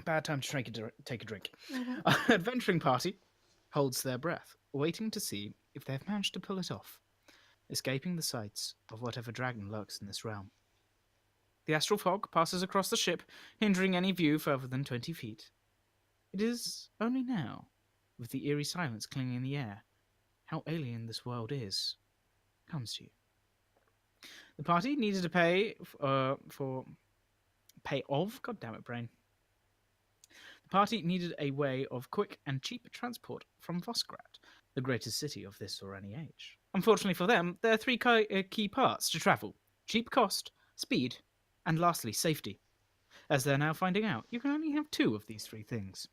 Bad time to take a drink. Our adventuring party holds their breath, waiting to see if they have managed to pull it off, escaping the sights of whatever dragon lurks in this realm. The astral fog passes across the ship, hindering any view further than 20 feet. It is only now, with the eerie silence clinging in the air, how alien this world is, comes to you. The party needed to pay God damn it, brain. The party needed a way of quick and cheap transport from Vosgrad, the greatest city of this or any age. Unfortunately for them, there are three key parts to travel: cheap cost, speed, and lastly, safety. As they're now finding out, you can only have two of these three things.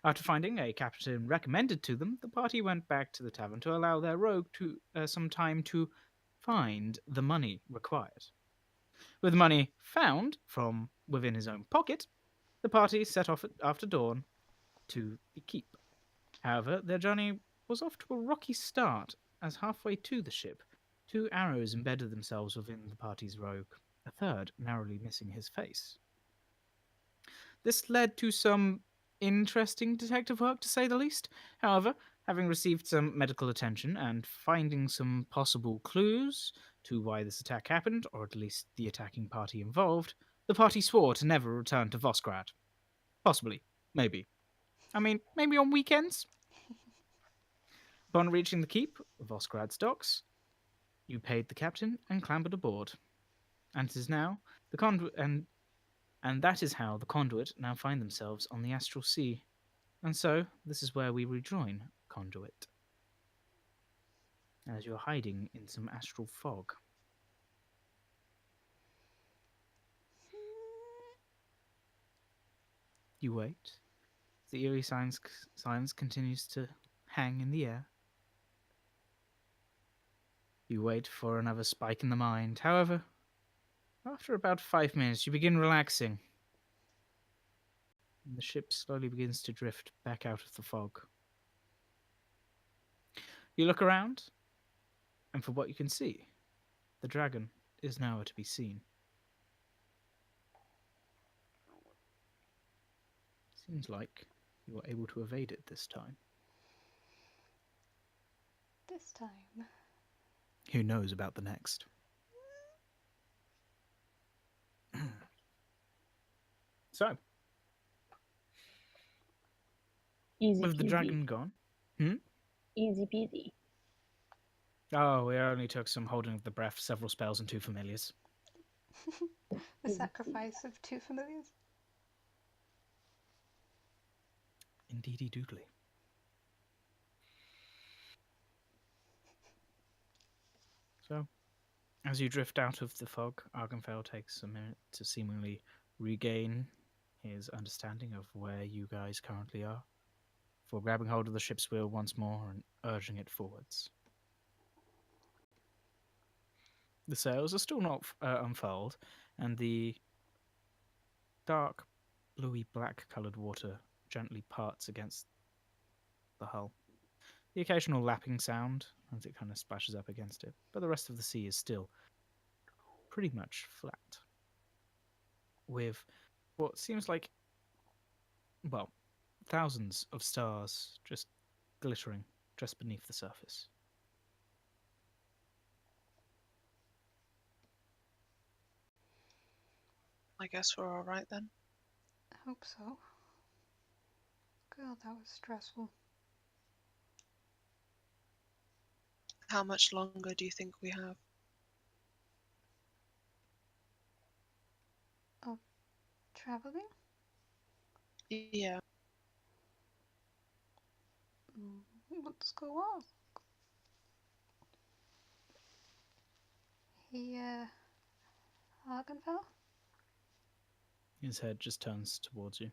After finding a captain recommended to them, the party went back to the tavern to allow their rogue some time to find the money required. With money found from within his own pocket, the party set off after dawn to the keep. However, their journey was off to a rocky start, as halfway to the ship, two arrows embedded themselves within the party's rogue, a third narrowly missing his face. This led to some interesting detective work, to say the least. However, having received some medical attention and finding some possible clues to why this attack happened, or at least the attacking party involved, the party swore to never return to Vosgrad. Possibly. Maybe. I mean, maybe on weekends? Upon reaching the keep, Vosgrad's docks, you paid the captain and clambered aboard. And it is now the conduit, and that is how the conduit now find themselves on the astral sea. And so, this is where we rejoin conduit, as you're hiding in some astral fog. You wait. The eerie silence continues to hang in the air. You wait for another spike in the mind. However, after about 5 minutes, you begin relaxing. And the ship slowly begins to drift back out of the fog. You look around, and from what you can see, the dragon is nowhere to be seen. Seems like you were able to evade it this time. This time. Who knows about the next? So, Easy with the peasy. dragon gone. Easy peasy. Oh, we only took some holding of the breath, several spells, and 2 familiars. The sacrifice of 2 familiars. Indeedy doodly. So, as you drift out of the fog, Argenfell takes a minute to seemingly regain his understanding of where you guys currently are, before grabbing hold of the ship's wheel once more and urging it forwards. The sails are still not unfurled, and the dark, bluey black coloured water gently parts against the hull. The occasional lapping sound as it kind of splashes up against it, but the rest of the sea is still pretty much flat, with what seems like, well, thousands of stars just glittering just beneath the surface. I guess we're all right then. I hope so. God, that was stressful. How much longer do you think we have? Traveling? Yeah. Let's go ask. Argenfell? His head just turns towards you.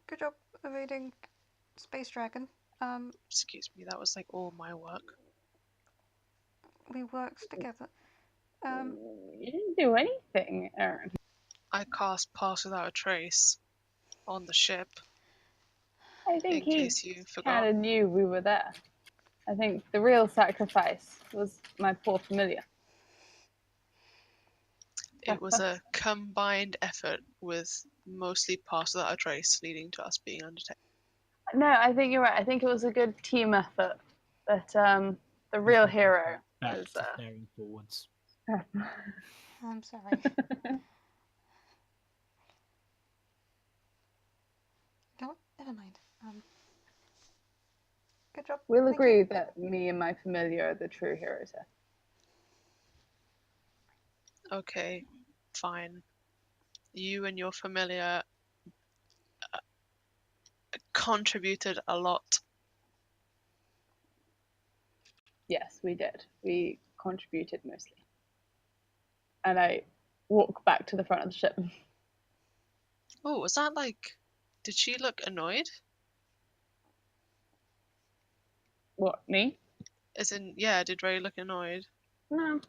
Good job evading Space Dragon. Excuse me, that was like all my work. We worked together. You didn't do anything, Eryn. I cast Pass Without a Trace on the ship. I think in he case you forgot. kind of knew we were there. I think the real sacrifice was my poor familiar. it was a combined effort with mostly pass without a trace, leading to us being undetected. No, I think you're right. I think it was a good team effort. But the real hero Back was. to staring forwards. I'm sorry. No, never mind. Good job. We'll Thank agree you. that me and my familiar are the true heroes here. Okay, fine. You and your familiar contributed a lot. Yes, we did. We contributed mostly. And I walk back to the front of the ship. Oh, was that like... Did she look annoyed? What, me? As in, yeah, did Ray look annoyed? No.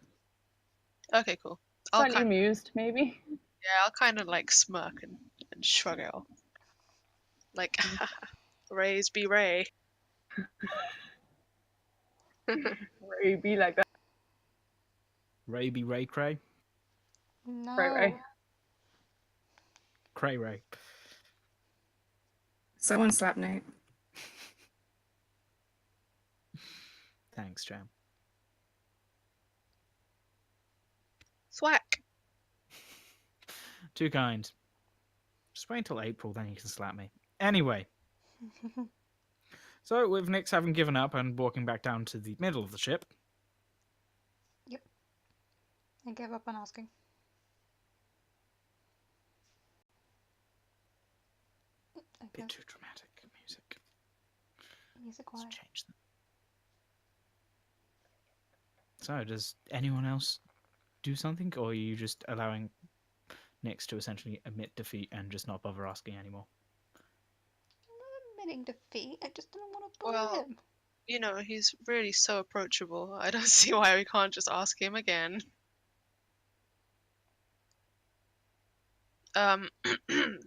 Okay, cool. Slightly amused, maybe. Yeah, I'll kind of like smirk and shrug it off. Like, Rays be Ray. Ray be like that. Ray be Ray Cray? No. Ray. Cray Ray. Someone slap Nate. Thanks, Jam. Thwack. Too kind. Just wait until April, then you can slap me. Anyway. So, with Nyx having given up and walking back down to the middle of the ship, I gave up on asking. bit Okay. too dramatic music. Music Let's wise. change them. So, does anyone else do something, or are you just allowing Nyx to essentially admit defeat and just not bother asking anymore? I'm not admitting defeat. I just don't want to bother Well, him. you know, he's really so approachable. I don't see why we can't just ask him again.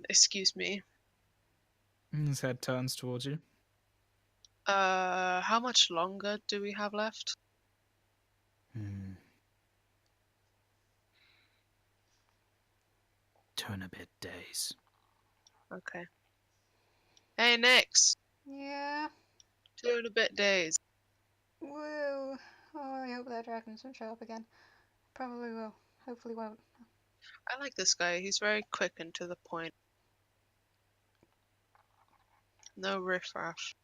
Excuse me. His head turns towards you. How much longer do we have left? Hmm. 2 and a bit days. Okay. Hey, Nyx! Yeah. 2 and a bit days. Woo. Oh, I hope that dragons don't show up again. Probably will. Hopefully won't. I like this guy. He's very quick and to the point. No riffraff.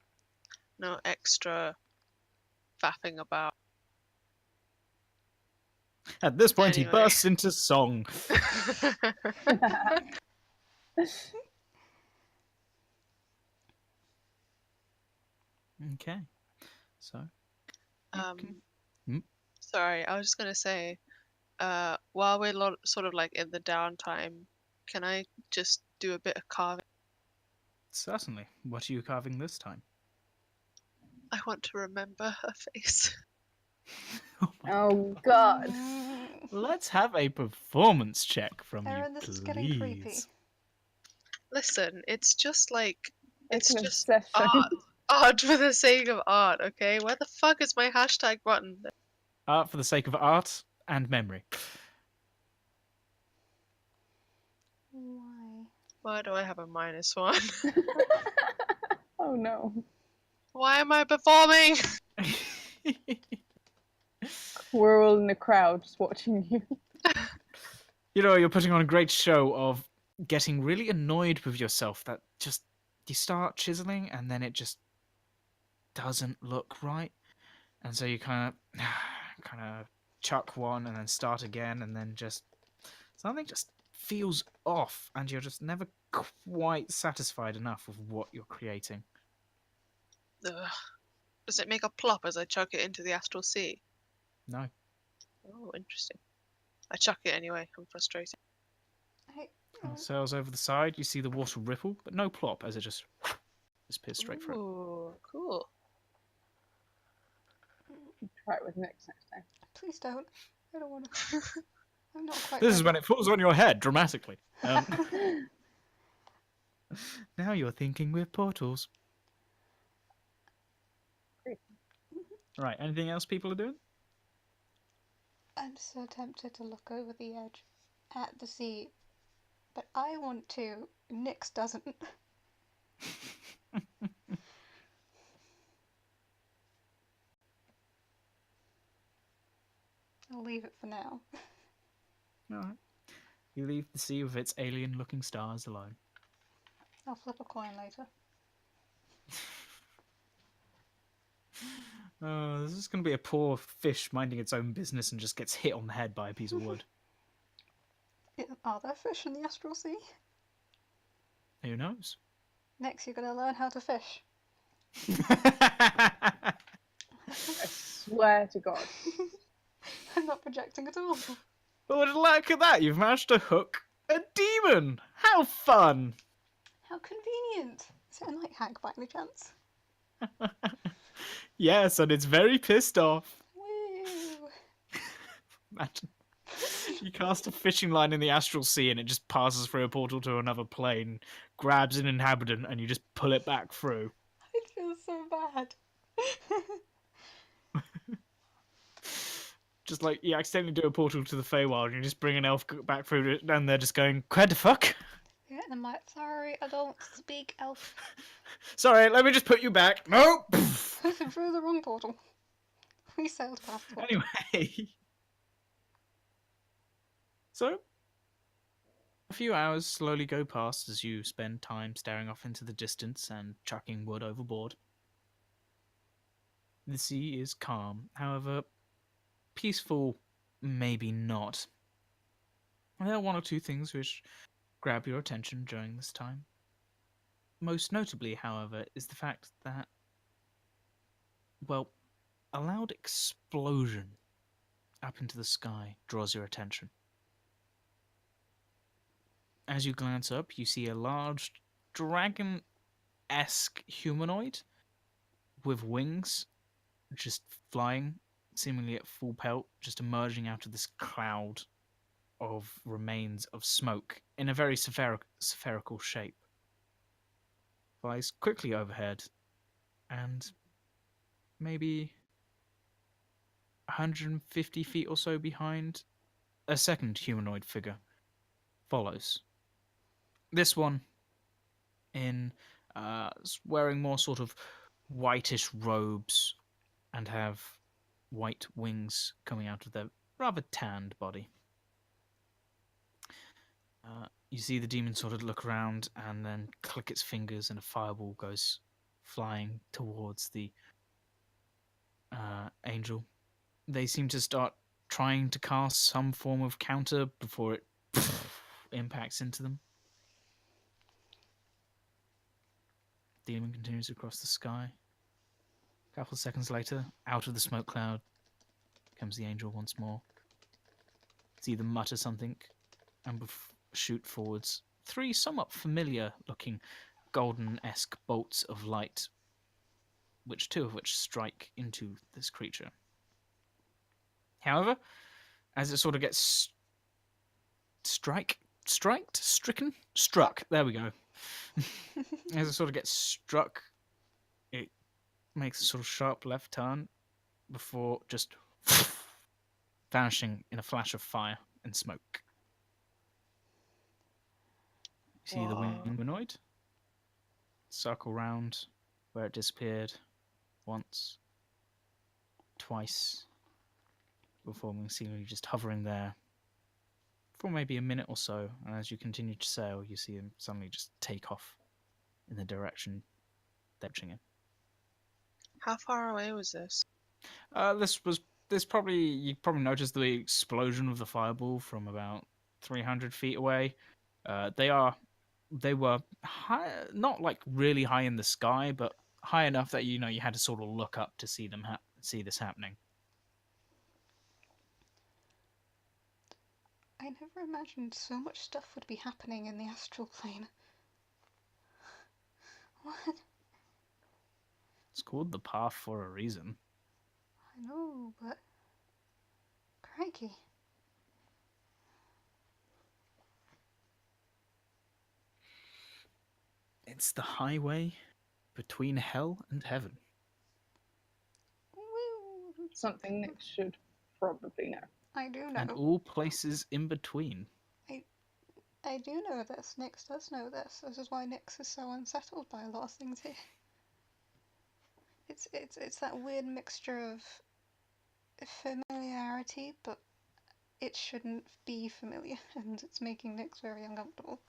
No extra faffing about. At this point, Anyway. he bursts into song. Okay. So. Hmm? Sorry, I was just gonna say, while we're sort of like in the downtime, can I just do a bit of carving? Certainly. What are you carving this time? I want to remember her face. Oh, God. Let's have a performance check from Eryn, you, this please. is getting creepy. Listen, it's just like It's it's an just obsession. art for the sake of art. Okay, where the fuck is my hashtag button? Art for the sake of art and memory. Why? Why do I have a -1? Oh, no. Why am I performing? We're all in the crowd just watching you. You know, you're putting on a great show of getting really annoyed with yourself that just you start chiseling and then it just doesn't look right. And so you kind of chuck one and then start again and then just something just feels off and you're just never quite satisfied enough with what you're creating. Ugh. Does it make a plop as I chuck it into the astral sea? No. Oh, interesting. I chuck it anyway. I'm frustrated. It sails over the side, you see the water ripple, but no plop as it just disappears straight through. Ooh, cool. Try it with Nyx next time. Please don't. I don't want to. I'm not quite. This is ready. when it falls on your head dramatically. Now you're thinking with portals. Right, anything else people are doing? I'm so tempted to look over the edge at the sea, but I want to. Nyx doesn't. I'll leave it for now. Alright. You leave the sea with its alien-looking stars alone. I'll flip a coin later. Oh, this is going to be a poor fish minding its own business and just gets hit on the head by a piece of wood. Are there fish in the astral sea? Who knows? Next, you're gonna learn how to fish. I swear to God. I'm not projecting at all. But look at that, you've managed to hook a demon! How fun! How convenient! Is it a night hag by any chance? Yes, and it's very pissed off. Woo! Imagine. You cast a fishing line in the astral sea and it just passes through a portal to another plane, grabs an inhabitant, and you just pull it back through. It feels so bad. Just like you accidentally do a portal to the Feywild and you just bring an elf back through it, and they're just going, "Quid the fuck?" Yeah, and I'm like, sorry, I don't speak elf. Sorry, let me just put you back. No! Through the wrong portal. We sailed past the portal. Anyway. So, a few hours slowly go past as you spend time staring off into the distance and chucking wood overboard. The sea is calm, however, peaceful, maybe not. There are one or two things which grab your attention during this time. Most notably, however, is the fact that, well, a loud explosion up into the sky draws your attention. As you glance up, you see a large dragon-esque humanoid with wings just flying, seemingly at full pelt, just emerging out of this cloud of remains of smoke in a very spherical shape. Flies quickly overhead, and maybe 150 feet or so behind, a second humanoid figure follows. This one wearing more sort of whitish robes and have white wings coming out of their rather tanned body. You see the demon sort of look around and then click its fingers, and a fireball goes flying towards the angel. They seem to start trying to cast some form of counter before it impacts into them. The demon continues across the sky. A couple of seconds later, out of the smoke cloud comes the angel once more. It's either mutter something and shoot forwards three somewhat familiar-looking golden-esque bolts of light, two of which strike into this creature. However, as it sort of gets struck, there we go. As it sort of gets struck, it makes a sort of sharp left turn before just vanishing in a flash of fire and smoke. You see the humanoid circle round where it disappeared once, twice, before seemingly just hovering there for maybe a minute or so, and as you continue to sail, you see him suddenly just take off in the direction they're pitching in. How far away was this? You probably noticed the explosion of the fireball from about 300 feet away. They were high, not like really high in the sky, but high enough that you had to sort of look up to see them see this happening. I never imagined so much stuff would be happening in the astral plane. What? It's called the path for a reason. I know, but... crikey. It's the highway between hell and heaven. Woo! Something Nick should probably know. I do know. And all places in between. I I do know this. Nyx does know this. This is why Nyx is so unsettled by a lot of things here. It's that weird mixture of familiarity, but it shouldn't be familiar, and it's making Nyx very uncomfortable.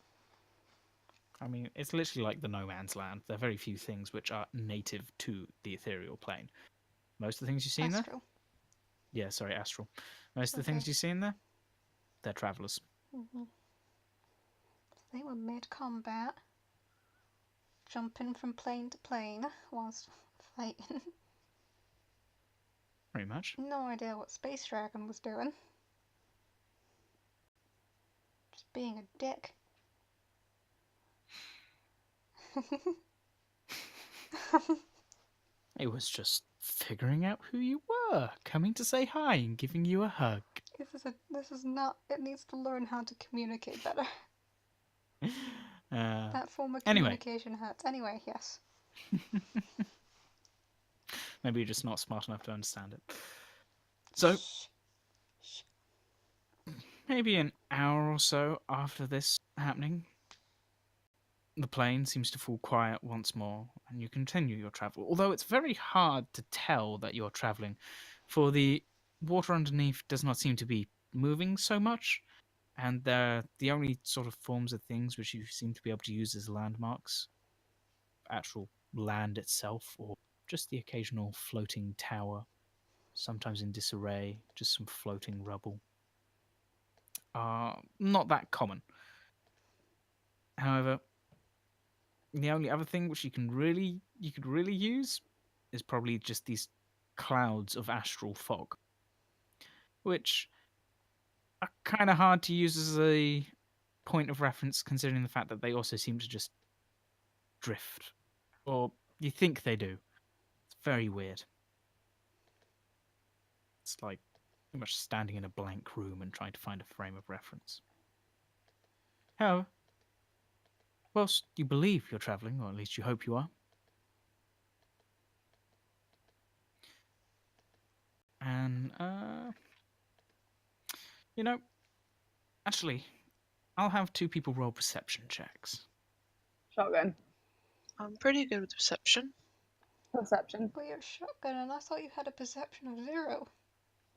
I mean, it's literally like the no man's land. There are very few things which are native to the ethereal plane. Most of the things you see in there? Astral. Yeah, sorry, astral. Most of the Okay. things you see in there, they're travelers. Mm-hmm. They were mid-combat, jumping from plane to plane whilst fighting. Pretty much. No idea what Space Dragon was doing. Just being a dick. It was just figuring out who you were, coming to say hi and giving you a hug. This is not. It needs to learn how to communicate better. That form of Anyway. communication hurts. Anyway, yes. Maybe you're just not smart enough to understand it. So, Shh. maybe an hour or so after this happening, the plane seems to fall quiet once more, and you continue your travel. Although it's very hard to tell that you're traveling, for the water underneath does not seem to be moving so much, and the only sort of forms of things which you seem to be able to use as landmarks, actual land itself, or just the occasional floating tower, sometimes in disarray, just some floating rubble, are not that common. However, the only other thing which you could really use is probably just these clouds of astral fog, which are kind of hard to use as a point of reference, considering the fact that they also seem to just drift, or you think they do. It's very weird. It's like pretty much standing in a blank room and trying to find a frame of reference. However, whilst you believe you're travelling, or at least you hope you are, and you know, actually, I'll have two people roll perception checks. Shotgun. I'm pretty good with perception. Perception. But you're shotgun, and I thought you had a perception of 0.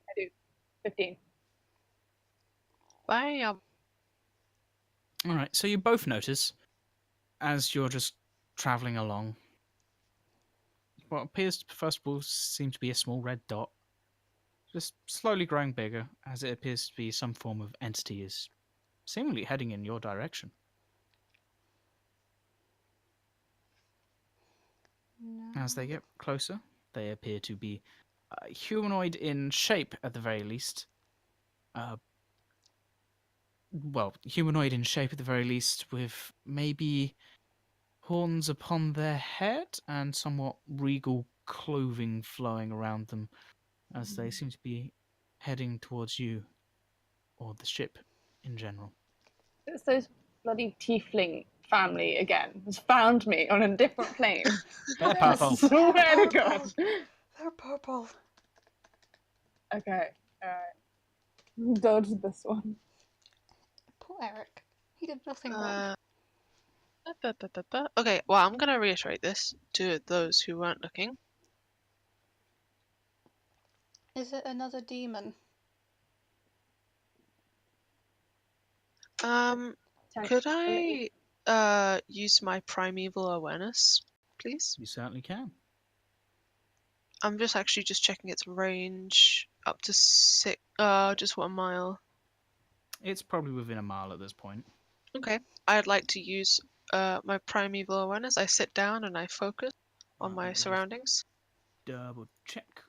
I do. 15. Bye. All right, so you both notice as you're just travelling along what appears to, first of all, seem to be a small red dot, just slowly growing bigger as it appears to be some form of entity is seemingly heading in your direction. No. As they get closer, they appear to be humanoid in shape at the very least. Well, humanoid in shape at the very least, with maybe horns upon their head and somewhat regal clothing flowing around them as they seem to be heading towards you or the ship in general. It's those bloody tiefling family again. Has found me on a different plane. They're I purple. swear to Purple. God. They're purple. Okay, alright. Dodge this one. Poor Eric. He did nothing wrong. Okay, well, I'm gonna reiterate this to those who weren't looking. Is it another demon? Could I use my primeval awareness, please? You certainly can. I'm just actually just checking its range up to just 1 mile. It's probably within a mile at this point. Okay, I'd like to use my primeval awareness. I sit down and I focus on Let my me just surroundings. double check,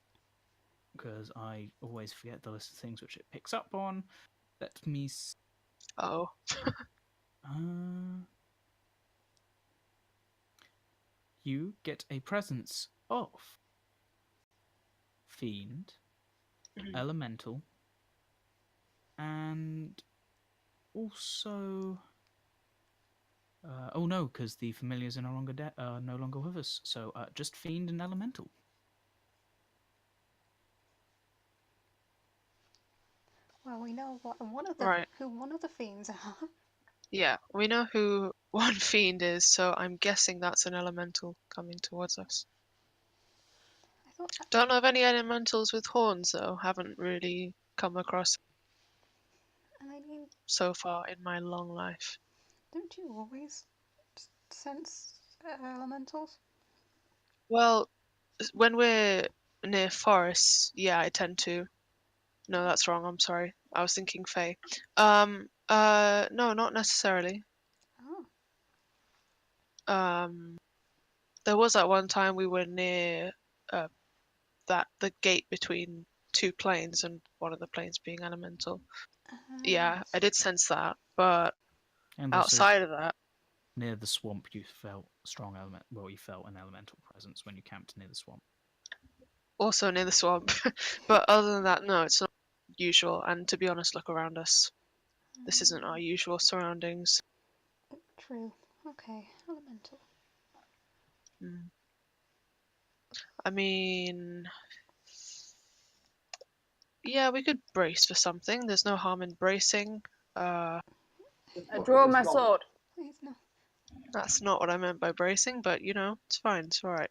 because I always forget the list of things which it picks up on. Let me Oh, you get a presence of Fiend, Elemental, and also... oh no, because the familiars are no longer with us. So just Fiend and Elemental. Well, we know what one of the Right. who one of the fiends are. Yeah, we know who one fiend is, so I'm guessing that's an elemental coming towards us. I thought. Don't know of any elementals with horns, though. Haven't really come across I mean, so far in my long life. don't you always sense elementals? Well, when we're near forests, yeah, I tend to. No, that's wrong. I'm sorry. I was thinking Fae. No, not necessarily. Oh. There was that one time we were near the gate between two planes, and one of the planes being elemental. Yeah, I did sense that, but And also, outside of that, near the swamp, you felt strong element. Well, you felt an elemental presence when you camped near the swamp. also near the swamp. But other than that, no, it's not usual. And to be honest, look around us. This isn't our usual surroundings. True. Okay, elemental. Mm. I mean, yeah, we could brace for something. There's no harm in bracing. I draw my sword. Please, no. That's not what I meant by bracing, but you know, it's fine. It's all right.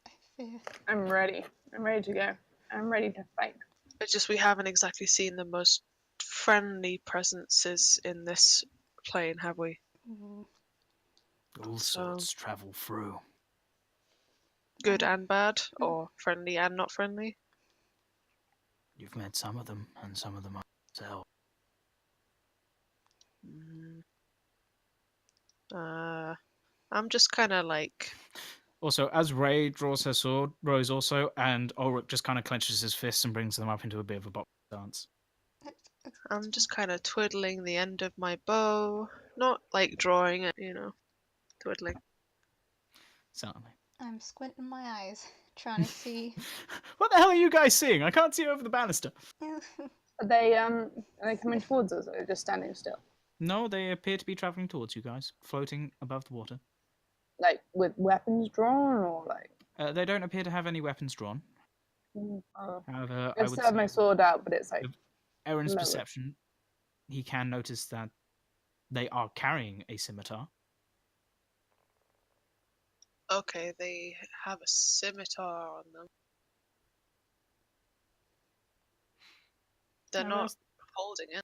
I fear. I'm ready. I'm ready to go. I'm ready to fight. It's just we haven't exactly seen the most friendly presences in this plane, have we? Mm, All So- sorts travel through. Good and bad, or friendly and not friendly? You've met some of them, and some of them are yourself. Mm. I'm just kind of like, Also, as Ray draws her sword, Rose also, and Ulrich just kind of clenches his fists and brings them up into a bit of a box dance. I'm just kind of twiddling the end of my bow, not like drawing it, you know, twiddling. Certainly. I'm squinting my eyes, trying to see. What the hell are you guys seeing? I can't see over the banister. Are they coming towards us, or are they just standing still? No, they appear to be traveling towards you guys, floating above the water. Like with weapons drawn, or like? They don't appear to have any weapons drawn. Oh. However, I I would still have say my sword out, but it's like with Eryn's lower. perception, he can notice that they are carrying a scimitar. Okay, they have a scimitar on them. They're No, not holding it.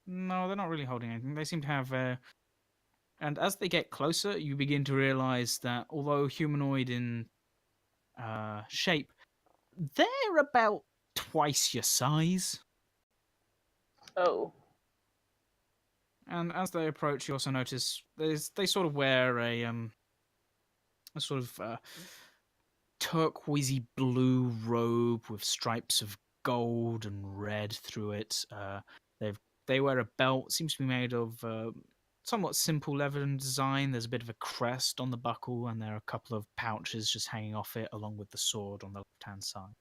No, they're not really holding anything. They seem to have. And as they get closer, you begin to realize that although humanoid in shape, they're about twice your size. Oh. And as they approach, you also notice they sort of wear a sort of turquoisey blue robe with stripes of gold and red through it. They wear a belt, seems to be made of somewhat simple leather and design. There's a bit of a crest on the buckle, and there are a couple of pouches just hanging off it, along with the sword on the left-hand side.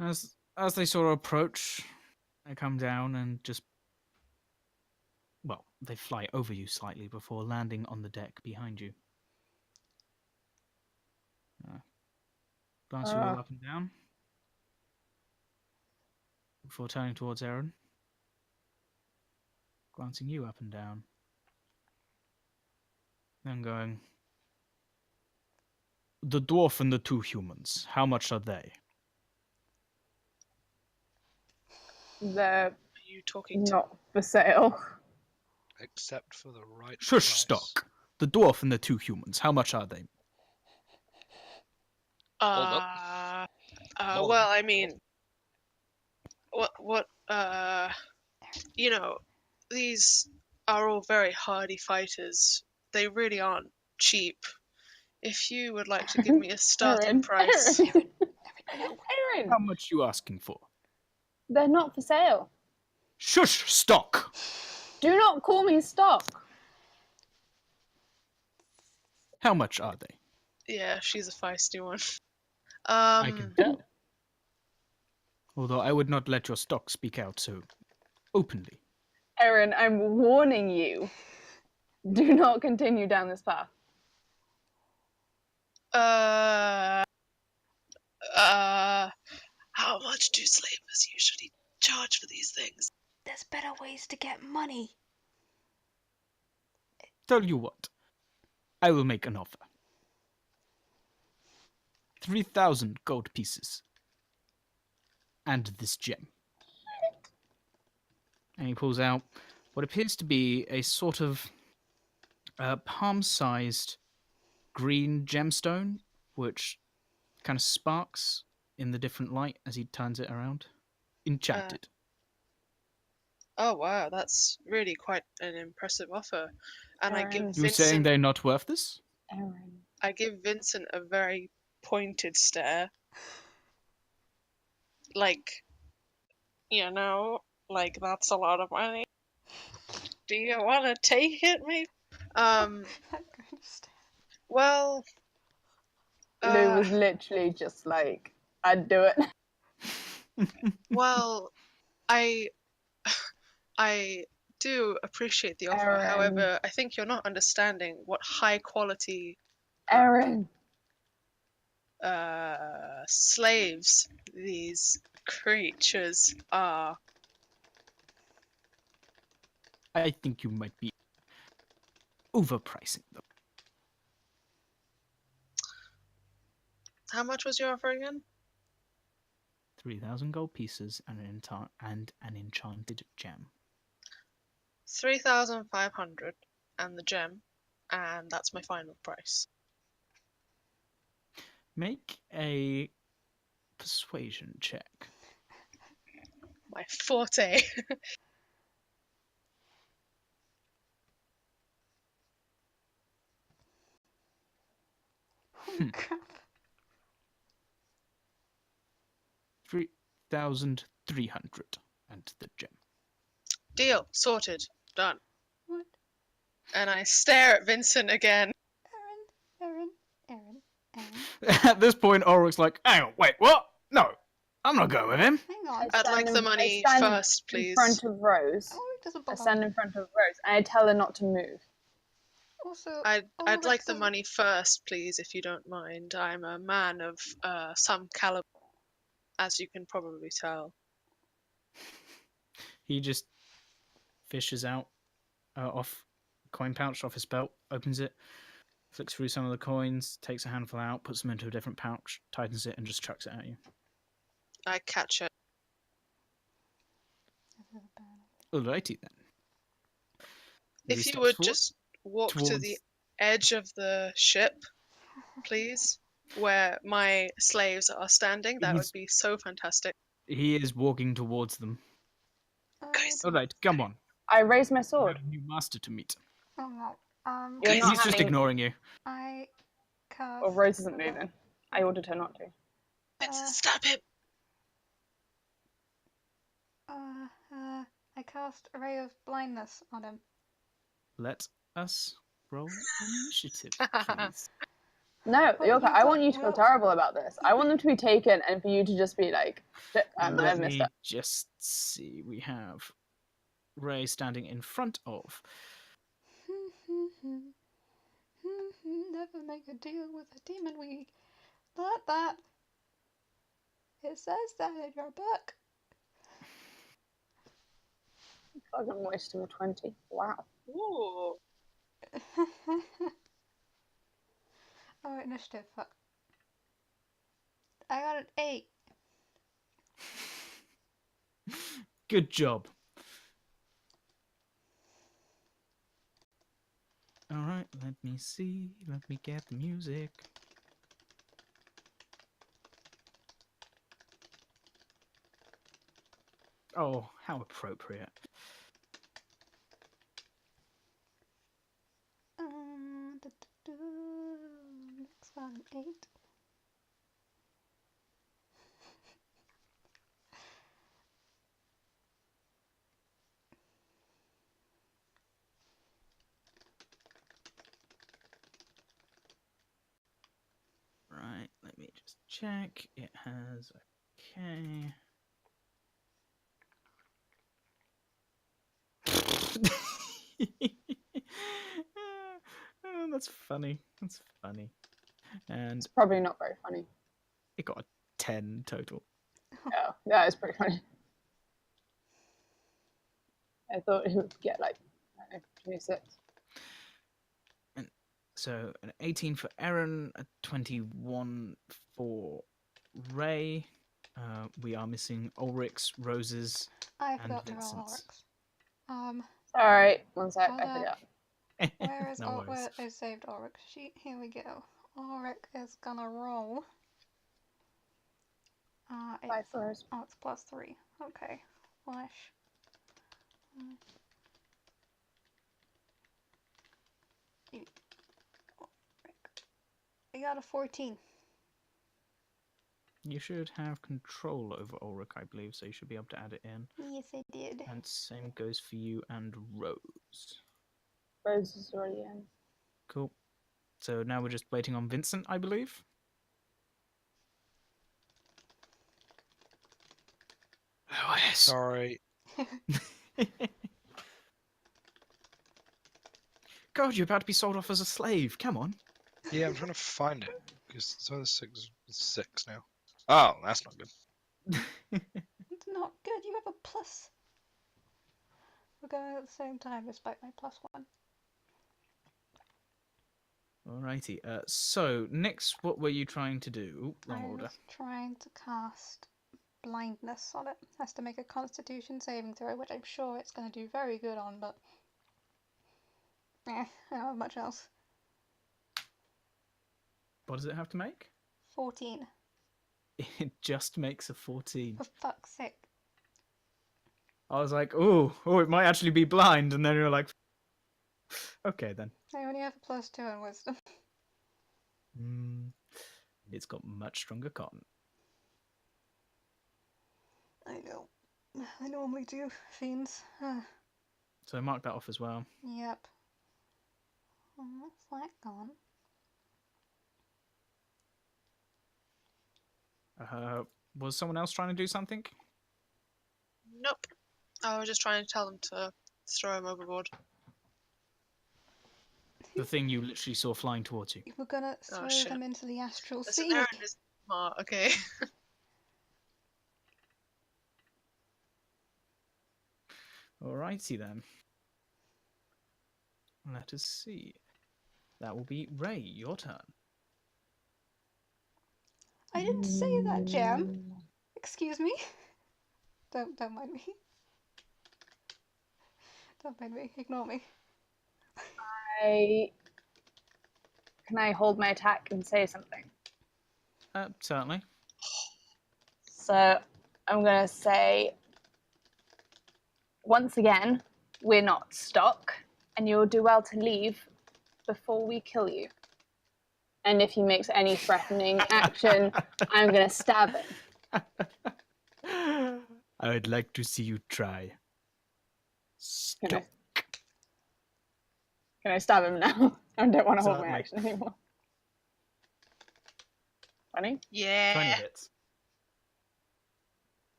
As they sort of approach, they come down and just, well, they fly over you slightly before landing on the deck behind you. Glance you all up and down before turning towards Eryn. Glancing you up and down. Then going, the dwarf and the two humans, how much are they? They're Are you talking to? not for sale. Except for the right Shush, price. stock. The dwarf and the two humans, how much are they? Hold up. Hold Well, up. I mean, you know, these are all very hardy fighters. They really aren't cheap. If you would like to give me a starting Eryn, price, Eryn. No. Eryn, How much you asking for? they're not for sale. Shush, stock. Do not call me stock. How much are they? yeah, she's a feisty one. I can tell. Although I would not let your stock speak out so openly. Eryn, I'm warning you. Do not continue down this path. How much do slavers usually charge for these things? There's better ways to get money. Tell you what, I will make an offer. 3,000 gold pieces. And this gem. And he pulls out what appears to be a sort of palm-sized green gemstone, which kind of sparks in the different light as he turns it around. Enchanted. Oh wow, that's really quite an impressive offer. And I give Eryn. You're saying Vincent they're not worth this? Vincent a very pointed stare. Like, like that's a lot of money. Do you want to take it, maybe? That kind of stuff. Well, Lou was literally just like, I'd do it. well, I I do appreciate the offer. Eryn. However, I think you're not understanding what high quality Eryn. slaves these creatures are. I think you might be overpricing them. How much was your offer again? 3,000 gold pieces and an enchanted gem. 3,500 and the gem, and that's my final price. Make a persuasion check. My forte. Holy crap. 3,300 and the gem. Deal. Sorted. Done. What? And I stare at Vincent again. Eryn. At this point, Ulrich's like, hang on, wait, what? No, I'm not going with him. Hang on. I'd like the stand money I stand first, please. In front of Rose. Ulrich doesn't I belong. stand in front of Rose and I tell her not to move. Also, I'd Ulrich like the doesn't- money first, please, if you don't mind. I'm a man of some caliber, as you can probably tell. He just fishes out off coin pouch off his belt, opens it, flicks through some of the coins, takes a handful out, puts them into a different pouch, tightens it, and just chucks it at you. I catch it. Alrighty then. If He you steps would forward just walk to the towards- edge of the ship, please, where my slaves are standing, that He's- would be so fantastic. He is walking towards them. Guys. Alright, come on. I raise my We sword. have a new master to meet. Oh no. You're He's not just having- ignoring you. I cast. Well, Rose isn't moving. I ordered her not to. Vincent, stab him! I cast a ray of blindness on him. Let us roll initiative, please. No, But Yllka, you I want don't you to feel know. terrible about this. I want them to be taken and for you to just be like, shit, I Let missed me it. just see. We have Ray standing in front of. Never make a deal with a demon we. Not that. It says that in your book. Fucking wasted a 20. Wow. Ooh. Oh, initiative, fuck. I got an 8. Good job. Alright, let me see. Let me get the music. Oh, how appropriate. Next one, 8. Right, let me just check. It has. Okay. Oh, that's funny. That's funny. And It's probably not very funny. it got a 10 total. Oh, that is pretty funny. I thought he would get like, I don't know, 26. So an 18 for Eryn, a 21 for Ray. We are missing Ulrich's, Rose's, I and forgot to roll Vincent's. Ulrich's. Sorry, one sec, Hold I up. forgot. Where is No worries. where I saved Ulrich's sheet? Here we go. Ulrich is gonna roll. Five first. Oh, it's +3. Okay. Flash. I got a 14. You should have control over Ulrich, I believe, so you should be able to add it in. Yes, I did. And same goes for you and Rose. Rose is already in. Cool. So now we're just waiting on Vincent, I believe. Lewis. Sorry. God, you're about to be sold off as a slave. Come on. Yeah, I'm trying to find it because it's only six now. Oh, that's not good. It's not good. You have a plus. We're going at the same time despite my +1. Alrighty. So next, what were you trying to do? Ooh, wrong I order. was trying to cast blindness on it. Has to make a Constitution saving throw, which I'm sure it's going to do very good on, but I don't have much else. What does it have to make? 14. It just makes a 14. For fuck's sake. I was like, oh, it might actually be blind, and then you're like, okay then. I only have a +2 in wisdom. It's got much stronger con. I know. I normally do, fiends. So mark that off as well. Yep. What's that gone? Was someone else trying to do something? Nope. I was just trying to tell them to throw him overboard. The thing you literally saw flying towards you. We're gonna throw shit. them into the astral Listen, sea. Eryn is smart, okay. Alrighty then. Let us see. That will be Ray, your turn. I didn't say that, Jam. Excuse me. Don't mind me. Don't mind me. Ignore me. Can I hold my attack and say something? Certainly. So I'm gonna say, once again, we're not stock, and you'll do well to leave before we kill you. And if he makes any threatening action, I'm gonna stab him. I would like to see you try. Stop. Can I stab him now? I don't want to hold my Certainly. action anymore. 20? Yeah. 20 hits.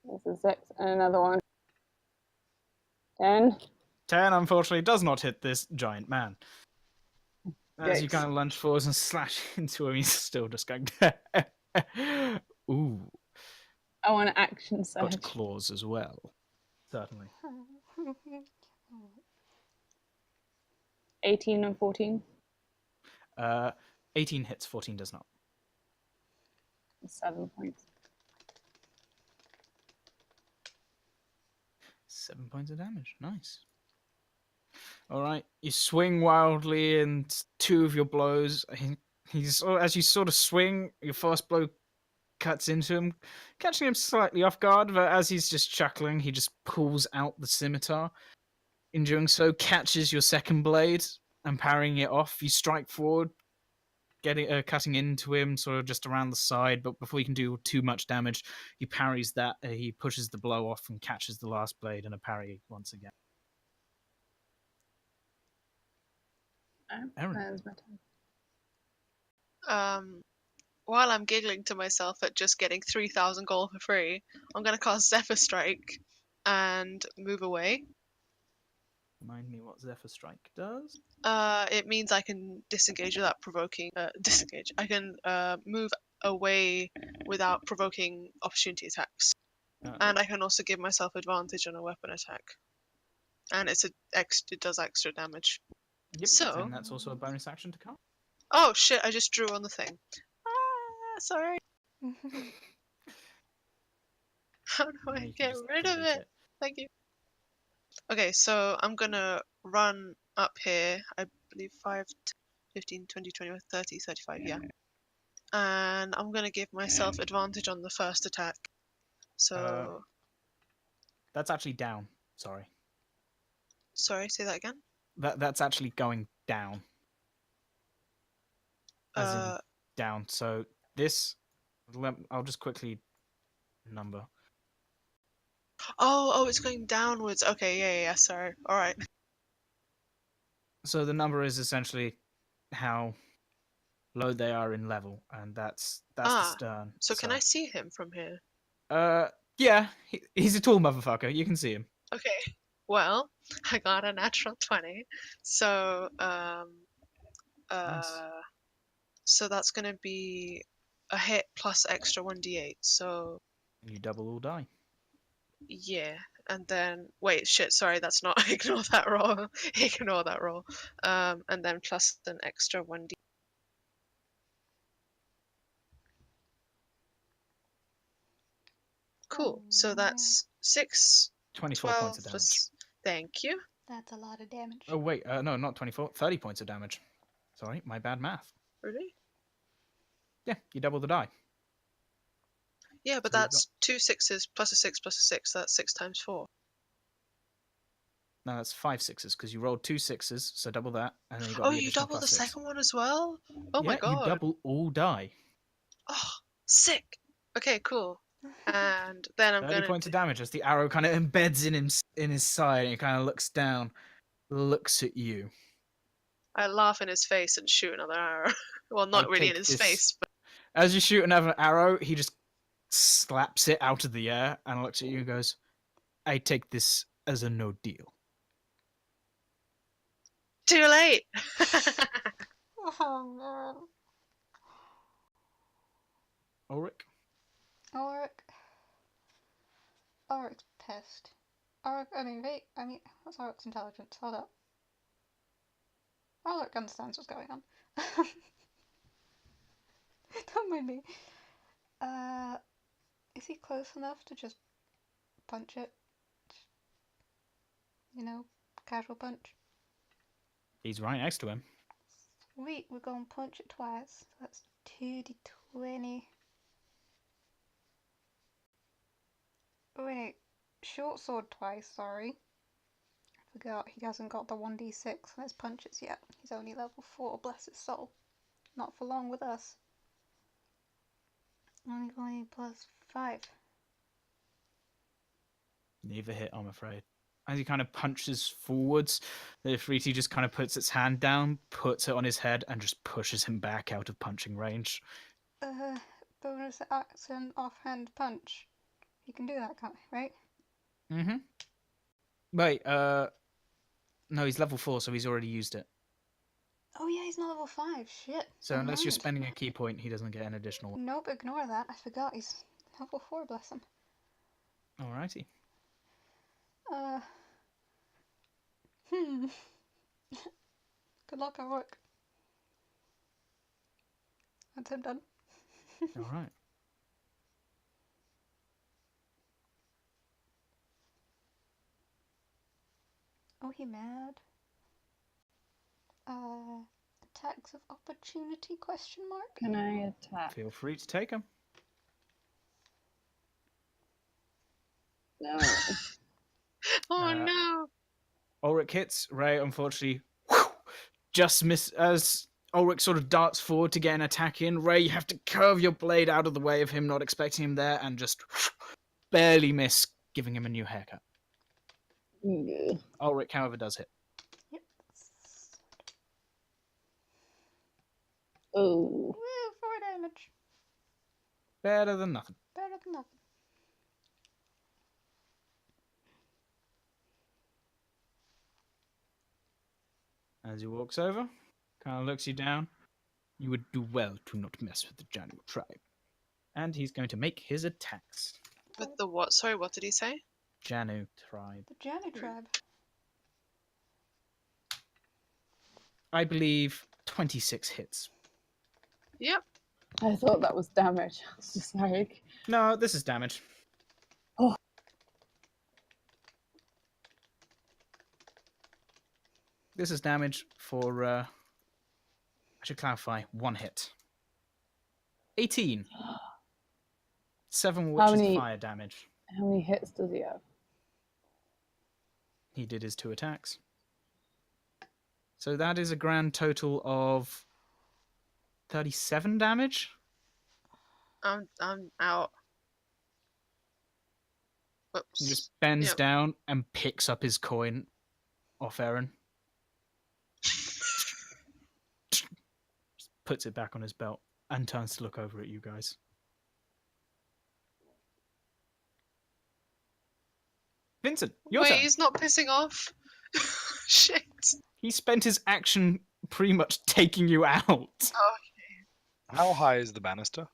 This is 6, and another one. 10. 10 unfortunately does not hit this giant man. As you Yikes. kind of lunge forwards and slash into him, he's still just going. Ooh, I want an action got surge. claws as well. Certainly. 18 and 14. 18 hits, 14 does not. 7 points. 7 points of damage. Nice. All right, you swing wildly, and two of your blows. He's as you sort of swing, your first blow cuts into him, catching him slightly off guard. But as he's just chuckling, he just pulls out the scimitar. In doing so, catches your second blade and parrying it off. You strike forward, cutting into him, sort of just around the side. But before you can do too much damage, he parries that. He pushes the blow off and catches the last blade and a parry once again. Eryn. That is my turn. While I'm giggling to myself at just getting 3,000 gold for free, I'm gonna cast Zephyr Strike and move away. Remind me what Zephyr Strike does. It means I can disengage without provoking. Disengage. I can move away without provoking opportunity attacks, and I can also give myself advantage on a weapon attack. and it does extra damage. Yep. So- And that's also a bonus action to come. Oh shit! I just drew on the thing. Sorry. How do Now I you can get just rid of delete it? Thank you. Okay, so I'm gonna run up here. I believe 5, 15, 20, 21, 30, 35, yeah. And I'm gonna give myself advantage on the first attack. So, That's actually down. Sorry. sorry, say that again. That's actually going down. As in down. So this, I'll just quickly number. Oh, it's going downwards. Okay, yeah, sorry. All right. So the number is essentially how low they are in level, and that's the Ah, stern. So can I see him from here? Yeah, he's a tall motherfucker. You can see him. Okay. Well, I got a natural 20. So, Nice. so that's gonna be a hit plus extra 1d8. So, And you double all die. yeah. And then, wait, shit, sorry, that's not, ignore that roll. Ignore that roll. And then plus an extra 1d. Cool. So that's 6, 24 12 points of damage. plus. Thank you. That's a lot of damage. Oh wait, no, not 24. 30 points of damage. Sorry, my bad math. Really? Yeah, you double the die. Yeah, but So you've that's 2 6s plus a 6 plus a 6. That's 6 times 4. No, that's 5 6s because you rolled 2 6s, so double that, and then you got Oh, the you additional double the plus 6. second one as well? Oh my Yeah, god. you double all die. Oh, sick. Okay, cool. And then I'm 30 gonna. points of damage as the arrow kind of embeds in his side, and he kind of looks down, looks at you. I laugh in his face and shoot another arrow. Well, not I really in take his this- face, but. As you shoot another arrow, he just slaps it out of the air and looks at you and goes, I take this as a no deal. Too late! Oh, man. Ulrich? Ulrich's pissed. What's Ulrich's intelligence? Hold up. Ulrich understands what's going on. Don't mind me. Is he close enough to just punch it? You know, casual punch. He's right next to him. Sweet, we're gonna punch it twice. So that's 2d20. Wait, short sword twice, sorry. I forgot he hasn't got the 1d6 on his punches yet. He's only level 4, bless his soul. Not for long with us. Only going plus 5. Neither hit, I'm afraid. As he kind of punches forwards, the Ifriti just kind of puts its hand down, puts it on his head, and just pushes him back out of punching range. Bonus action offhand punch. You can do that, can't you, right? Mm-hmm. Wait, no, he's level 4, so he's already used it. Oh yeah, he's not level 5, shit. So Never unless you're mind. spending a key point, he doesn't get an additional one. Nope, ignore that. I forgot he's level 4, bless him. Alrighty. Good luck at work. That's him done. Alright. Oh, he mad? Attacks of opportunity, question mark? Can I attack? Feel free to take him. No. Oh no! Ulrich hits. Ray, unfortunately, just miss as Ulrich sort of darts forward to get an attack in. Ray, you have to curve your blade out of the way of him, not expecting him there, and just barely miss, giving him a new haircut. Yeah. Ulrich, however, does hit. Yep. Oh. Woo, 4 damage. Better than nothing. Better than nothing. As he walks over, kind of looks you down. You would do well to not mess with the Janu tribe. And he's going to make his attacks. With the what? Sorry, what did he say? Janu tribe. The Janu tribe. I believe, 26 hits. Yep. I thought that was damage. I was just like, No, this is damage. Oh. This is damage for, I should clarify, 1 hit. 18. 7 which How is many- fire damage. how many hits does he have? He did his 2 attacks. So that is a grand total of 37 damage. I'm out. He Whoops. just bends Yep. down and picks up his coin off Eryn. Puts it back on his belt and turns to look over at you guys. Vincent, your Wait, turn. he's not pissing off. Shit. He spent his action pretty much taking you out. Oh, How high is the banister?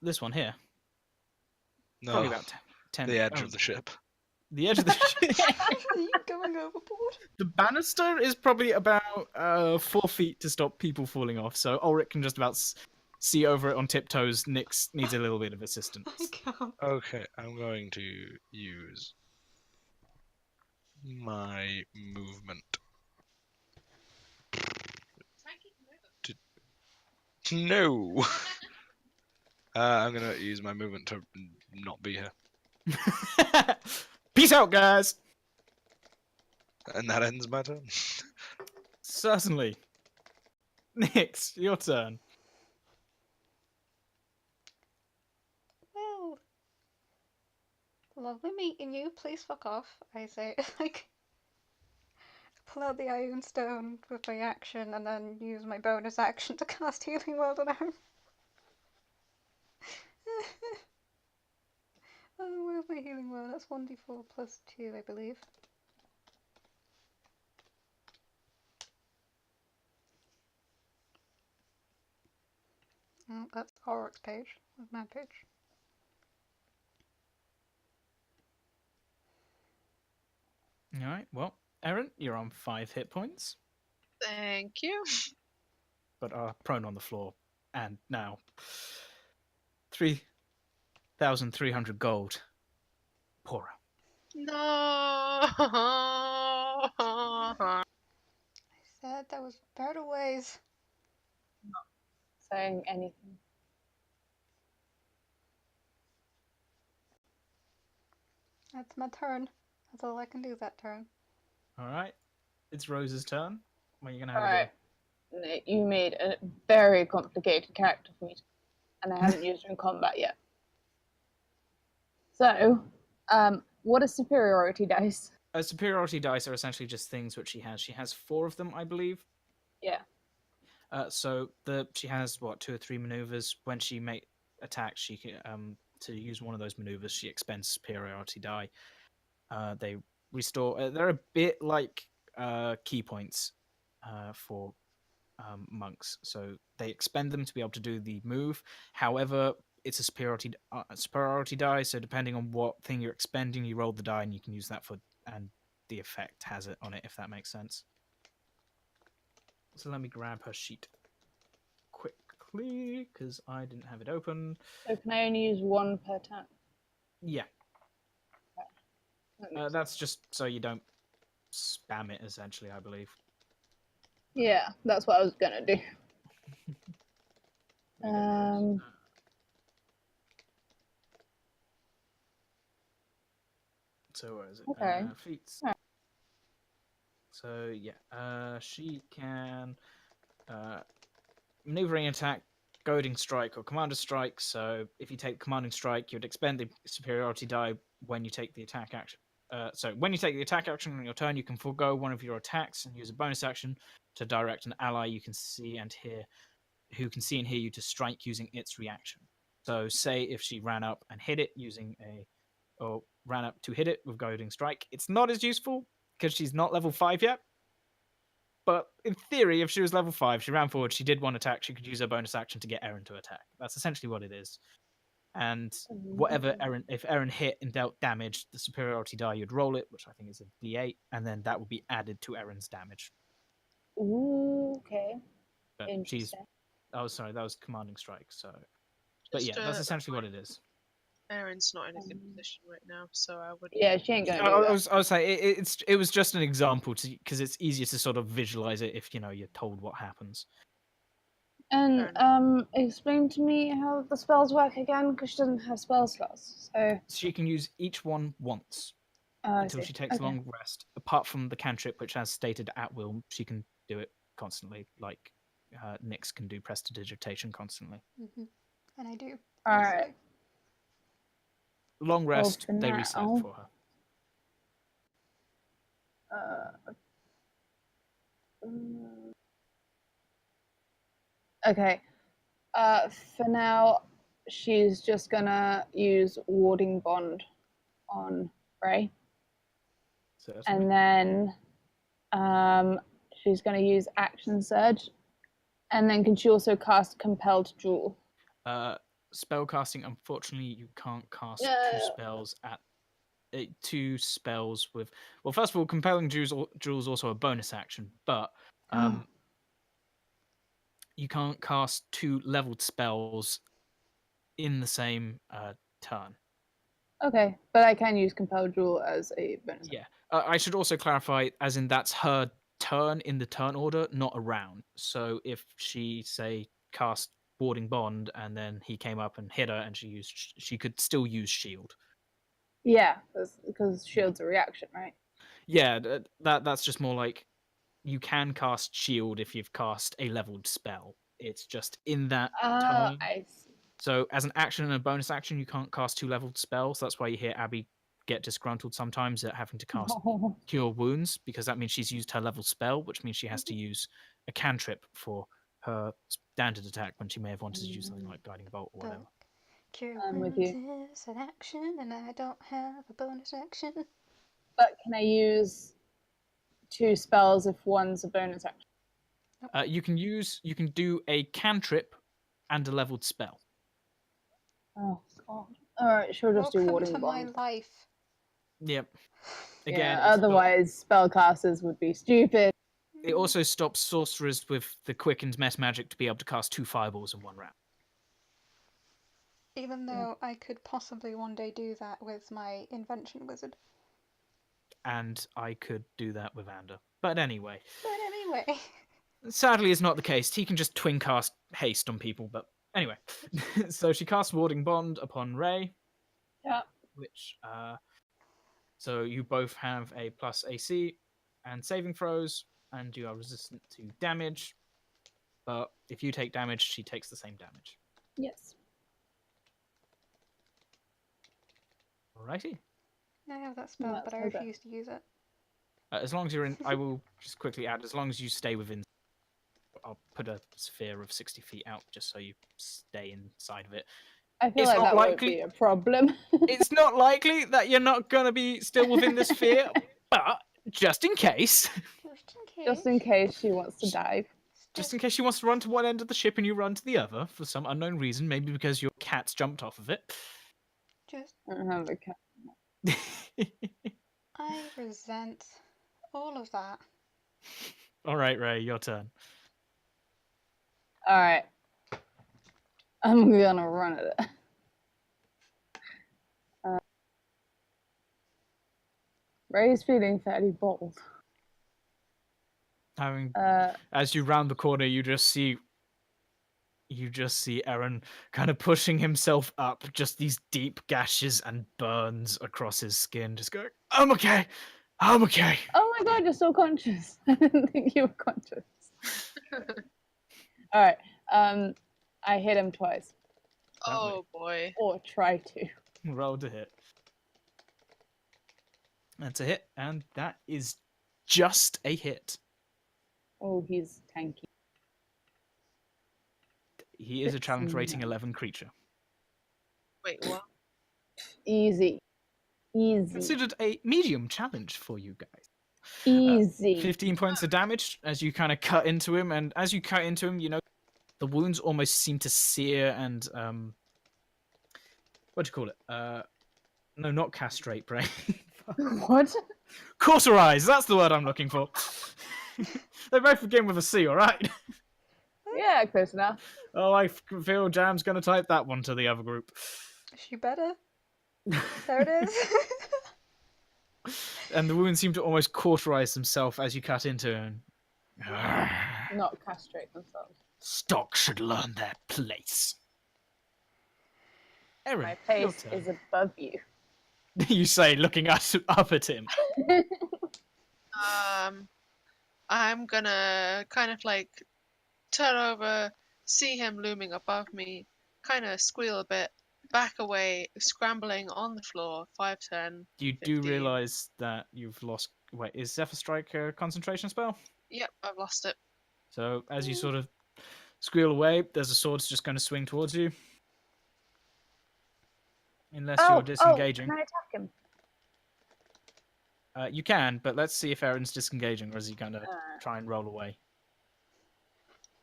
This one here, No, probably about 10. the edge oh, of the ship. The edge of the ship. Are you going overboard? The banister is probably about 4 feet to stop people falling off. So Ulrich can just about see over it on tiptoes. Nyx needs a little bit of assistance. I can't. Okay, I'm going to use my movement. No! I'm going to use my movement to not be here. Peace out, guys. And that ends my turn. Certainly. Nyx, your turn. Well, lovely meeting you. Please fuck off. I say, like, pull out the Iron Stone with my action and then use my bonus action to cast Healing Word on him. Oh, where's my Healing Word? That's 1d4 plus 2, I believe. Oh, that's Ulrich's page. Where's my page? All right. Well, Eryn, you're on 5 hit points, thank you. but are prone on the floor, and now 3,300 gold. Poorer. No. I said there was better ways. Saying anything. That's my turn. That's all I can do that turn. All right. It's Rose's turn. What are you gonna have Alright. Nate, you made a very complicated character for me, and I haven't used her in combat yet. So, what are superiority dice? Superiority dice are essentially just things which she has. She has 4 of them, I believe. Yeah. So she has 2 or 3 maneuvers. When she attacks, she can to use one of those maneuvers, she expends superiority die. They restore. They're a bit like key points for monks, so they expend them to be able to do the move. However, it's a superiority die, so depending on what thing you're expending, you roll the die, and you can use that and the effect has it on it, if that makes sense. So let me grab her sheet quickly, because I didn't have it open. So can I only use one per turn? Yeah, That makes that's just so you don't spam it, essentially, I believe. Yeah, that's what I was gonna do. So where is it? Okay. Feats. Alright. So yeah, she can maneuvering attack, goading strike, or commander strike. So if you take commanding strike, you'd expend the superiority die when you take the attack action. So when you take the attack action on your turn, you can forego one of your attacks and use a bonus action to direct an ally you can see and hear, who can see and hear you, to strike using its reaction. So say if she ran up and hit it using or ran up to hit it with goading strike, it's not as useful because she's not level 5 yet. But in theory, if she was level 5, she ran forward, she did one attack, she could use her bonus action to get Eryn to attack. That's essentially what it is. And whatever if Eryn hit and dealt damage, the superiority die, you'd roll it, which I think is a D8, and then that would be added to Erin's damage. Ooh, okay. But she's. Interesting. Oh, sorry, that was commanding strike. So, but Just, yeah, that's essentially what it is. Eryn's not in a good position right now, so I would. Yeah, she ain't gonna do I that. was saying it was just an example because it's easier to sort of visualize it if you're told what happens. And Fair explain to me how the spells work again, because she doesn't have spell slots. So She can use each one once I until see. she takes a Okay. long rest. Apart from the cantrip, which, as stated, at will, she can do it constantly. Like Nyx can do prestidigitation constantly. And I do. All also. right. Long rest, for they reset now. for her. Okay. For now, she's just gonna use warding bond on Ray, Certainly. and then she's gonna use action surge, and then can she also cast compelled jewel? Spell casting, unfortunately, you can't cast two spells with. Well, first of all, compelling jewels also a bonus action, but you can't cast two leveled spells in the same turn. Okay, but I can use compelled jewel as a bonus. Yeah, I should also clarify, as in that's her turn in the turn order, not a round. So if she say cast warding bond and then he came up and hit her and she could still use shield. Yeah, because shield's a reaction, right? Yeah, that's just more like you can cast shield if you've cast a leveled spell. It's just in that turn. I see. So as an action and a bonus action, you can't cast two leveled spells. That's why you hear Abby get disgruntled sometimes at having to cast Cure Wounds, because that means she's used her level spell, which means she has to use a cantrip for her standard attack when she may have wanted to use something like Guiding Bolt or But whatever. Cure I'm with Wounds you. is an action, and I don't have a bonus action. But can I use two spells if one's a bonus action? You can do a cantrip and a leveled spell. Oh god. Alright, she'll just do Welcome warding to my bond. life. Yep. Again, Yeah, otherwise spellcasters would be stupid. It also stops sorcerers with the quickened mess magic to be able to cast two fireballs in one round. Even though I could possibly one day do that with my invention wizard. And I could do that with Ander. But anyway. Anyway. Sadly, it's not the case. He can just twin cast haste on people. But anyway. So she casts Warding Bond upon Ray. Yeah. Which, so you both have a plus AC and saving throws, and you are resistant to damage. But if you take damage, she takes the same damage. Yes. Alrighty. I have that spell, but I refuse to use it. As long as you're in, I will just quickly add, as long as you stay within, I'll put a sphere of 60 feet out just so you stay inside of it. I feel like that won't be a problem. It's not likely that you're not going to be still within the sphere, but just in case. Just in case she wants to dive. Just in case she wants to run to one end of the ship and you run to the other for some unknown reason, maybe because your cat's jumped off of it. Just. I don't have a cat. I resent all of that. Alright, Ray, your turn. Alright. I'm gonna run at it. Ray's feeling fairly bold. As you round the corner, you just see Eryn kind of pushing himself up, just these deep gashes and burns across his skin, just going, I'm okay. I'm okay. Oh my god, you're so conscious. I didn't think you were conscious. Alright. I hit him twice. Oh boy. Or try to. Roll to hit. That's a hit, and that is just a hit. Oh, he's tanky. He is a challenge rating 11 creature. Wait, what? Easy. Considered a medium challenge for you guys. Easy. 15 points of damage as you kind of cut into him, and as you cut into him, the wounds almost seem to sear and what do you call it? No, not castrate, brain. What? Cauterize, that's the word I'm looking for. They both begin with a C, all right? Yeah, close enough. Oh, I feel Jam's going to type that one to the other group. She better. There it is. And the wounds seem to almost cauterize themselves as you cut into him. Not castrate themselves. Stock should learn their place. Eryn, My your place turn. is above you. You say, looking up at him. I'm gonna kind of like turn over, see him looming above me, kind of squeal a bit, back away, scrambling on the floor, 5'10". You do 15. realize that you've lost. Wait, is Zephyr Strike a concentration spell? Yep, I've lost it. So as you sort of squeal away, there's a sword that's just going to swing towards you. Unless you're disengaging. Can I attack him? You can, but let's see if Eryn's disengaging, or is he going to try and roll away?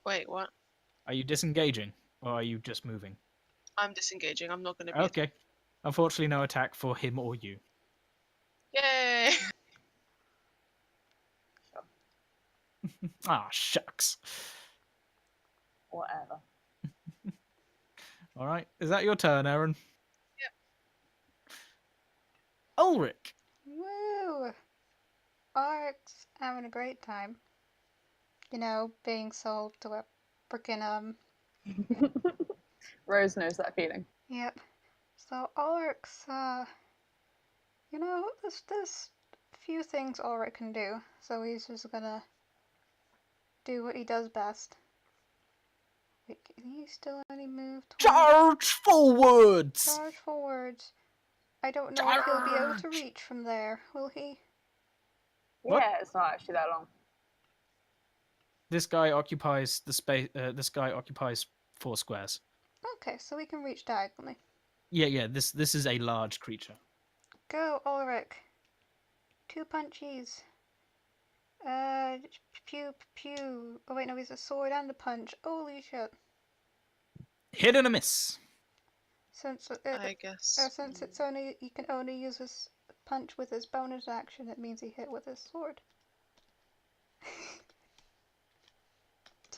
Wait, what? Are you disengaging, or are you just moving? I'm disengaging. I'm not gonna be. Okay. Unfortunately, no attack for him or you. Yay! Ah, shucks. Whatever. All right. Is that your turn, Eryn? Yep. Ulrich. Woo! Arc's having a great time. You know, being sold to a freaking Rose knows that feeling. Yep. So Ulrich's you know, there's few things Ulrich can do, so he's just gonna do what he does best. Wait, can he still only move towards... Charge forwards! Charge forwards. I don't know if he'll be able to reach from there, will he? What? Yeah, it's not actually that long. This guy occupies the space. This guy occupies 4 squares. Okay, so we can reach diagonally. Yeah. This is a large creature. Go, Ulrich. 2 punchies. Pew, pew. Oh wait, no, he's a sword and a punch. Holy shit. Hit and a miss. Since I guess. since it's only he can only use his punch with his bonus action, it means he hit with his sword.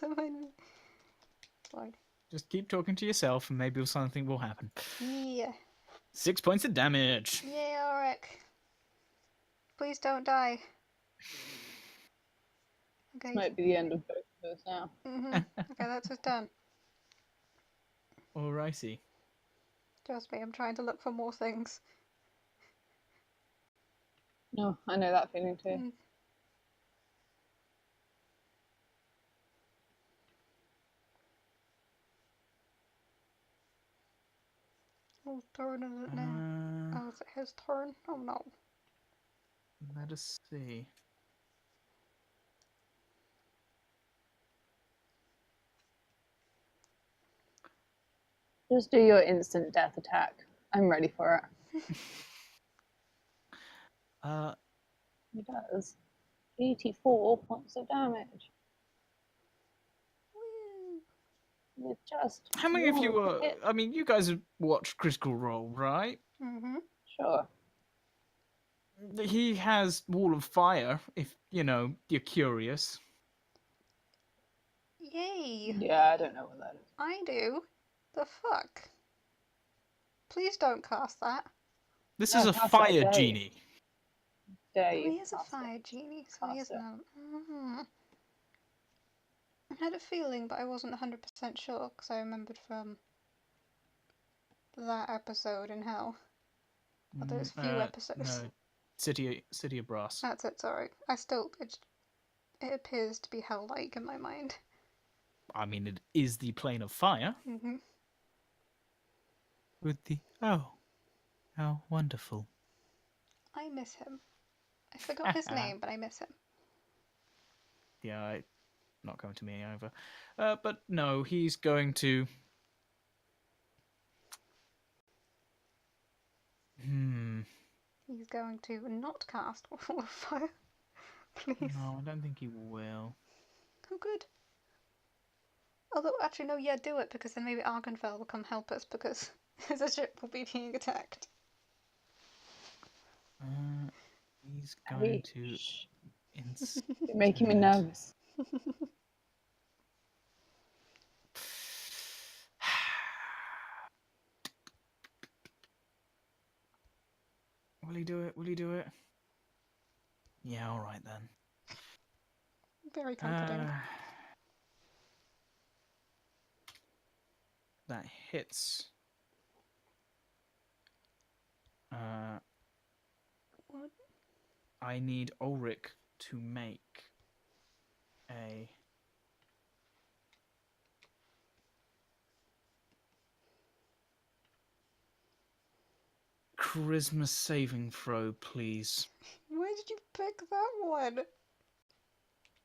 Don't mind me. Lord. Just keep talking to yourself, and maybe something will happen. Yeah. 6 points of damage. Yeah, Ulrich. Please don't die. Okay. Might be the end of both of us now. Okay, that's just done. Alrighty. Trust me, I'm trying to look for more things. No, I know that feeling too. Whose turn is it now? Oh, is it his turn? Oh no. Let us see. Just do your instant death attack. I'm ready for it. He does 84 points of damage. Woo. With just How many of you one are? hit. I mean, you guys have watched Critical Role, right? Sure. He has Wall of Fire. If you know, you're curious. Yay! Yeah, I don't know what that is. I do. The fuck? Please don't cast that. This No, is a cast it, fire dare you. genie. Dare Oh, you he is a cast it. fire genie, so he Cast isn't a... I had a feeling, but I wasn't 100% sure, because I remembered from that episode in Hell. Well, there's a few episodes. No, City of Brass. That's it, sorry. It appears to be hell-like in my mind. I mean, it is the plane of fire. With the how wonderful. I miss him. I forgot his name, but I miss him. Yeah, not coming to me either. But no, he's going to. He's going to not cast Wall of Fire. Please. No, I don't think he will. Oh, good. Although, actually, no, yeah, do it, because then maybe Argenfell will come help us, because his ship will be being attacked. He's going to You're making me nervous. Will he do it? Will he do it? Yeah, all right then. Very comforting. That hits. What? I need Ulrich to make a charisma saving throw, please. Why did you pick that one?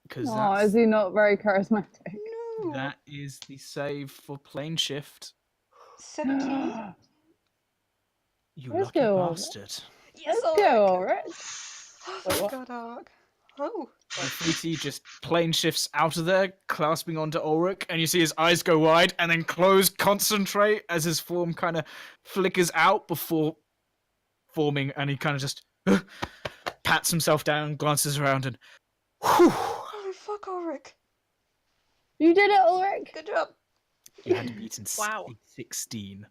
Because Oh, is he not very charismatic? No. that is the save for plane shift. 17? You Let's lucky go. bastard. Yes, Let's go, Ulrich. Ulrich. Oh Wait, my what? god, Ark. Oh. Graffiti just plane shifts out of there, clasping onto Ulrich, and you see his eyes go wide and then close, concentrate as his form kind of flickers out before forming, and he kind of just pats himself down, glances around, and whew, Holy fuck, Ulrich. You did it, Ulrich. Good job. you had to beat in Wow. 16.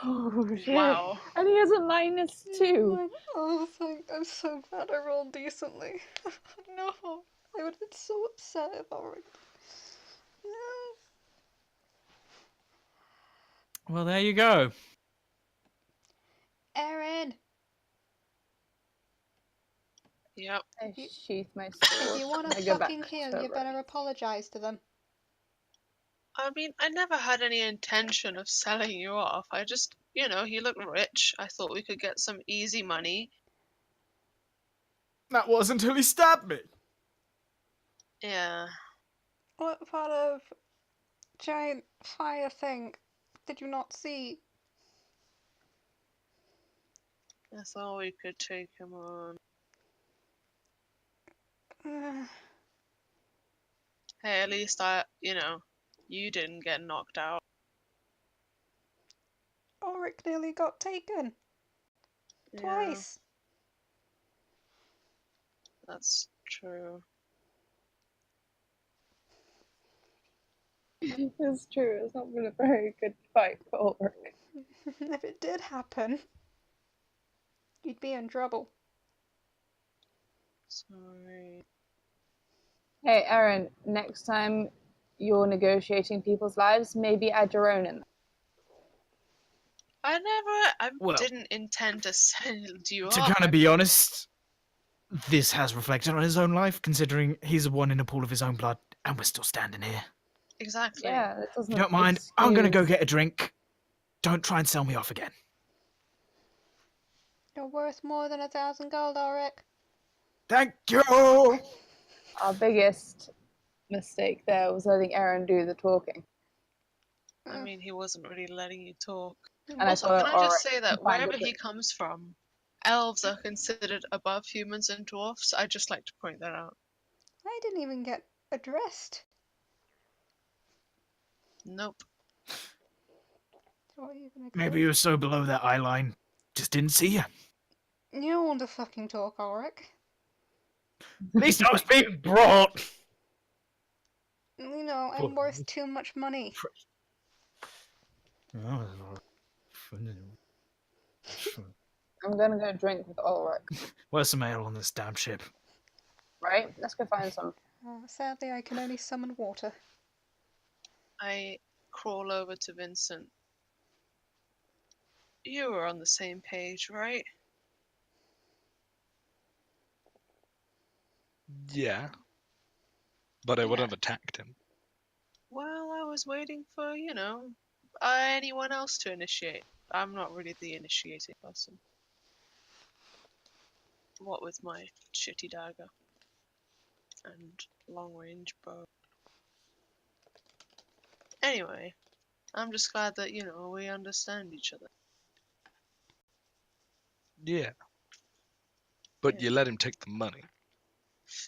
Oh shit! Wow. And he has a -2. Oh, I'm so glad I rolled decently. No. I would have been so upset if Ulrich. No. Well, there you go. Eryn, Yep. I You- sheath my if sword. you want and I to go back fucking heal, to you better running. apologize to them. I mean, I never had any intention of selling you off. I just, he looked rich. I thought we could get some easy money. That was until he stabbed me. Yeah. What part of giant fire thing did you not see? I thought we could take him on. Hey, at least you didn't get knocked out. Ulrich nearly got taken. Yeah, Twice. that's true. It's true. It's not been a very good fight for Ulrich. If it did happen, you'd be in trouble. Sorry. Hey, Eryn. Next time you're negotiating people's lives, maybe add your own in. I Well, didn't intend to send you To off. kind of be honest, this has reflected on his own life, considering he's the one in a pool of his own blood, and we're still standing here. Exactly. Yeah, that doesn't. If you don't mind, I'm going to go excuse- get a drink. Don't try and sell me off again. You're worth more than 1,000 gold, Ulrich. Thank you! Our biggest mistake there was letting Eryn do the talking. I mean, he wasn't really letting you talk. And I Also, thought, can I just Ulrich say that can find wherever a he drink. comes from, elves are considered above humans and dwarfs. I'd just like to point that out. I didn't even get addressed. Nope. What are you gonna Maybe you were so below that eye line, just didn't see you. You don't want to fucking talk, Ulrich. At least I was being brought. You know, I'm worth too much money. I'm gonna go drink with Ulrich. Where's some ale on this damn ship? Right? Let's go find some. Sadly, I can only summon water. I crawl over to Vincent. You were on the same page, right? Yeah. But I would Yeah. have attacked him. Well, I was waiting for, anyone else to initiate. I'm not really the initiating person. What with my shitty dagger and long range bow. Anyway, I'm just glad that, we understand each other. Yeah. But Yeah. you let him take the money.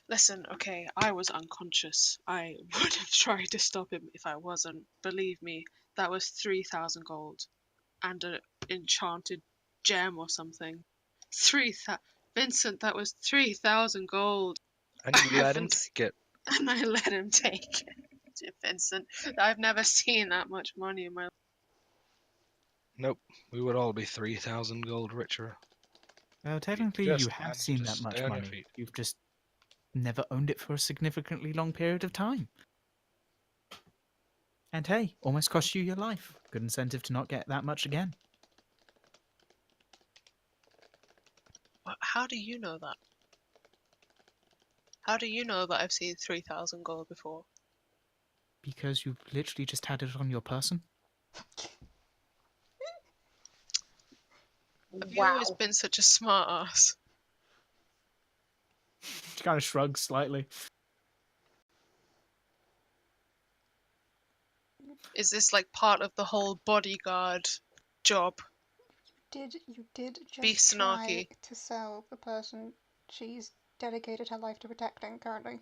Listen, okay, I was unconscious. I would have tried to stop him if I wasn't. Believe me, that was 3,000 gold. And an enchanted gem or something. Vincent, that was 3,000 gold. And you let him take it. And I let him take it. Vincent, I've never seen that much money in my life. Nope. We would all be 3,000 gold richer. Well, technically, just you have managed seen to that much stay on your money. feet. You've just never owned it for a significantly long period of time. And hey, almost cost you your life. Good incentive to not get that much again. How do you know that? How do you know that I've seen 3,000 gold before? Because you literally just had it on your person. Have you always been such a smart ass? She kind of shrugs slightly. Is this like part of the whole bodyguard job? You did Be just try snarky. to sell the person she's dedicated her life to protecting currently.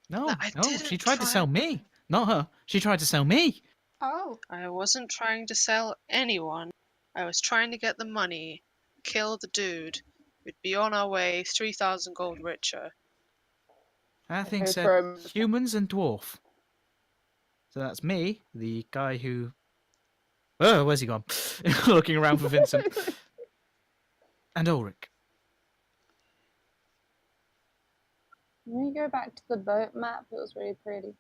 No, I no, she didn't tried to try- sell me. Not her. She tried to sell me. Oh, I wasn't trying to sell anyone. I was trying to get the money, kill the dude. We'd be on our way 3,000 gold richer. I think Okay, said for a- humans and dwarf. So that's me, the guy who... Oh, where's he gone? Looking around for Vincent. And Ulrich. Can we go back to the boat map? It was really pretty.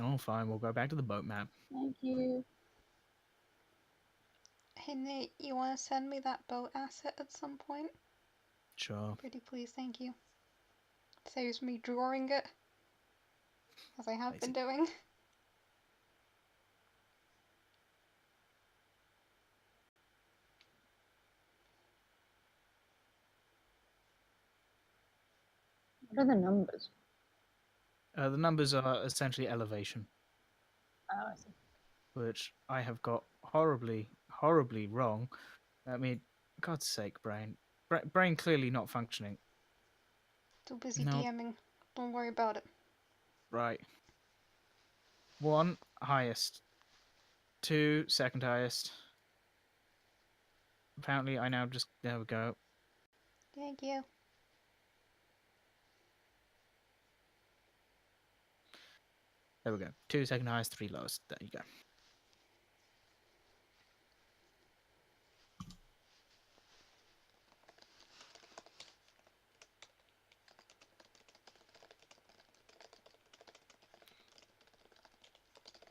Oh, fine. We'll go back to the boat map. Thank you. hey Nate, you want to send me that boat asset at some point? Sure. Pretty please, thank you. Saves me drawing it, as I have been doing. What are the numbers? The numbers are essentially elevation, Oh, I see. which I have got horribly, horribly wrong. I mean, God's sake, brain. Brain clearly not functioning. Too busy No. DMing. Don't worry about it. Right. 1, highest. 2, second highest. Apparently, I now just... There we go. Thank you. There we go. 2, second highest, 3 lowest. There you go.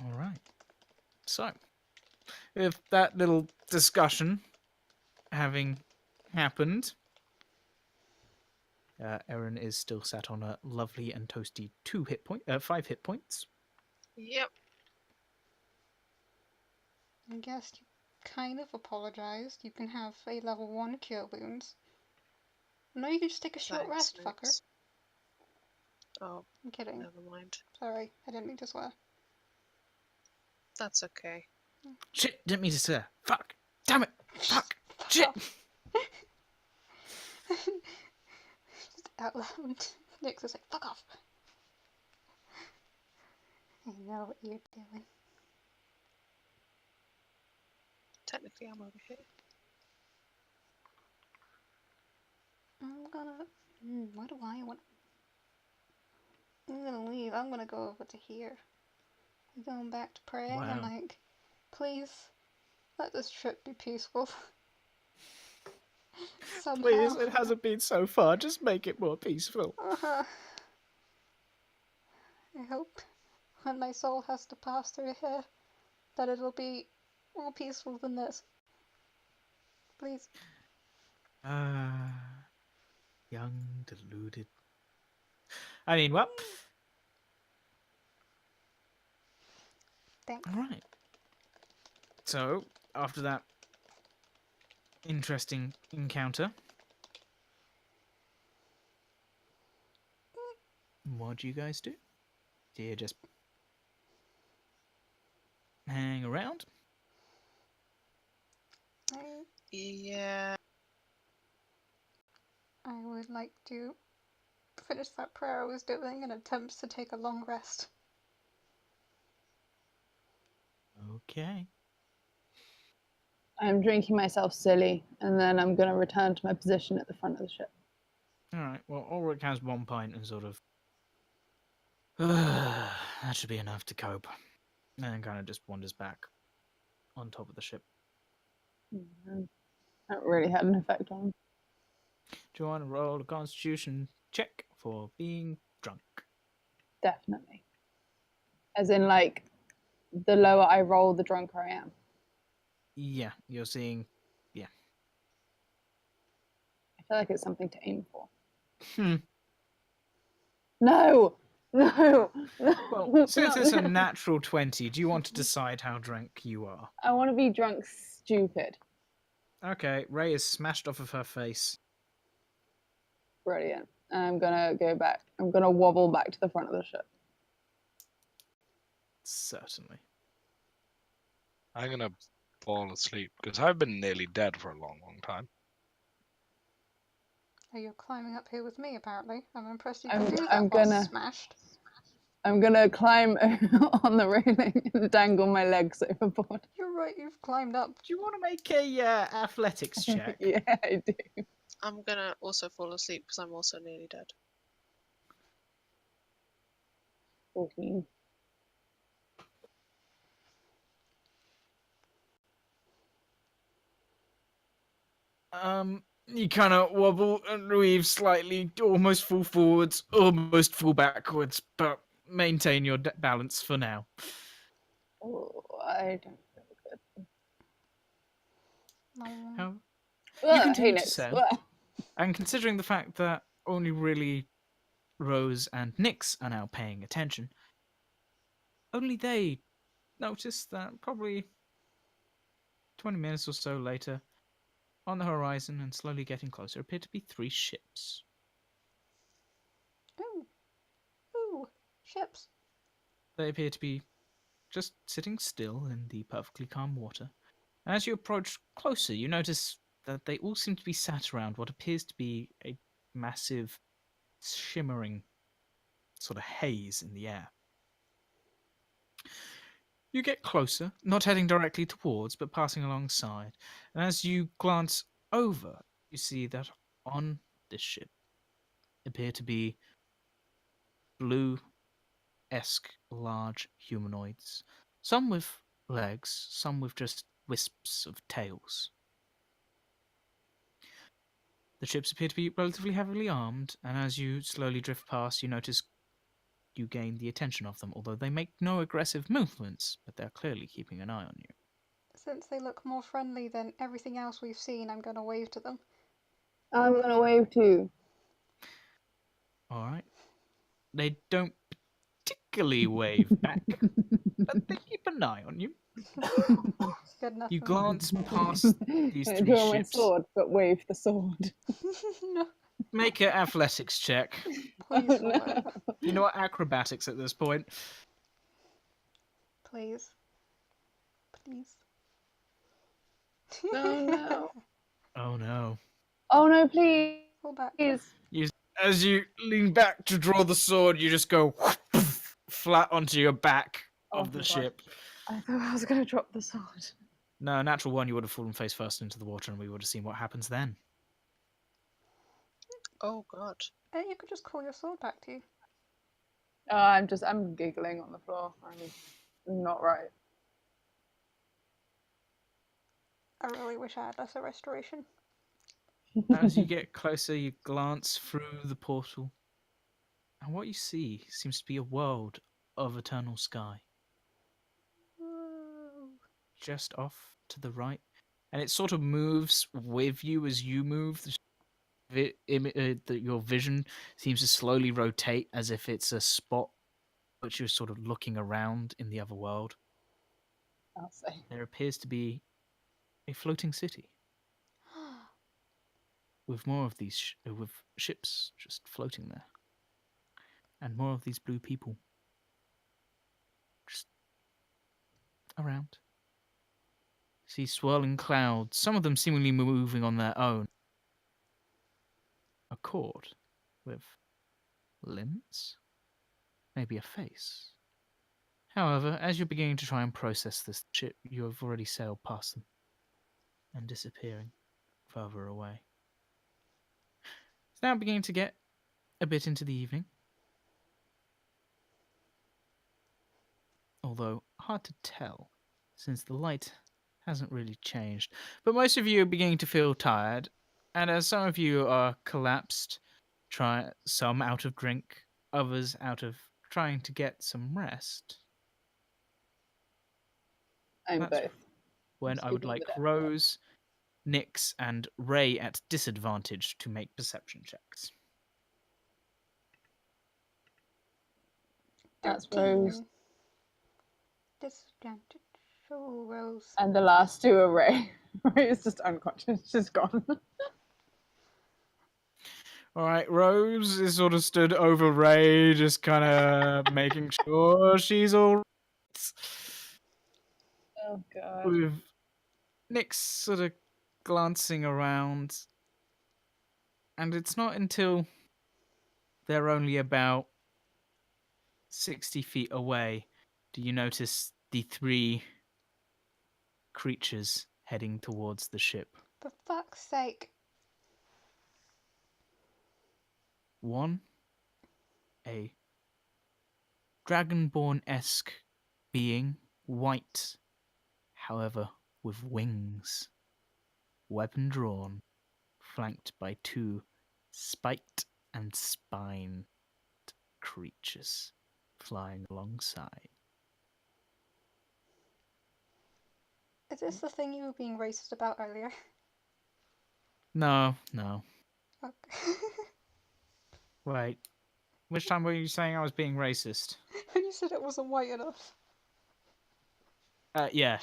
All right. So, with that little discussion having happened, Eryn is still sat on a lovely and toasty 5 hit points. Yep. I guess you kind of apologized. You can have a level 1 cure wounds. No, you can just take a short Thanks, rest, fucker. mates. Oh, I'm kidding. never mind. Sorry, I didn't mean to swear. That's okay. Shit, didn't mean to swear. Fuck. Damn it. Fuck. Fuck Shit. off. Just out loud. Nick's just like, fuck off. I know what you're doing. Technically, I'm over here. I'm gonna... what do I want? I'm gonna leave. I'm gonna go over to here. I'm going back to praying. I'm Wow. like, please, let this trip be peaceful. Somehow. Please, it hasn't been so far. Just make it more peaceful. I hope when my soul has to pass through here, that it'll be more peaceful than this. Please. Young, deluded. I mean, well. Thanks. All right. So, after that interesting encounter, what do you guys do? Do you just hang around? Yeah. I would like to finish that prayer I was doing and attempt to take a long rest. Okay. I'm drinking myself silly, and then I'm going to return to my position at the front of the ship. All right. Well, Ulrich has 1 pint and sort of That should be enough to cope. And then kind of just wanders back on top of the ship. That really had an effect on him. Do you want to roll a constitution check for being drunk? Definitely. As in, like, the lower I roll, the drunker I am. Yeah, you're seeing. I feel like it's something to aim for. Hmm. No! No! Well, since No. it's a natural 20, do you want to decide how drunk you are? I want to be drunk stupid. Okay, Ray is smashed off of her face. Brilliant. And I'm gonna go back. I'm gonna wobble back to the front of the ship. Certainly. I'm gonna fall asleep because I've been nearly dead for a long, long time. Oh, you're climbing up here with me, apparently. I'm impressed you I'm- can do that I'm while gonna- smashed. I'm gonna climb on the railing and dangle my legs overboard. You're right, you've climbed up. Do you want to make a athletics check? Yeah, I do. I'm gonna also fall asleep because I'm also nearly dead. 14. You kind of wobble and weave slightly, almost fall forwards, almost fall backwards, but maintain your balance for now. Oh, I don't feel good. How? Ugh, continue hey, to Nix. sail. Ugh. And considering the fact that only really Rose and Nyx are now paying attention, only they notice that probably 20 minutes or so later, on the horizon and slowly getting closer, appear to be 3 ships. Ooh. Ooh. Ships. They appear to be just sitting still in the perfectly calm water. And as you approach closer, you notice that they all seem to be sat around what appears to be a massive, shimmering sort of haze in the air. You get closer, not heading directly towards, but passing alongside. And as you glance over, you see that on this ship appear to be blue-esque large humanoids. Some with legs, some with just wisps of tails. The ships appear to be relatively heavily armed, and as you slowly drift past, you notice you gain the attention of them, although they make no aggressive movements, but they're clearly keeping an eye on you. Since they look more friendly than everything else we've seen, I'm gonna wave to them. I'm gonna wave too. Alright. They don't particularly wave back, but they keep an eye on you. Good enough You for glance past these 3 Draw my ships. sword, but wave the sword. me. No, Make an athletics check. please, Oh, for no. Lord. You know what? Acrobatics at this point. Please. Please. Oh no. Oh no. Oh no, please. Pull back. As you lean back to draw the sword, you just go flat onto your back Oh, of the God. ship. I thought I was gonna drop the sword. No, natural 1, you would have fallen face first into the water and we would have seen what happens then. Oh god. You could just call your sword back to you. I'm giggling on the floor. I'm not right. I really wish I had lesser restoration. As you get closer, you glance through the portal, and what you see seems to be a world of eternal sky. Whoa. Just off to the right, and it sort of moves with you as you move. Your vision seems to slowly rotate as if it's a spot which you're sort of looking around in the other world. I'll say. There appears to be a floating city with more of these with ships just floating there, and more of these blue people just around. See swirling clouds, some of them seemingly moving on their own accord, with limbs, maybe a face. However, as you're beginning to try and process this ship, you have already sailed past them and disappearing further away. It's now beginning to get a bit into the evening. although hard to tell since the light hasn't really changed. But most of you are beginning to feel tired, and as some of you are collapsed, some out of drink, others out of trying to get some rest, I'm That's both. when I would Sleeping like with it. Rose, Nyx, and Ray at disadvantage to make perception checks. That's 13. Rose. Disadvantage. Oh, Rose. And the last two are Ray. Ray is just unconscious. She's gone. All right, Rose is sort of stood over Ray, just kind of making sure she's all right. Oh god. With Nyx sort of glancing around, and it's not until they're only about 60 feet away do you notice the three creatures heading towards the ship. For fuck's sake. One, a dragonborn-esque being, white, however, with wings, weapon drawn, flanked by two spiked and spined creatures flying alongside. Is this the thing you were being racist about earlier? No. Okay. Wait. Which time were you saying I was being racist? When you said it wasn't white enough. Yeah.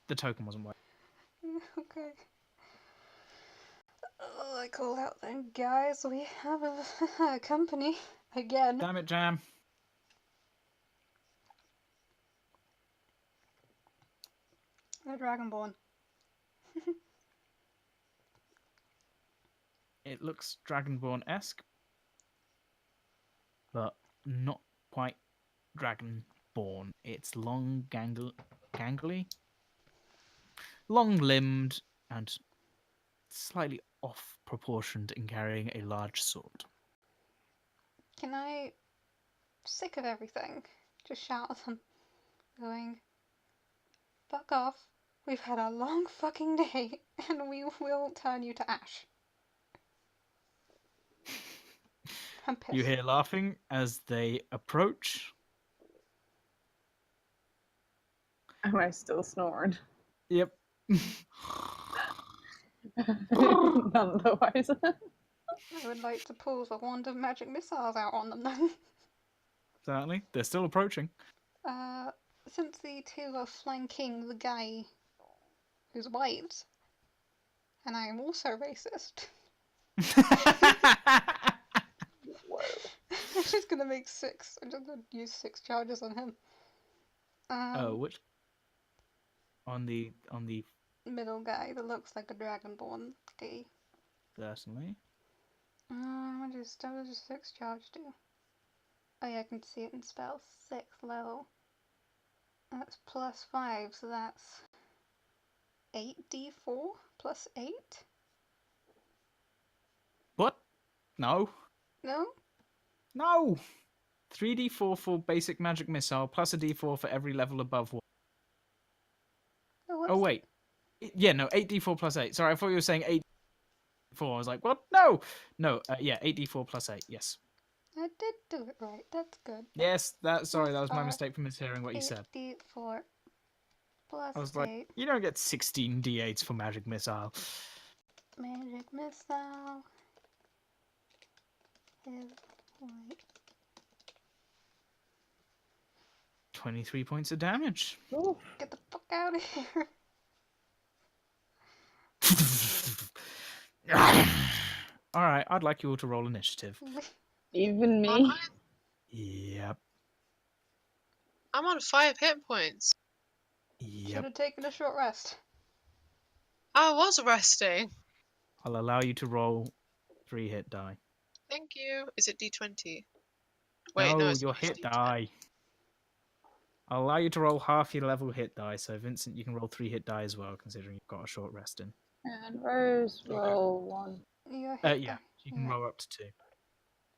The token wasn't white. Okay. Oh, I call out then, guys. We have a company again. Damn it, Jam. A dragonborn. It looks dragonborn-esque, but not quite dragonborn. It's long, gangly, long-limbed, and slightly off-proportioned in carrying a large sword. Can I, sick of everything, just shout at them, going, fuck off. We've had a long fucking day, and we will turn you to ash. I'm pissed. You hear laughing as they approach. Am I still snoring? Yep. None the wiser. I would like to pull the wand of magic missiles out on them then. Certainly. They're still approaching. Since the two are flanking the guy who's white, and I am also racist, Whoa. I'm just gonna make 6. I'm just gonna use 6 charges on him. Which? On the Middle guy that looks like a dragonborn guy. certainly. What does 6 charge do? Oh yeah, I can see it in spell. 6th level. That's plus 5, so that's 8d4 plus 8? What? No. No? No! 3d4 for basic magic missile, plus a d4 for every level above one. Oh, wait. Yeah, no, 8d4 plus 8. Sorry, I thought you were saying 8d4. I was like, what? No! No, yeah, 8d4 plus 8, yes. I did do it right, that's good. Yes, sorry, that was my Yes, mistake for mishearing what you said. 8d4 plus I was like, 8. you don't get 16 d8s for magic missile. Magic missile is white. 23 points of damage. Oof. Get the fuck out of here. Alright, I'd like you all to roll initiative. Even me. Yep. I'm on 5 hit points. Should Yep. have taken a short rest. I was resting. I'll allow you to roll 3 hit die. Thank you. Is it D20? Wait, no, it's your not, it's hit D10. die. I'll allow you to roll half your level hit die, so Vincent, you can roll 3 hit die as well, considering you've got a short rest in. And Rose roll 1. Your hit Yeah, die. you can Yeah. roll up to 2.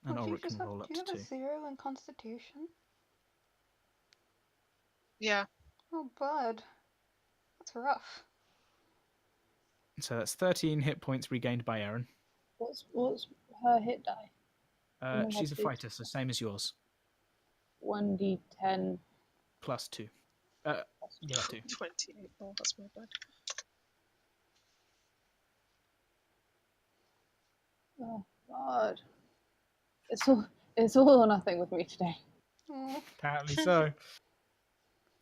And Oh, do you Ulrich just can roll up do you to have 2. a 0 in Constitution? Yeah. Oh, bud. That's rough. So that's 13 hit points regained by Eryn. What's her hit die? only She's a had two. fighter, so same as yours. 1d10. Plus 2. Yeah, 2. 28. Oh, that's my bad. Oh God. It's all or nothing with me today. Oh. Apparently so.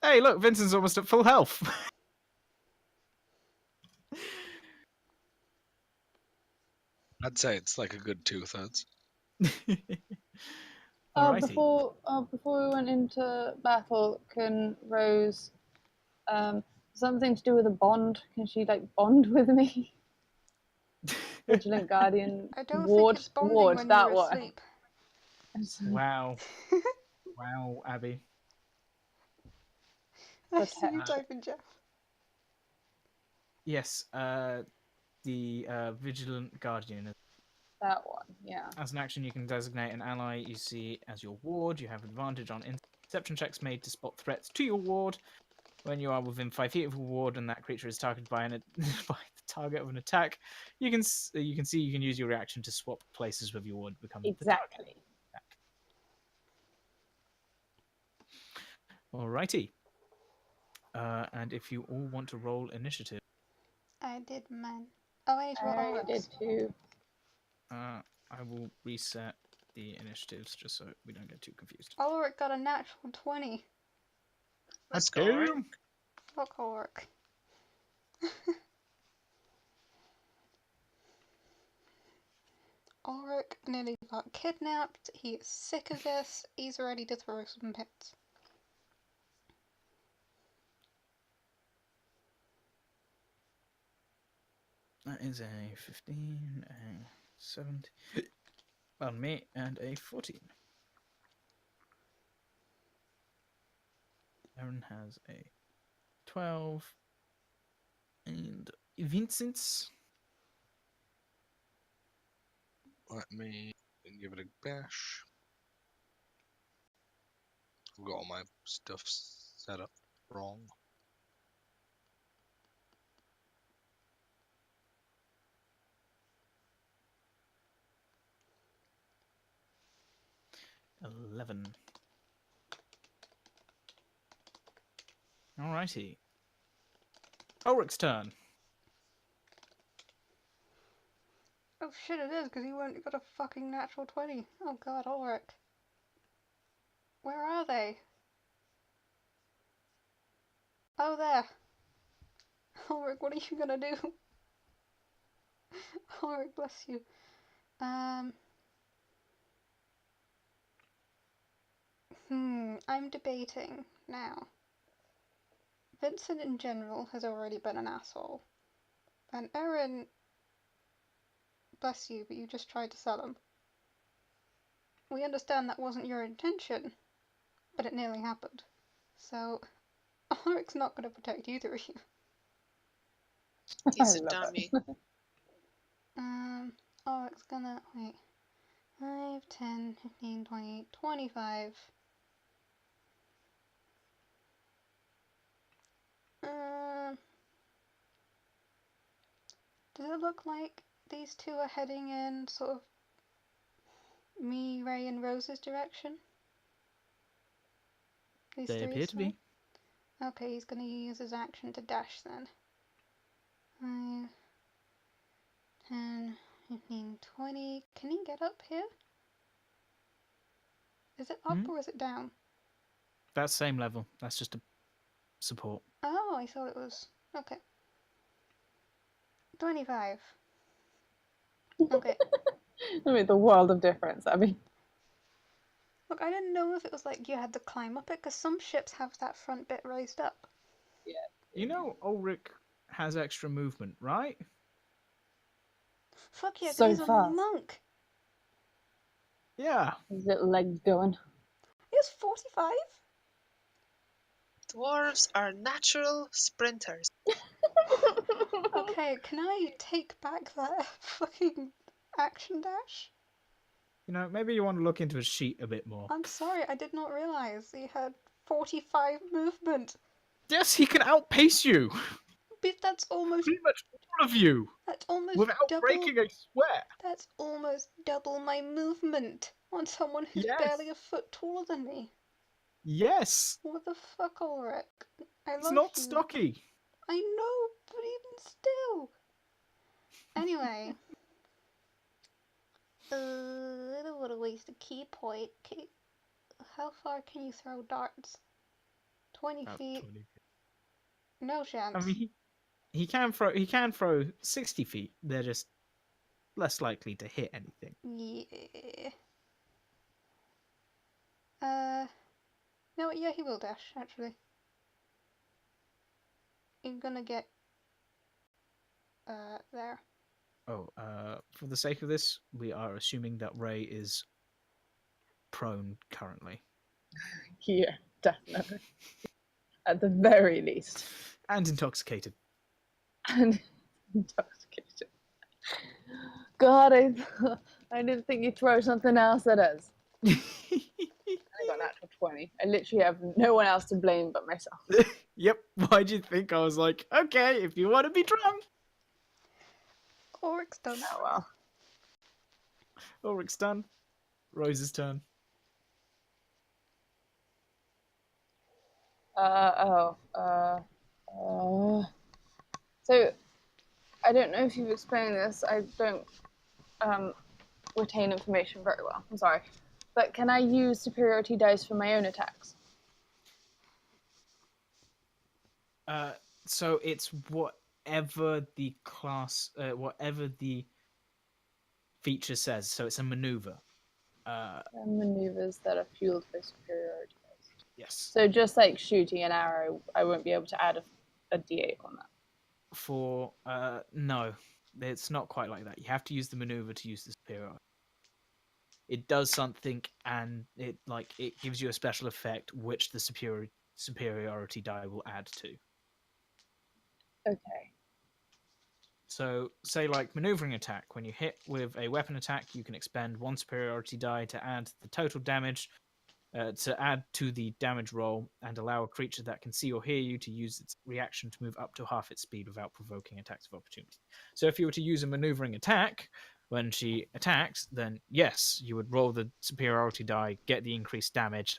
Hey, look, Vincent's almost at full health. I'd say it's like a good 2/3. Alrighty. Before we went into battle, can Rose something to do with a bond? Can she like bond with me? Vigilant Guardian I don't ward think it's bonding ward when that you're one. asleep. Wow. Wow, Abby. I see you Protect. typing, Jeff. Yes, the Vigilant Guardian. That one, yeah. As an action, you can designate an ally you see as your ward. You have advantage on interception checks made to spot threats to your ward. When you are within 5 feet of a ward and that creature is targeted by by the target of an attack, you can use your reaction to swap places with your ward, become the target. Exactly. Alrighty. And if you all want to roll initiative, I did mine. Oh, I need to roll I Ulrich's. did too. I will reset the initiatives just so we don't get too confused. Ulrich got a natural 20. Let's go. Right? Damn. Fuck Ulrich. Ulrich nearly got kidnapped. He is sick of this. He's ready to throw some pits. That is a 15, a 17, pardon me, and a 14. Eryn has a 12, and Vincent's. Let me give it a bash. I've got all my stuff set up wrong. $11. Alrighty. Ulrich's turn. Oh shit, it is, because he won't got a fucking natural 20. Oh god, Ulrich. Where are they? Oh, there. Ulrich, what are you gonna do? Ulrich, bless you. I'm debating now. Vincent in general has already been an asshole. And Eryn, bless you, but you just tried to sell him. We understand that wasn't your intention, but it nearly happened. So, Ulrich's not going to protect either of you. He's I a love dummy. Ulrich's gonna, wait. 5, 10, 15, 20, 25. Does it look like these two are heading in sort of me, Ray, and Rose's direction? These They three appear to be. Okay, he's gonna use his action to dash then. 5, 10, 15, 20. Can he get up here? Is it up or is it down? That's same level. That's just a support. Oh, I thought it was. Okay. 25. Okay. I mean, the world of difference. I mean, Look, I didn't know if it was like you had to climb up it, because some ships have that front bit raised up. yeah. You know Ulrich has extra movement, right? Fuck yeah, 'cause So he's a fast. monk. Yeah. His little legs going. He has 45? Dwarves are natural sprinters. Okay, can I take back that fucking action dash? You know, maybe you want to look into his sheet a bit more. I'm sorry, I did not realize he had 45 movement. Yes, he can outpace you. But that's almost Pretty much all of you. Without double. breaking a sweat. That's almost double my movement on someone who's Yes. barely a foot taller than me. Yes. What the fuck, Ulrich? I It's love not you. stocky. I know, but even still. Anyway. I don't want to waste a key point. How far can you throw darts? 20 About feet? 20 feet. No chance. I mean, he can throw 60 feet. They're just less likely to hit anything. Yeah. No, yeah, he will dash, actually. He's gonna get, there. Oh, for the sake of this, we are assuming that Ray is prone currently. Yeah, definitely. At the very least. And intoxicated. And intoxicated. God, I didn't think you'd throw something else at us. I got an natural 20. I literally have no one else to blame but myself. Yep, why'd you think? I was like, okay, if you want to be drunk. Ulrich's done. Oh well. Ulrich's done. Rose's turn. So, I don't know if you've explained this. I don't retain information very well. I'm sorry. But can I use superiority dice for my own attacks? So it's whatever the class, whatever the feature says. So it's a maneuver. Maneuvers that are fueled by superiority dice. Yes. So just like shooting an arrow, I won't be able to add a d8 on that. For no, it's not quite like that. You have to use the maneuver to use the superiority. It does something, and it gives you a special effect, which the superiority die will add to. Okay. So, say like maneuvering attack. When you hit with a weapon attack, you can expend one superiority die to add the total damage, to add to the damage roll, and allow a creature that can see or hear you to use its reaction to move up to half its speed without provoking attacks of opportunity. So, if you were to use a maneuvering attack when she attacks, then yes, you would roll the superiority die, get the increased damage,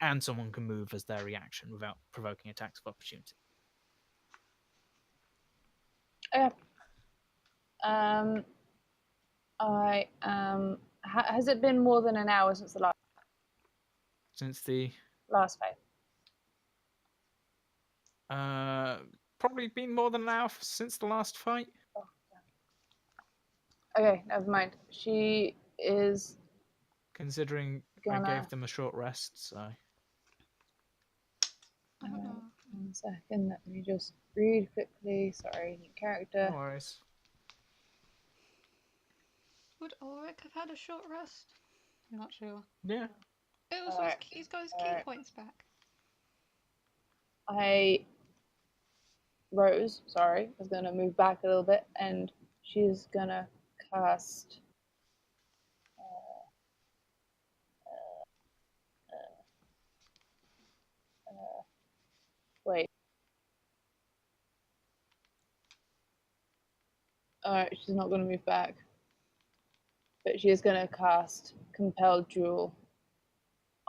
and someone can move as their reaction without provoking attacks of opportunity. Okay. I has it been more than an hour since the last fight? Probably been more than an hour since the last fight. Oh, okay, never mind. She is Considering I gave them a short rest, so. One second, let me just read quickly. Sorry, new character. No worries. Would Ulrich have had a short rest? I'm not sure. Yeah. Oh, so he's got his key points back. Rose, sorry, is going to move back a little bit, and she's going to cast wait. Alright, she's not going to move back. But she is going to cast Compelled Jewel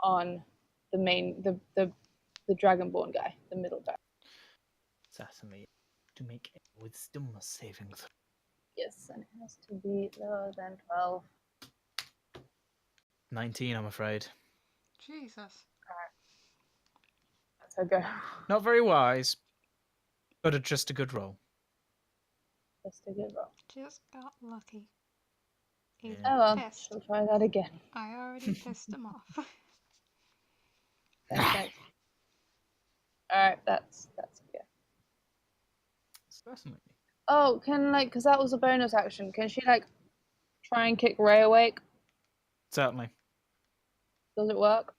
on the main, the Dragonborn guy, the middle guy. Certainly. To make a wisdom saving throw. Yes, and it has to be lower than 12. 19, I'm afraid. Jesus. That's her go. Not very wise, but just a good roll. Just a good roll. Just got lucky. He's Oh well, pissed. she'll try that again. I already pissed him off. Thanks. Alright, that's okay. Certainly. Oh, because that was a bonus action, can she, try and kick Ray awake? Certainly. Does it work?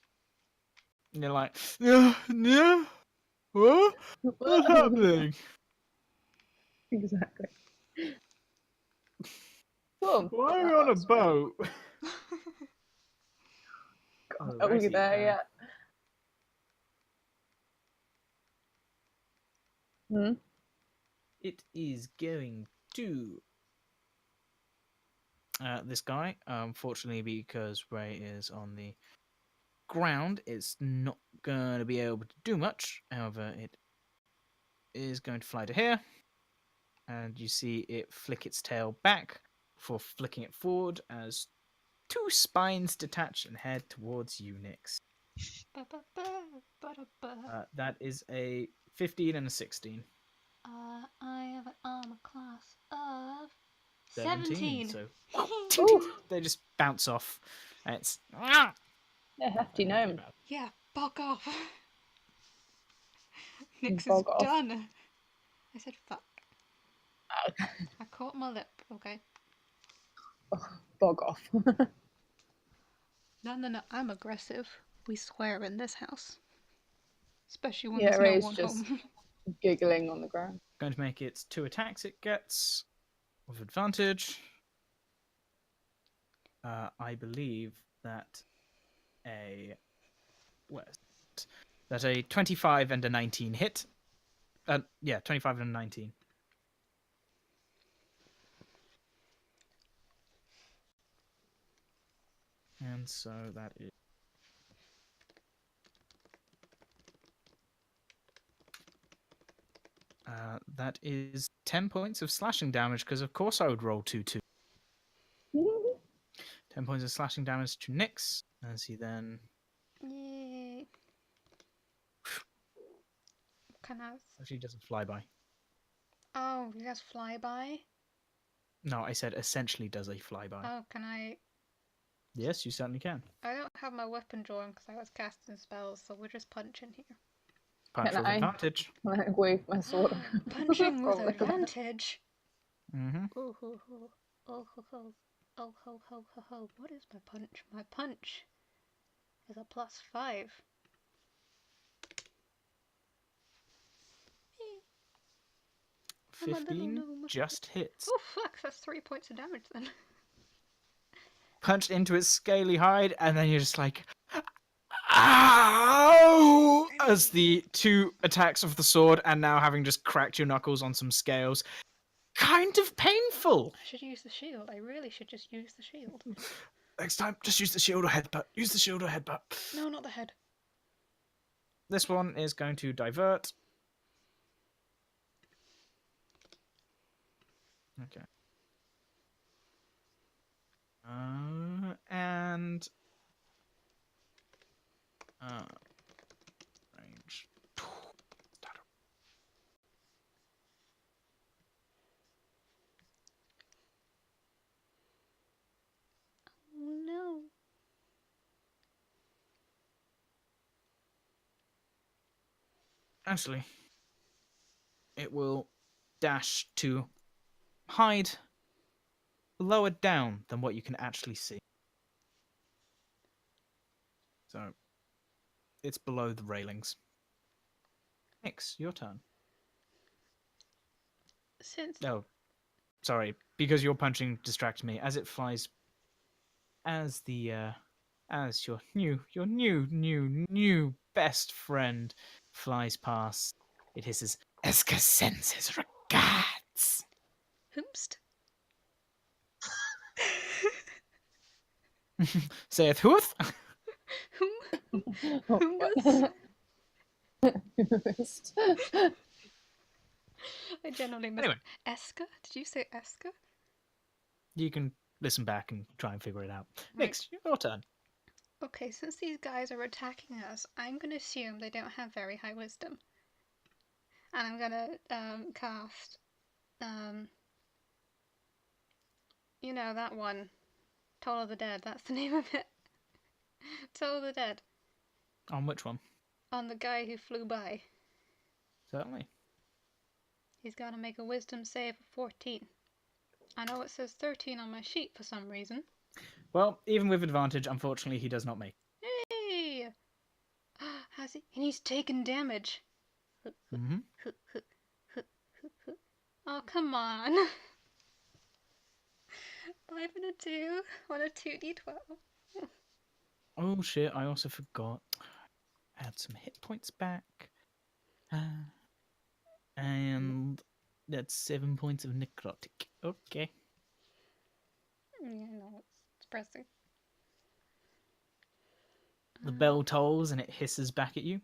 And you're like, yeah, what? What's happening? Exactly. Cool. Why are we on a boat? Are we there yet? Hmm? It is going to this guy. Unfortunately, because Ray is on the ground, it's not going to be able to do much. However, it is going to fly to here, and you see it flick its tail back before flicking it forward as two spines detach and head towards you, Nyx. That is a 15 and a 16. I have an armor class of 17. 17. So Ooh, they just bounce off. And it's a hefty gnome. Yeah, bug off. Nyx is Bug off. done. I said fuck. I caught my lip, okay? Bog off. No, I'm aggressive. We swear in this house. Especially when Yeah, there's Ray's no one just home. giggling on the ground. Going to make its 2 attacks it gets with advantage. I believe that a 25 and a 19 hit. Yeah, 25 and a 19. And so that is that is 10 points of slashing damage, because of course I would roll 2-2. 10 points of slashing damage to Nyx, as he then... Yay. Can I... Actually does a flyby. Oh, you guys fly by? No, I said essentially does a flyby. Oh, can I... Yes, you certainly can. I don't have my weapon drawn because I was casting spells, so we're just punching here. Punch Can with I? advantage. Like wave my sword. Punching with Probably. advantage? Mm-hmm. Oh ho ho. Oh ho ho. Oh ho ho ho ho. What is my punch? My punch is a +5. 15 just hits. Oh fuck, that's 3 points of damage then. Punched into its scaly hide, and then you're just like, ow! As the 2 attacks of the sword, and now having just cracked your knuckles on some scales, kind of painful. I should use the shield. I really should just use the shield. Next time, just use the shield or headbutt. Use the shield or headbutt. No, not the head. This one is going to divert. Okay. And range. Oh no. Actually, it will dash to hide lower down than what you can actually see. So it's below the railings. Nyx, your turn. Since Oh, sorry, because your punching distracted me. As it flies, as your new best friend flies past, it hisses, "Eska sends his regards." Whomst? Saith Hooth. Whom? Oh, Whomst? Missed. I generally miss Anyway, Eska? Did you say Eska? you can listen back and try and figure it out. Right. Nyx, your turn. Okay, since these guys are attacking us, I'm gonna assume they don't have very high wisdom. And I'm gonna cast you know that one. Toll of the Dead, that's the name of it. Toll of the Dead. On which one? On the guy who flew by. Certainly. He's gotta make a wisdom save of 14. I know it says 13 on my sheet for some reason. Well, even with advantage, unfortunately, he does not make. Hey! Has he? And he's taken damage. Mm-hmm. Oh, come on. 5 and a 2 on a 2d12. Oh shit! I also forgot. Add some hit points back. And that's 7 points of necrotic. Okay. Yeah, no, it's pressing. The bell tolls and it hisses back at you.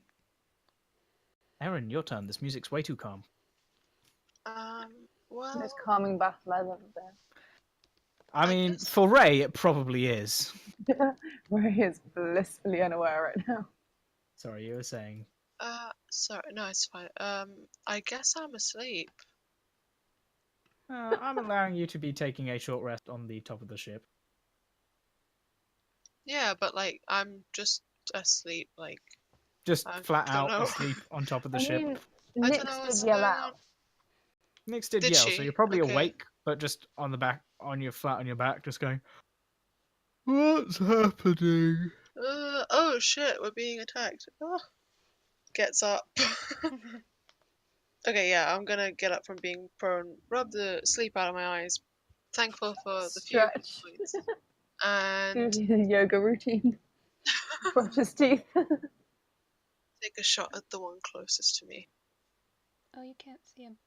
Eryn, your turn. This music's way too calm. Well, Most calming battle I've ever I I mean, guess- for Ray, it probably is. been. Ray is blissfully unaware right now. Sorry, you were saying. sorry, no, it's fine. I guess I'm asleep. I'm allowing you to be taking a short rest on the top of the ship. Yeah, but like, I'm just asleep. Like, Just I flat don't out know. asleep on top of the I ship. mean, I Nyx don't know did what's yell going on. out. Nyx did Did yell, so she? you're probably Okay. awake, but just on the back, flat on your back, just going, "What's happening?" Oh shit, we're being attacked. Oh. Gets up. Okay, yeah, I'm gonna get up from being prone, rub the sleep out of my eyes, thankful for the few hit Stretch. points, Do and his yoga routine. Brush his teeth. take a shot at the one closest to me. Oh, you can't see him.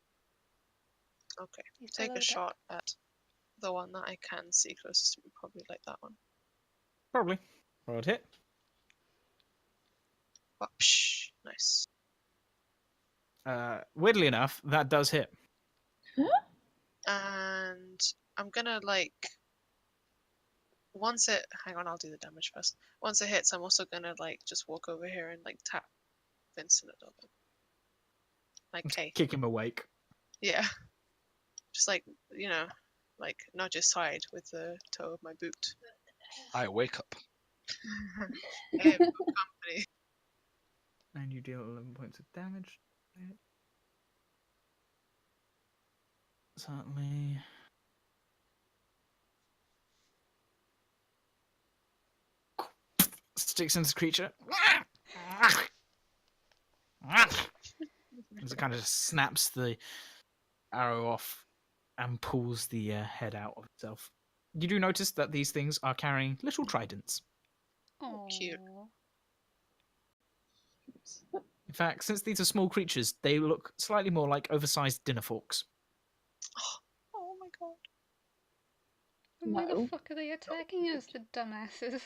Okay, He's take below a the deck. shot at the one that I can see closest to me, probably like that one. Probably. Rolled hit. Whoosh, nice. Weirdly enough, that does hit. And I'm gonna like, once it, hang on, I'll do the damage first. Once it hits, I'm also gonna like just walk over here and like tap Vincent a little bit. Like, hey, Kick him awake. yeah. Just like, you know, like nudge his side with the toe of my boot. I wake up. Hey, good company. And you deal 11 points of damage. Certainly. Sticks into the creature. As it kind of just snaps the arrow off and pulls the head out of itself. You do notice that these things are carrying little tridents. Oh, cute. In fact, since these are small creatures, they look slightly more like oversized dinner forks. Oh my god. Why the No. fuck are they attacking us, the dumbasses?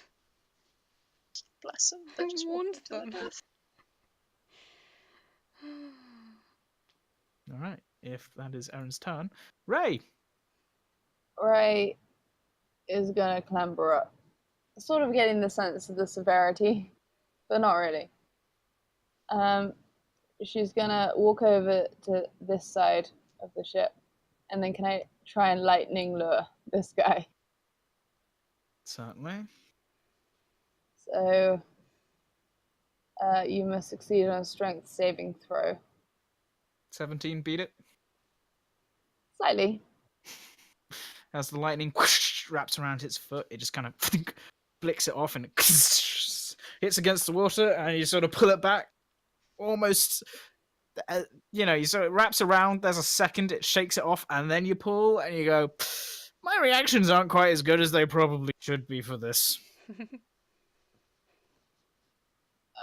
Bless them. I They're just warned walking to their them. death. All right, if that is Erin's turn, Ray. Ray is gonna clamber up, sort of getting the sense of the severity, but not really. She's gonna walk over to this side of the ship, and then can I try and lightning lure this guy? Certainly. So you must succeed on a strength saving throw. 17 beat it. Slightly. As the lightning whoosh, wraps around its foot, it just kind of flicks it off and it hits against the water, and you sort of pull it back. Almost, you sort of wraps around. There's a second, it shakes it off, and then you pull, and you go, my reactions aren't quite as good as they probably should be for this.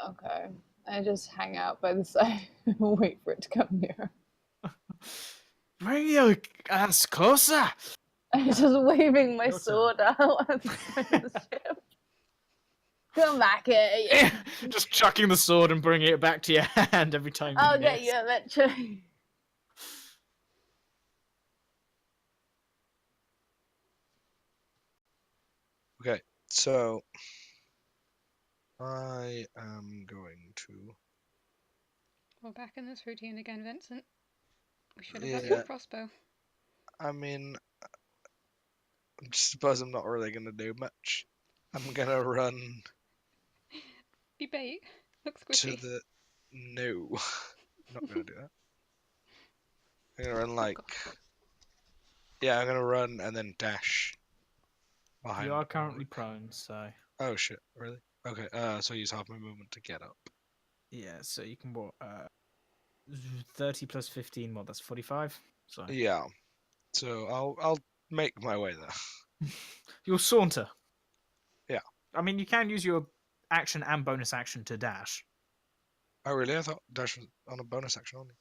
Okay. I just hang out by the side and wait for it to come near. Bring your ass closer. I'm just waving my Your turn. sword out at the side of the ship. Come back here. Just chucking the sword and bringing it back to your hand every time. I'll get miss. you eventually. Okay, so I am going to. We're back in this routine again, Vincent. We should have got you a crossbow. I mean, I suppose I'm not really gonna do much. I'm gonna run Be bait. Look to squishy. the. No, I'm not gonna do that. I'm gonna run like. Yeah, I'm gonna run and then dash. Behind You are currently Ulrich. prone, so Oh shit! Really? Okay. So I use half my movement to get up. yeah. So you can walk 30 plus 15. Well, that's 45. So Yeah. So I'll make my way there. you'll saunter. Yeah. I mean, you can use your action and bonus action to dash. Oh, really? I thought dash was on a bonus action only.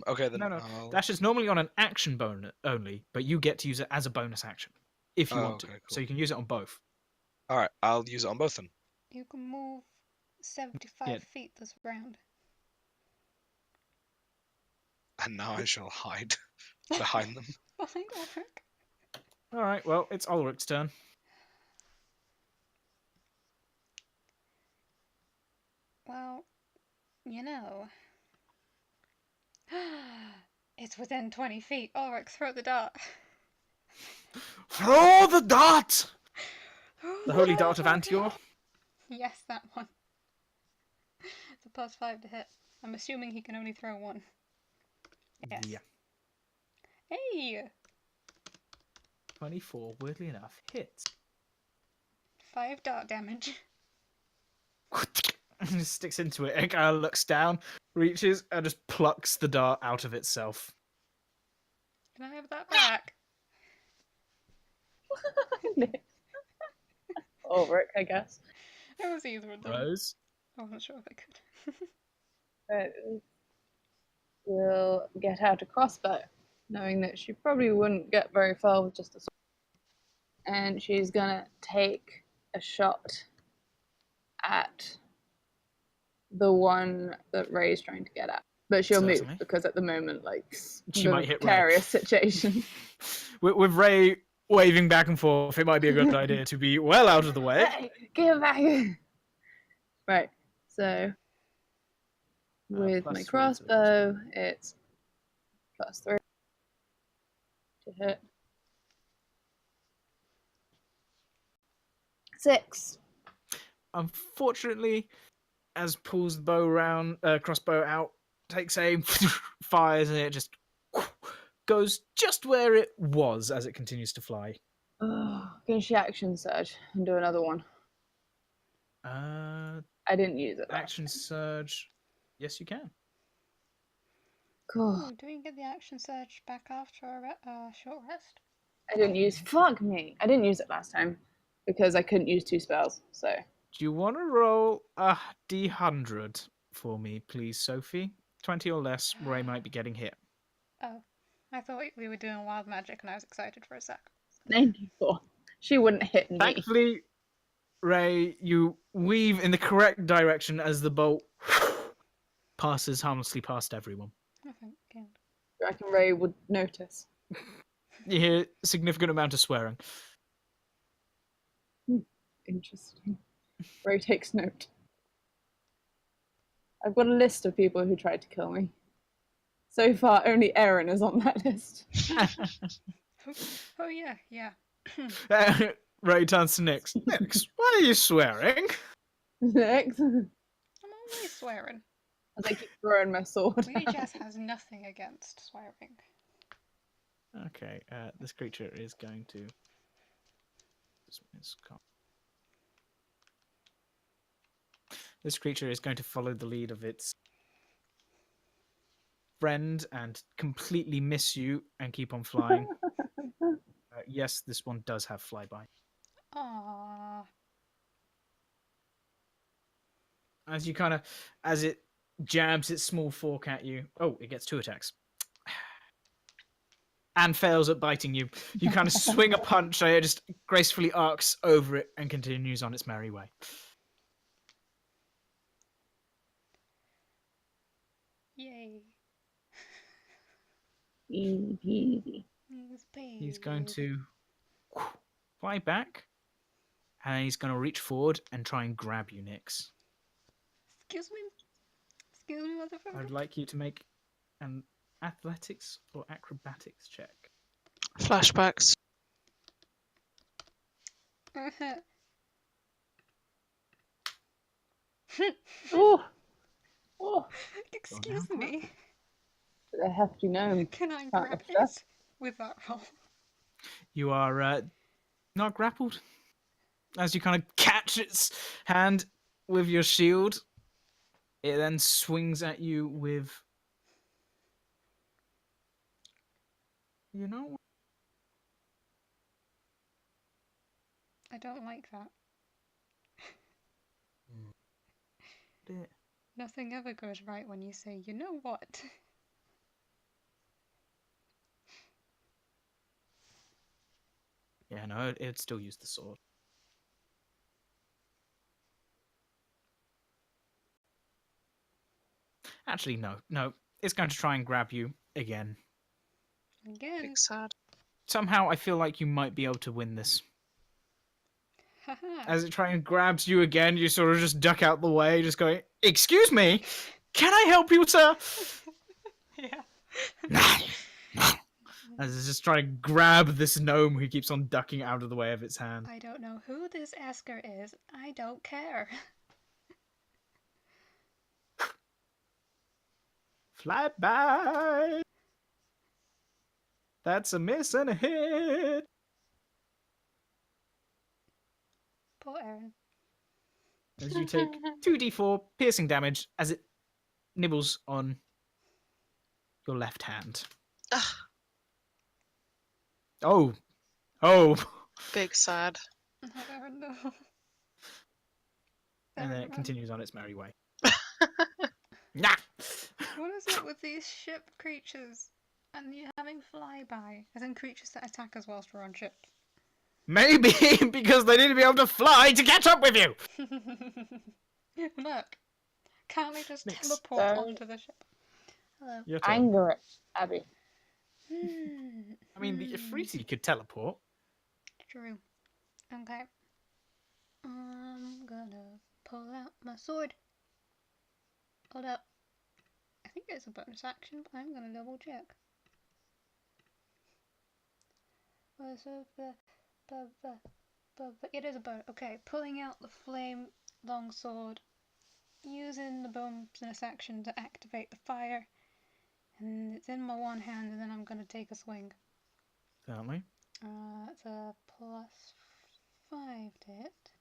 Okay, then No. I'll... Dash is normally on an action bonus only, but you get to use it as a bonus action if you Oh, want to. okay, So cool. you can use it on both. Alright, I'll use it on both then. You can move 75 Yeah. feet this round. And now I shall hide behind them. Behind Ulrich. All right. Well, it's Ulrich's turn. Well, you know. It's within 20 feet. Ulrich, throw the dart. Throw the dart. Throw The holy dart of dart. Antioch. Yes, that one. It's a +5 to hit. I'm assuming he can only throw one. Yes. Yeah. Hey! 24, weirdly enough, hits. 5 dart damage. Just sticks into it. It kind of looks down, reaches, and just plucks the dart out of itself. Can I have that back? Ulrich, I guess. It was either of them. Rose. I wasn't sure if I could. Will get out a crossbow, knowing that she probably wouldn't get very far with just a sword. And she's gonna take a shot at the one that Ray's trying to get at. But she'll Certainly. move because at the moment, like, She the might hit Ray. precarious situation. With Ray waving back and forth, it might be a good idea to be well out of the way. Hey, give it back! Right, so with plus my 3 to the crossbow, it's +3 to hit. 6. Unfortunately, as pulls the bow round, crossbow out, takes aim, fires, and it just goes just where it was as it continues to fly. Oh, can she action surge and do another one? Uh, I didn't use it. action surge. Yes, you can. Cool. Ooh, do we get the action surge back after a short rest? I didn't use. Fuck me. I didn't use it last time because I couldn't use 2 spells. So Do you want to roll a d100 for me, please, Sophie? 20 or less, Ray might be getting hit. Oh, I thought we were doing wild magic and I was excited for a sec. 94. She wouldn't hit me. Thankfully, Ray, you weave in the correct direction as the bolt passes harmlessly past everyone. Oh, thank God. I reckon Ray would notice. You hear a significant amount of swearing. Interesting. Ray takes note. I've got a list of people who tried to kill me. So far, only Eryn is on that list. Oh yeah, yeah. Ray turns to Nix. Nix, why are you swearing? Next. I'm always swearing. As I keep throwing my sword. Lady Jess has nothing against swearing. Okay, this creature is going to... This creature is going to follow the lead of its friend and completely miss you and keep on flying. Yes, this one does have flyby. Aww. As it jabs its small fork at you. Oh, it gets 2 attacks. And fails at biting you. You kind of swing a punch, and it just gracefully arcs over it and continues on its merry way. Yay. Easy peasy. He's going to fly back, and he's going to reach forward and try and grab you, Nix. Excuse me? Excuse me, motherfucker? I'd like you to make an athletics or acrobatics check. Flashbacks. Oh! Oh! Excuse me. A hefty gnome. Can I Can't grab lift it that. with that roll? You are not grappled. As you kind of catch its hand with your shield, it then swings at you with... You know what? I don't like that. Nothing ever goes right when you say, you know what? Yeah, no, it'd still use the sword. Actually, no. It's going to try and grab you again. Again. Big sad. Somehow, I feel like you might be able to win this. Haha. As it tries and grabs you again, you sort of just duck out the way, just going, "Excuse me, can I help you, sir?" Yeah. As it's just trying to grab this gnome who keeps on ducking out of the way of its hand. I don't know who this Esker is. I don't care. Fly by. That's a miss and a hit. Poor Eryn. As you take 2d4 piercing damage as it nibbles on your left hand. Ugh, Oh. big sad. Oh, Eryn, no. And then Eryn, it run. continues on its merry way. Nah. What is it with these ship creatures? And you having flyby? As in creatures that attack us whilst we're on ships. Maybe because they need to be able to fly to catch up with you. Look. Can't we just Next. teleport Don't- onto the ship? Hello. Your turn. Anger it, Abby. I mean, the Ifriti could teleport. True. Okay. I'm gonna pull out my sword. Hold up. I think it's a bonus action, but I'm gonna double check. It is a bonus. Okay, pulling out the flame longsword, using the bonus action to activate the fire, and it's in my one hand, and then I'm gonna take a swing. Certainly. It's a +5 to hit.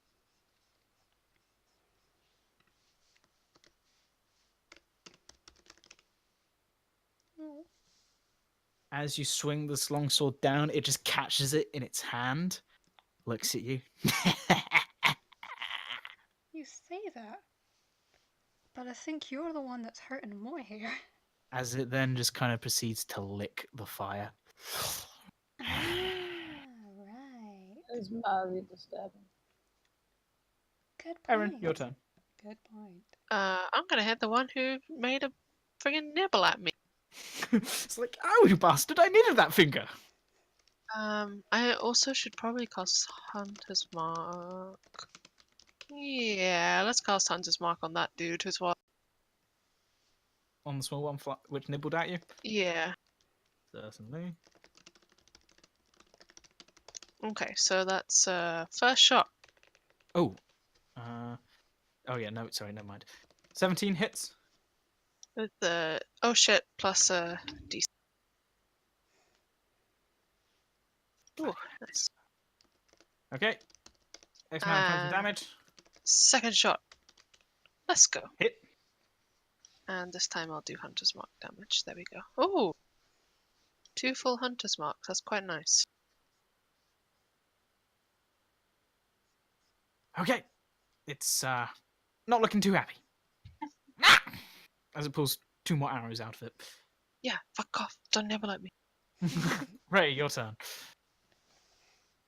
Oh. As you swing this longsword down, it just catches it in its hand, looks at you. You say that, but I think you're the one that's hurting more here. As it then just kind of proceeds to lick the fire. Right. It's mildly disturbing. Good point. Eryn, your turn. Good point. I'm gonna hit the one who made a friggin' nibble at me. It's like, oh, you bastard, I needed that finger. I also should probably cast Hunter's Mark. Yeah, let's cast Hunter's Mark on that dude as well. On the small one which nibbled at you? Yeah. Certainly. Okay, so that's first shot. Oh. Oh yeah, no, sorry, never mind. 17 hits. With the oh shit plus a D. Ooh, nice. Okay. X amount of points of And- damage. Second shot. Let's go. Hit. And this time I'll do Hunter's Mark damage. There we go. Oh! 2 full Hunter's Marks. That's quite nice. Okay. It's not looking too happy. As it pulls 2 more arrows out of it. Yeah, fuck off. Don't nibble at me. Ray, your turn.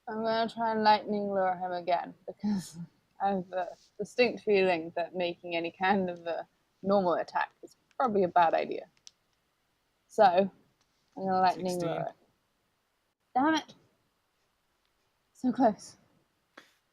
I'm going to try and lightning lure him again because I have a distinct feeling that making any kind of a normal attack is probably a bad idea. So, I'm going to lightning 16. lure it. Damn it! So close.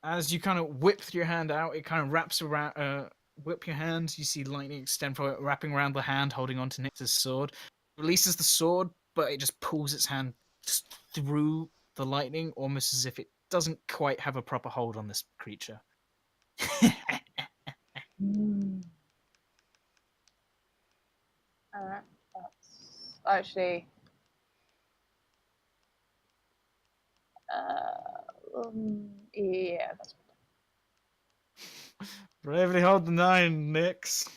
As you kind of whip your hand out, it kind of wraps around. Whip your hand. You see lightning extend from it, wrapping around the hand, holding onto Nix's sword. Releases the sword, but it just pulls its hand just through the lightning, almost as if it doesn't quite have a proper hold on this creature. Alright, that's actually. Yeah, that's Bravely hold the 9, Nix.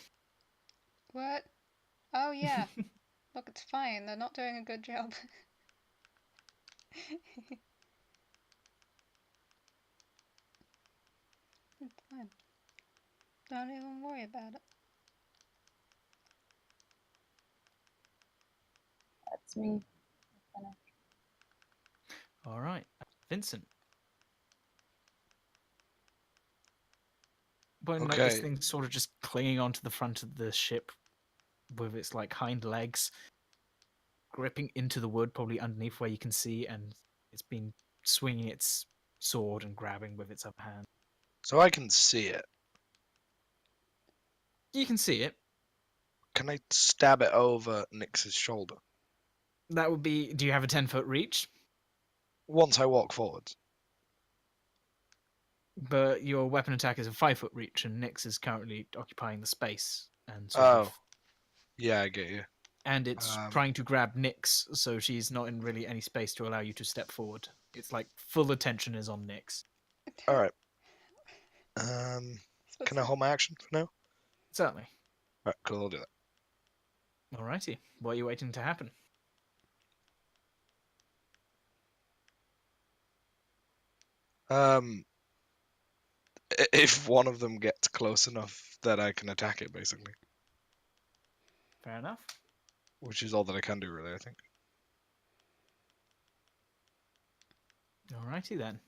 What? Oh yeah. Look, it's fine. They're not doing a good job. It's fine. Don't even worry about it. It's me. Finish. All right, Vincent. When like this Okay. thing's sort of just clinging onto the front of the ship with its like hind legs, gripping into the wood, probably underneath where you can see, and it's been swinging its sword and grabbing with its upper hand. So I can see it. You can see it. Can I stab it over Nyx's shoulder That would be. Do you have a 10-foot reach? once I walk forwards? But your weapon attack is a 5-foot reach, and Nyx is currently occupying the space and sort Oh, of. yeah, I get you. And it's trying to grab Nyx, so she's not in really any space to allow you to step forward. It's like full attention is on Nyx. All right. Can I hold my action for now? Certainly. Right, cool. I'll do that. Alrighty. What are you waiting to happen? If one of them gets close enough that I can attack it, basically, Fair enough. which is all that I can do, really. I think. Alrighty then.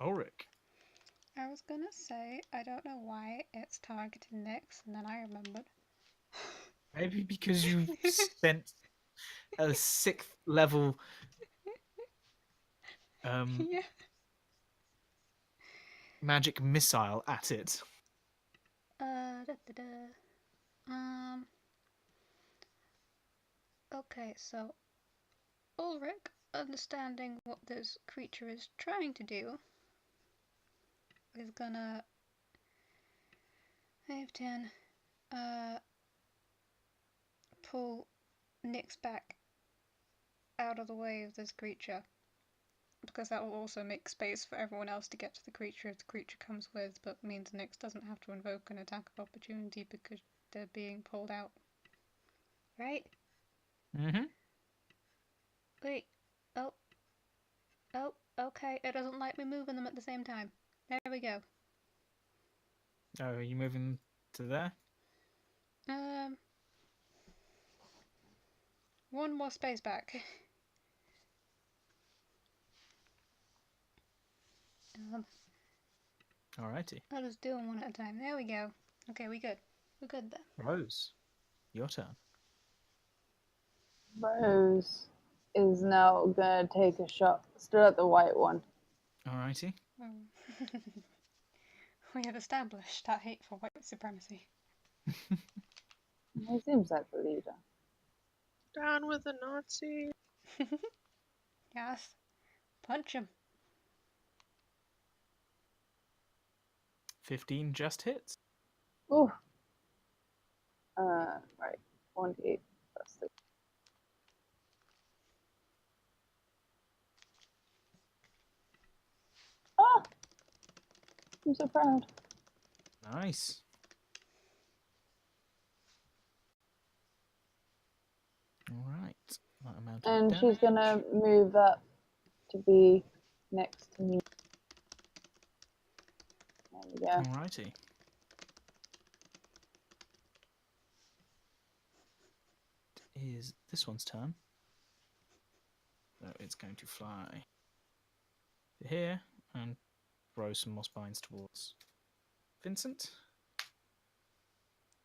Ulrich. I was gonna say, I don't know why it's targeting Nyx, and then I remembered. Maybe because you spent a 6th level Yeah. magic missile at it. Okay, so Ulrich, understanding what this creature is trying to do, is gonna 5, 10, pull Nyx back out of the way of this creature, because that will also make space for everyone else to get to the creature if the creature comes with, but means Nyx doesn't have to invoke an attack of opportunity because they're being pulled out. Right? Mm-hmm. Wait. Oh, okay. It doesn't like me moving them at the same time. There we go. Oh, are you moving to there? One more space back. Alrighty. I'll just do them one at a time. There we go. Okay, we good. We're good then. Rose, your turn. Rose is now gonna take a shot still at the white one. Alrighty. We have established our hate for white supremacy. He seems like the leader. Down with the Nazi. Yes. Punch him. 15 just hits. Ooh. Right. 1d8 plus 6. Ah! I'm so proud. Nice. Alright. That amount of And damage. she's gonna move up to be next to me. There we go. Alrighty. It is this one's turn. So it's going to fly to here and throw some more spines towards Vincent.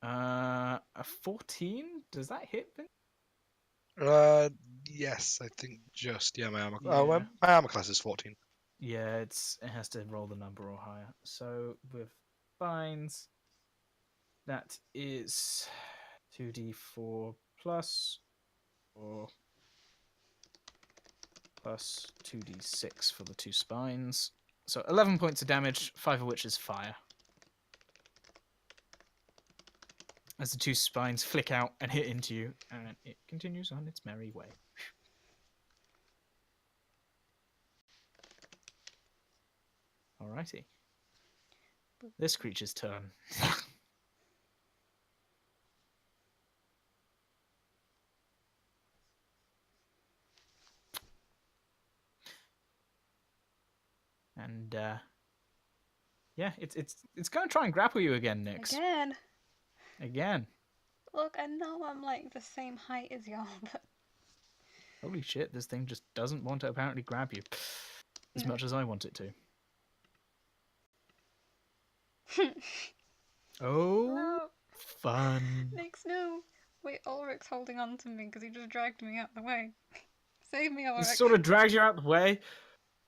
A 14? Does that hit, Vincent? Yes, I think just my armor. Yeah. Oh, my armor class is 14. Yeah, it has to roll the number or higher. So with spines, that is 2d4 plus 4 plus 2d6 for the 2 spines. So 11 points of damage, 5 of which is fire. As the 2 spines flick out and hit into you, and it continues on its merry way. Alrighty. This creature's turn. And yeah, it's going to try and grapple you again, Nyx. Again. Look, I know I'm like the same height as y'all, but Holy shit, this thing just doesn't want to apparently grab you as No. much as I want it to. Oh, No. fun. Nix, no. Wait, Ulrich's holding on to me because he just dragged me out the way. Save me, He Ulrich. sort of drags you out the way.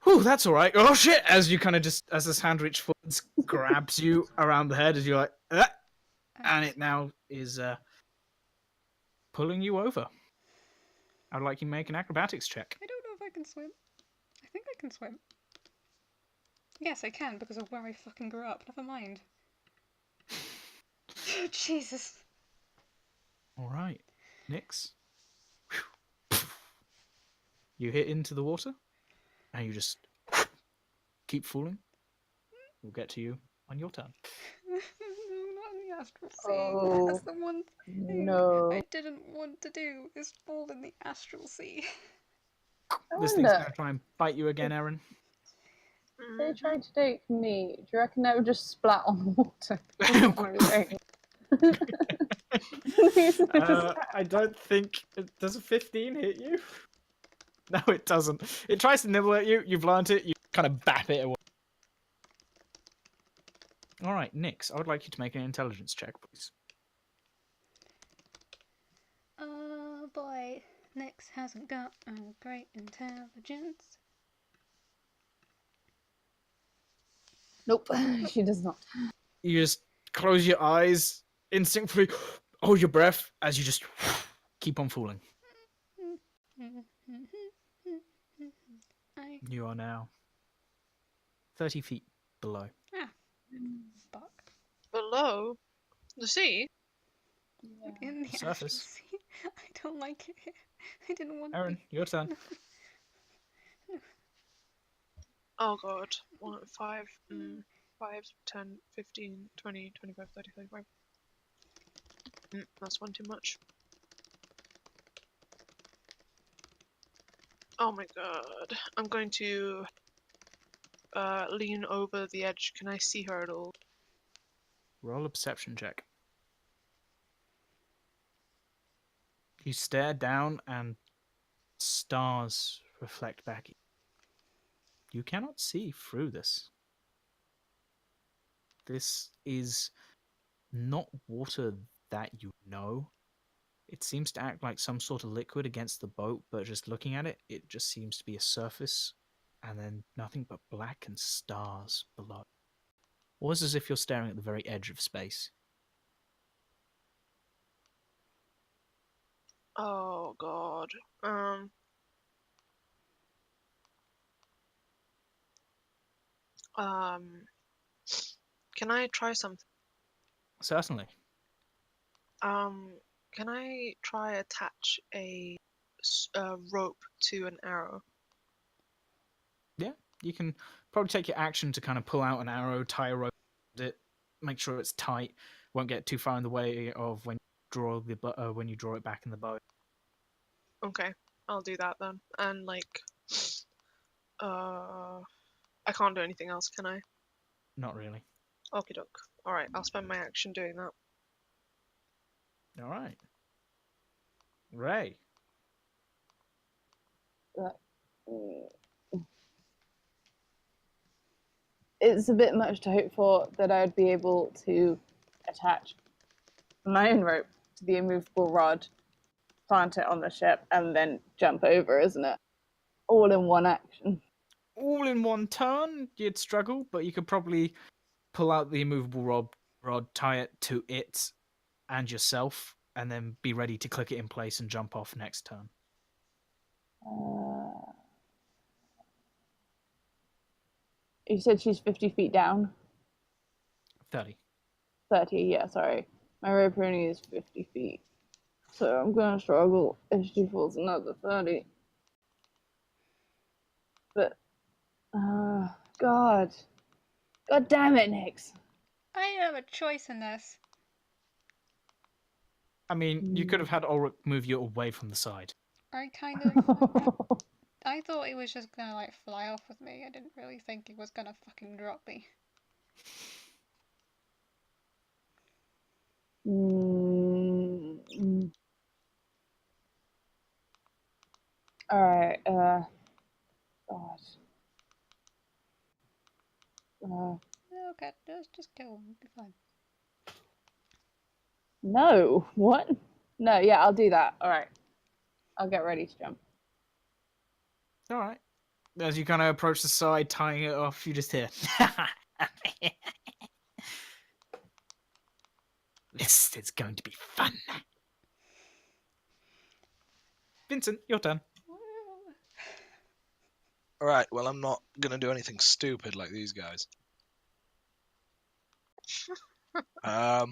Whew, that's all right. Oh shit! As you kind of just, as this hand reach forwards, grabs you around the head as you're like, and it now is pulling you over. I'd like you to make an acrobatics check. I don't know if I can swim. I think I can swim. Yes, I can because of where I fucking grew up. Never mind. Jesus. All right, Nix. You hit into the water, and you just keep falling. We'll get to you on your turn. No, not in the astral sea. Oh, That's the one thing no. I didn't want to do, is fall in the astral sea. I This thing's wonder, gonna try and bite you again, Eryn. if they tried to take me, do you reckon they would just splat on the water? I don't think. Does a 15 hit you? No, it doesn't. It tries to nibble at you. You've learned it. You kind of bap it away. All right, Nix. I would like you to make an intelligence check, please. Oh boy, Nix hasn't got a great intelligence. Nope, she does not. You just close your eyes, instinctively hold your breath as you just keep on falling. You are now 30 feet below. Fuck. Below the sea? In the Surface. astral sea. I don't like it here. I didn't want Eryn, your turn. Oh god. 1, 5, 5, 10, 15, 20, 25, 30, 35. That's one too much. Oh my god. I'm going to lean over the edge. Can I see her at all? Roll a perception check. You stare down and stars reflect back. You cannot see through this. This is not water that you know. It seems to act like some sort of liquid against the boat, but just looking at it, it just seems to be a surface and then nothing but black and stars below. Almost as if you're staring at the very edge of space. Oh god. Can I try something? Certainly. Can I try attach a rope to an arrow? Yeah, you can probably take your action to kind of pull out an arrow, tie a rope around it, make sure it's tight, won't get too far in the way of when you draw it back in the bow. Okay, I'll do that then. And like, I can't do anything else, can I? Not really. Okie doke. All right, I'll spend my action doing that. All right. Ray. It's a bit much to hope for that I'd be able to attach my own rope to the immovable rod, plant it on the ship, and then jump over, isn't it? All in one action. All in one turn, you'd struggle, but you could probably pull out the immovable rod, tie it to it and yourself, and then be ready to click it in place and jump off next turn. You said she's 50 feet down? 30. 30, yeah, sorry. My rope only is 50 feet. So I'm going to struggle if she falls another 30. But, God. God damn it, Nix. I have a choice in this. I mean, you could have had Ulrich move you away from the side. I kind of... I thought he was just gonna like fly off with me. I didn't really think he was gonna fucking drop me. God. Okay, just kill him. It'll be fine. No. What? No. Yeah, I'll do that. All right. I'll get ready to jump. All right. As you kind of approach the side, tying it off, you just hear. This is going to be fun. Vincent, your turn. Alright, well, I'm not gonna do anything stupid like these guys. Wow.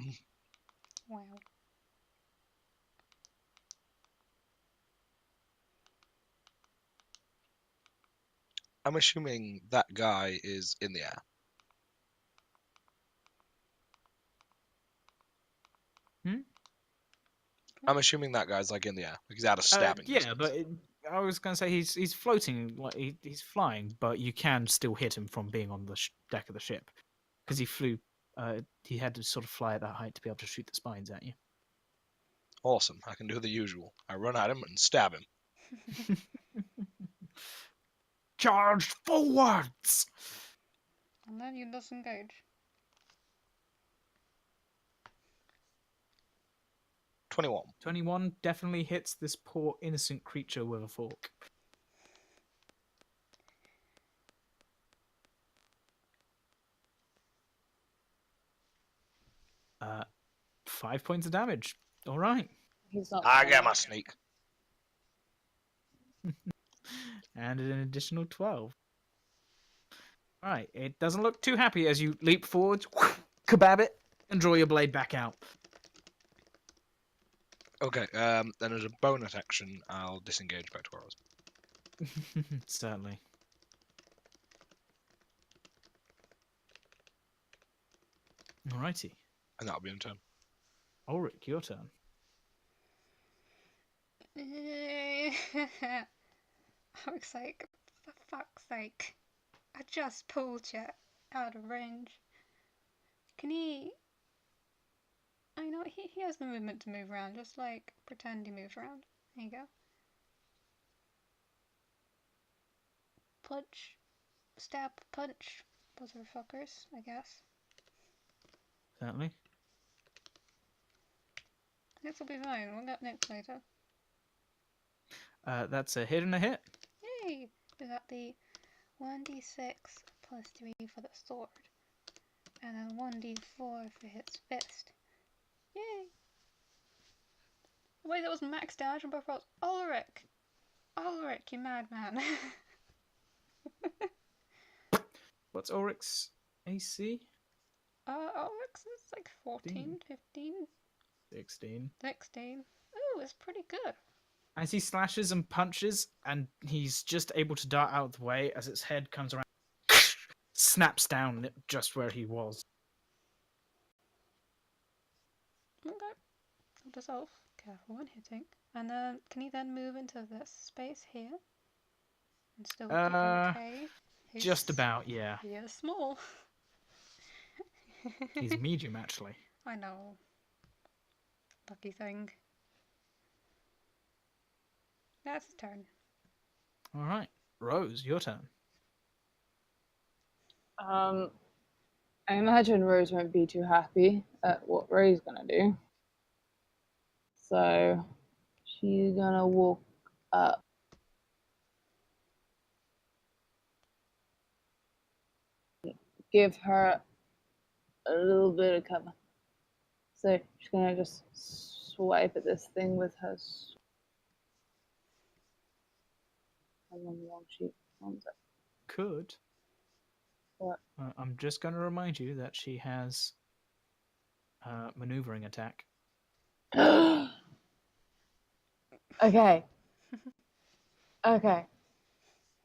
I'm assuming that guy is in the air. I'm assuming that guy's like in the air. Like he's out of stabbing Yeah, distance. but I was going to say he's floating, like he's flying, but you can still hit him from being on the deck of the ship because he flew. He had to sort of fly at that height to be able to shoot the spines at you. Awesome. I can do the usual. I run at him and stab him. Charge forwards! And then you disengage. 21. 21 definitely hits this poor innocent creature with a fork. Uh, 5 points of damage. All right. He's not. I get my sneak. And an additional 12. All right. It doesn't look too happy as you leap forwards, kebab it, and draw your blade back out. Okay, then as a bonus action, I'll disengage back to where I was. Certainly. Alrighty. And that'll be in turn. Ulrich, your turn. Ulrich's like, for fuck's sake. I just pulled you out of range. Can he... I know he has the movement to move around, just like pretend he moves around. There you go. Punch. Stab, punch. Motherfuckers, I guess. Certainly. This will be fine. We'll get next later. That's a hit and a hit. Yay! We got the 1d6 plus 3 for the sword. And then 1d4 for his fist. Yay! Wait, that was max damage on both rolls. Ulrich! Ulrich, you madman. What's Ulrich's AC? Ulrich's is like 14, 15, 16. 16. Ooh, it's pretty good. As he slashes and punches, and he's just able to dart out of the way as its head comes around, snaps down just where he was. Okay. I'll dissolve. Careful when hitting. And then, can he then move into this space here? And still keep okay? Just about, yeah. He is small. He's medium, actually. I know. Lucky thing. That's his turn. All right. Rose, your turn. I imagine Rose won't be too happy at what Ray's gonna do. So she's gonna walk up. Give her a little bit of cover. So she's gonna just swipe at this thing with her. I'm on the wrong sheet. One sec. Could. What? I'm just going to remind you that she has maneuvering attack. Okay. Okay.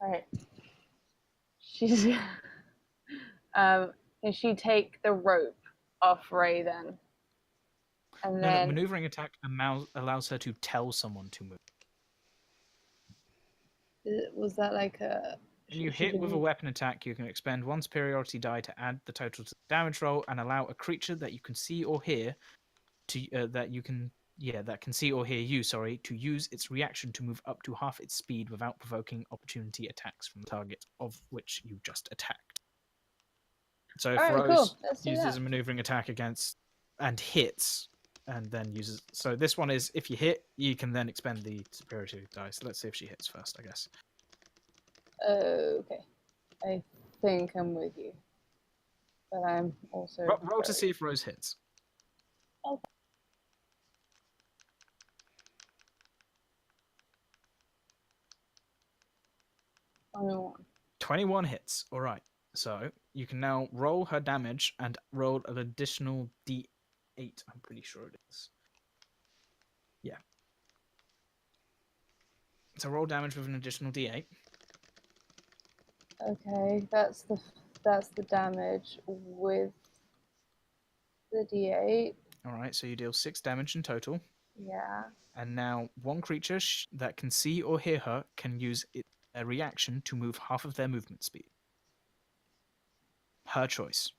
Alright. She's can she take the rope off Ray then? And No, then maneuvering attack allows her to tell someone to move. was that like a When you hit with a weapon attack, you can expend one superiority die to add the total to the damage roll and allow a creature that you can see or hear to that you can Yeah, that can see or hear you, sorry, to use its reaction to move up to half its speed without provoking opportunity attacks from the target of which you just attacked. So if Alright, Rose cool. Let's do uses that. a maneuvering attack against and hits, and then uses... So this one is, if you hit, you can then expend the superiority dice. Let's see if she hits first, I guess. Okay. I think I'm with you. But I'm also... Roll to see if Rose hits. Okay. 21 hits. All right. So you can now roll her damage and roll an additional d8. I'm pretty sure it is. Yeah. So roll damage with an additional d8. Okay, that's the damage with the d8. All right. So you deal 6 damage in total. Yeah. And now one creature that can see or hear her can use a reaction to move half of their movement speed. Her choice.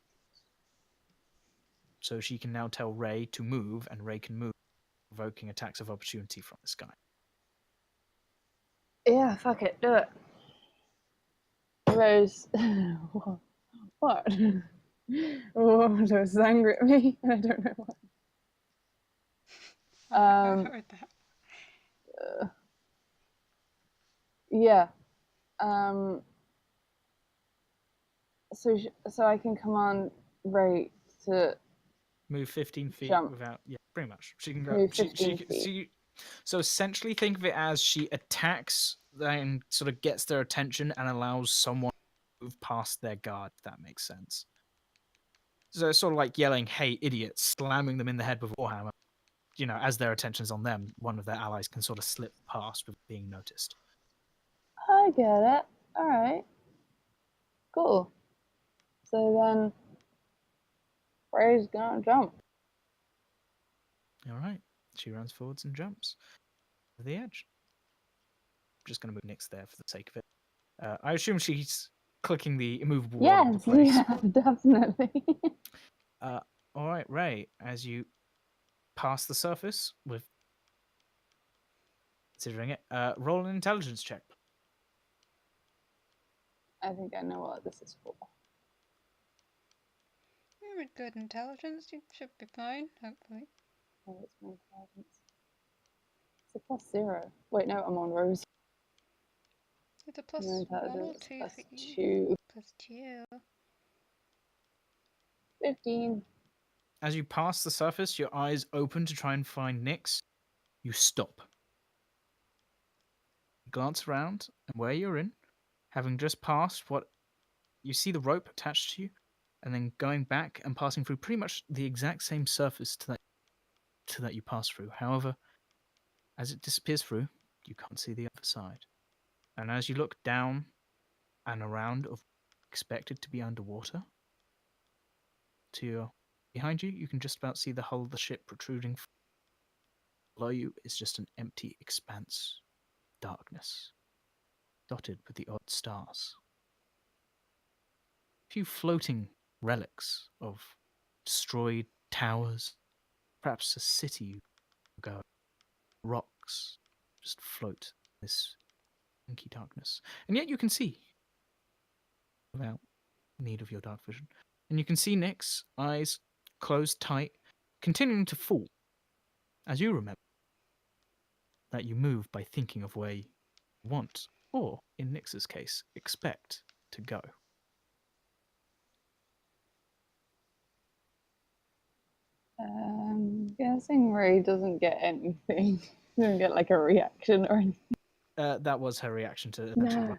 So she can now tell Ray to move, and Ray can move, provoking attacks of opportunity from the sky. Yeah, fuck it, do it. Rose. What? Oh, Rose is angry at me, and I don't know why. I heard that. Yeah. So I can command Ray to Move 15 feet jump. without... Yeah, pretty much. She can go... Move 15 feet. So essentially think of it as she attacks and sort of gets their attention and allows someone to move past their guard, if that makes sense. So it's sort of like yelling, "Hey, idiot," slamming them in the head with a warhammer. You know, as their attention's on them, one of their allies can sort of slip past without being noticed. I get it. Alright. Cool. So then Ray's gonna jump. All right. She runs forwards and jumps to the edge. I'm just going to move Nyx there for the sake of it. I assume she's clicking the immovable wall into place. Yeah, definitely. All right, Ray, as you pass the surface with considering it, roll an intelligence check. I think I know what this is for. You're with good intelligence, you should be fine, hopefully. Oh, it's my intelligence. It's a +0. Wait, no, I'm on Rose. It's a No +1 or intelligence, 2 for you. +2. +2. 15. As you pass the surface, your eyes open to try and find Nyx. You stop. Glance around, and where you're in, having just passed what you see the rope attached to you, and then going back and passing through pretty much the exact same surface to that you passed through. However, as it disappears through, you can't see the other side. And as you look down and around of expected to be underwater, to your behind you, you can just about see the hull of the ship protruding. Below you is just an empty expanse, darkness, dotted with the odd stars. A few floating relics of destroyed towers, perhaps a city ago. Rocks just float in this inky darkness. And yet you can see, without need of your dark vision. And you can see Nyx's eyes closed tight, continuing to fall, as you remember that you move by thinking of where you want, or, in Nyx's case, expect to go. Guessing Ray doesn't get anything. Doesn't get like a reaction or anything. That was her reaction to No.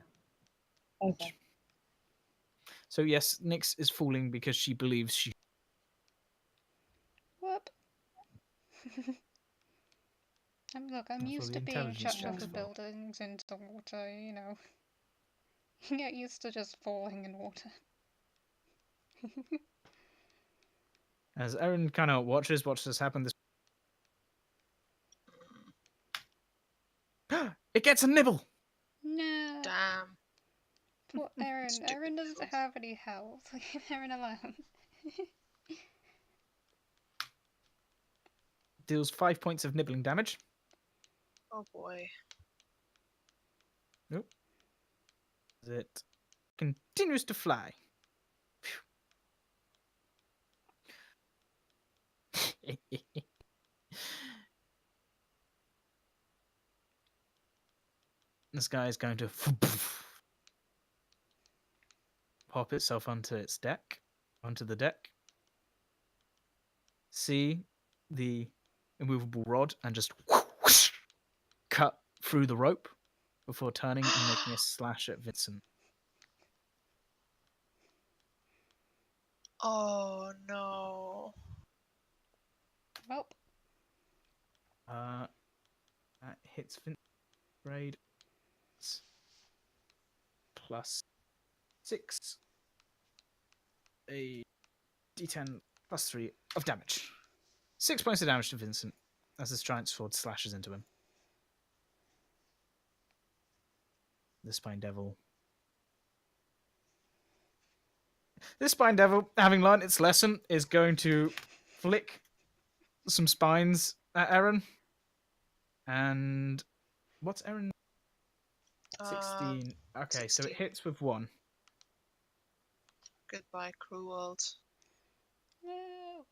Okay. So yes, Nyx is falling because she believes she... Whoop. Look, I'm That's what used the to being intelligence chucked off check's of for. buildings into water, you know. Get used to just falling in water. As Eryn kind of watches this happen, it gets a nibble! No. Damn. Poor Eryn. Stupid Eryn doesn't nibbles. have any health. Leave Eryn alone. deals 5 points of nibbling damage. Oh boy. It continues to fly. This guy is going to pop itself onto the deck. See the immovable rod and just cut through the rope before turning and making a slash at Vincent. Oh no. Well, That hits Vincent's grade plus 6. A d10 plus 3 of damage. 6 points of damage to Vincent as this giant sword slashes into him. The Spine Devil. This Spine Devil, having learned its lesson, is going to flick some spines at Eryn. And what's Eryn? 16. Okay, so it 16. hits with 1. Goodbye, cruel world. no.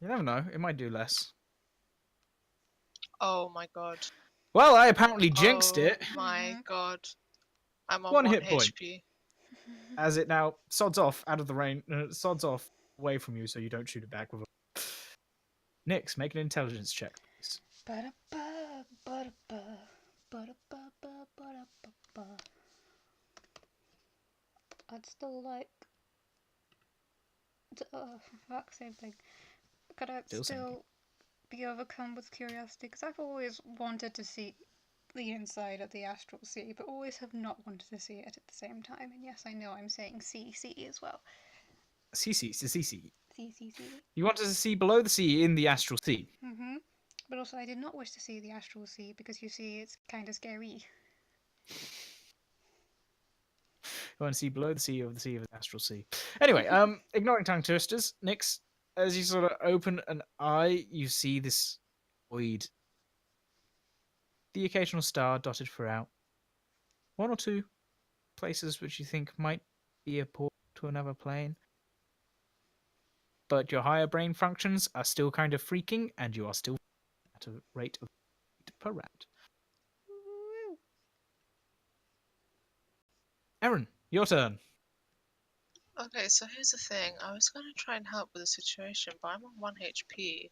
You never know, it might do less. Oh my god. Well, I apparently jinxed it. My god. I'm on 1 1 hit point. HP. As it now sods off out of the rain, sods off away from you so you don't shoot it back with a... Nyx, make an intelligence check, please. Ba-da-ba, ba-da-ba, ba-da-ba, ba-da-ba-ba. I'd still like to, fuck, same thing. Could I Still same still be overcome with curiosity? Because I've always wanted to see the inside of the astral sea, but always have not wanted to see it at the same time. And yes, I know I'm saying sea as well. CC. Sea. You wanted to see below the sea in the astral sea. Mm-hmm. But also, I did not wish to see the astral sea because you see, it's kind of scary. You want to see below the sea of the astral sea. Anyway, ignoring tongue twisters, Nyx, as you sort of open an eye, you see this void. The occasional star dotted throughout. 1 or 2 places which you think might be a port to another plane. But your higher brain functions are still kind of freaking, and you are still at a rate of 8 per round. Eryn, your turn. Okay, so here's the thing. I was gonna try and help with the situation, but I'm on 1 HP.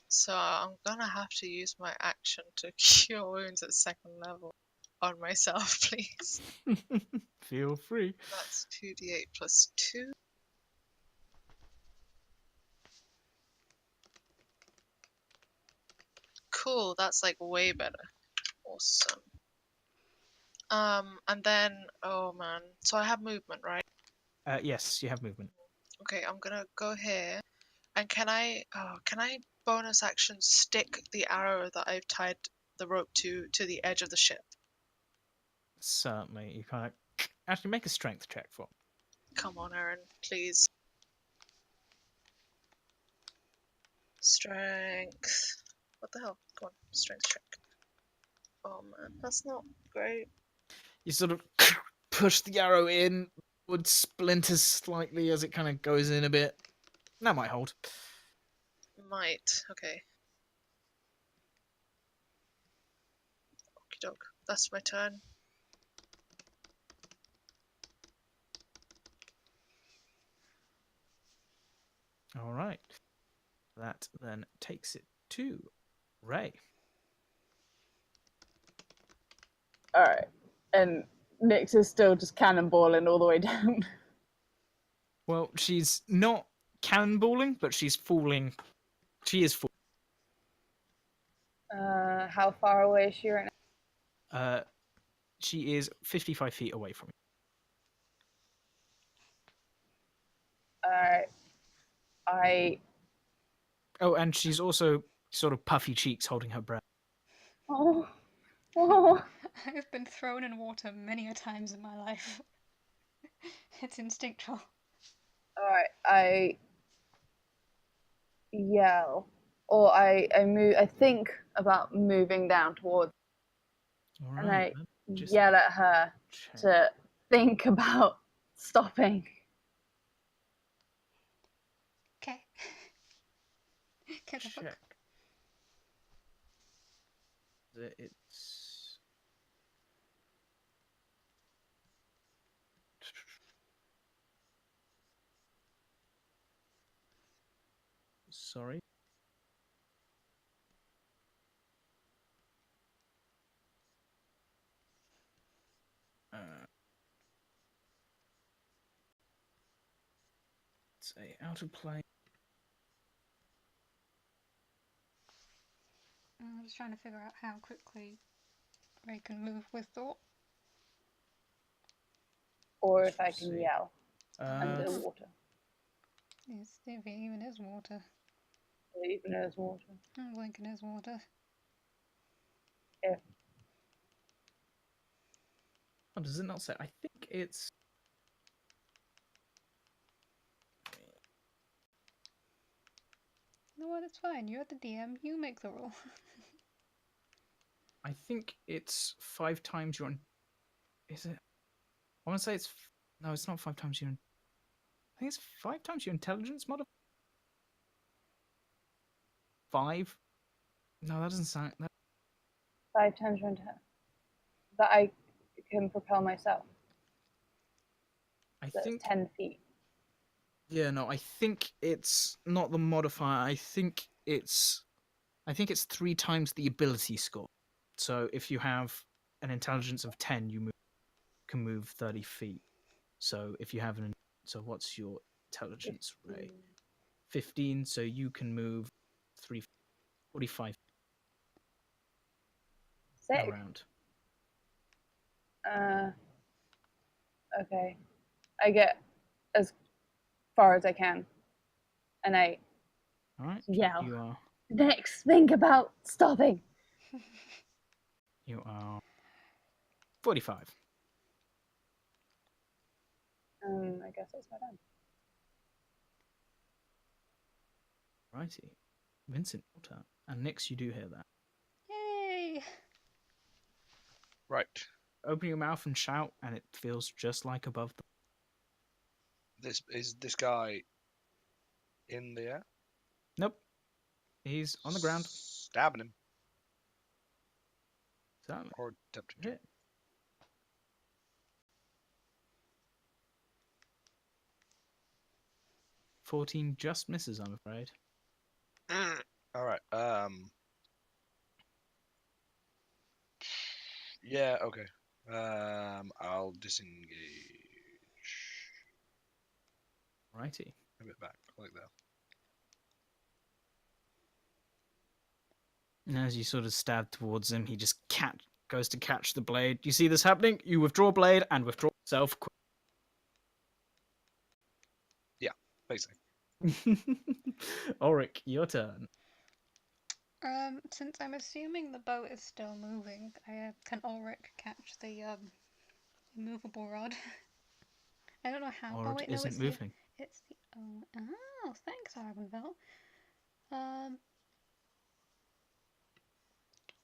So I'm gonna have to use my action to cure wounds at 2nd level on myself, please. Feel free. That's 2d8 plus 2. Cool, that's like way better. Awesome. And then, oh man. So I have movement, right? Yes, you have movement. Okay, I'm gonna go here. And can I bonus action stick the arrow that I've tied the rope to the edge of the ship? Certainly. You kind of actually make a strength check for. Come on, Eryn, please. Strength. What the hell? Come on, strength check. Oh man, that's not great. You sort of push the arrow in, wood splinters slightly as it kind of goes in a bit. That might hold. Might. Okay. Okie doke. That's my turn. All right. That then takes it to Ray. Alright. And Nyx is still just cannonballing all the way down. Well, she's not cannonballing, but she's falling. She is falling. How far away is she right now? She is 55 feet away from you. Alright. Oh, and she's also sort of puffy cheeks holding her breath. Oh. Oh. I've been thrown in water many a times in my life. It's instinctual. Alright, yell, or I move. I think about moving down towards, All and right. I just yell at her check. to think about stopping. Okay. Get the fuck. Check. It's sorry. It's a out of play. I'm just trying to figure out how quickly Ray can move with thought. Or Let's if I can see. yell under Oh. water. Yes, if it even is water. Even though it's water. I'm blinking is water. If Oh, does it not say? I think it's. You know what? It's fine. You're the DM. You make the rule. I think it's 5 times your. Is it? I want to say it's. No, it's not 5 times your. I think it's 5 times your intelligence modifier. 5. No, that doesn't sound. 5 times your that I can propel myself. I That's think 10 feet. Yeah, no, I think it's not the modifier. I think it's 3 times the ability score. So if you have an intelligence of 10, you can move 30 feet. So if you have so what's your intelligence, Ray? 15, so you can move 45 Sick. around. Okay. I get as far as I can. And I All right. yell. You are Next, think about stopping. 45. I guess that's my turn. Righty. Vincent, your turn. And Nix, you do hear that. Yay! Right. Open your mouth and shout, and it feels just like above the. This guy in the air? Nope. He's on the ground. Stabbing him. Certainly. Or attempting to. Hit. 14 just misses, I'm afraid. Alright, yeah, okay. I'll disengage. Righty. A bit back, like that. And as you sort of stab towards him, he just goes to catch the blade. You see this happening? You withdraw blade and withdraw yourself. Yeah, basically. Ulrich, your turn. Since I'm assuming the boat is still moving, can Ulrich catch the movable rod? I don't know how. Ulrich oh wait, no, isn't it's moving. it's the. Oh, thanks, Arbenville.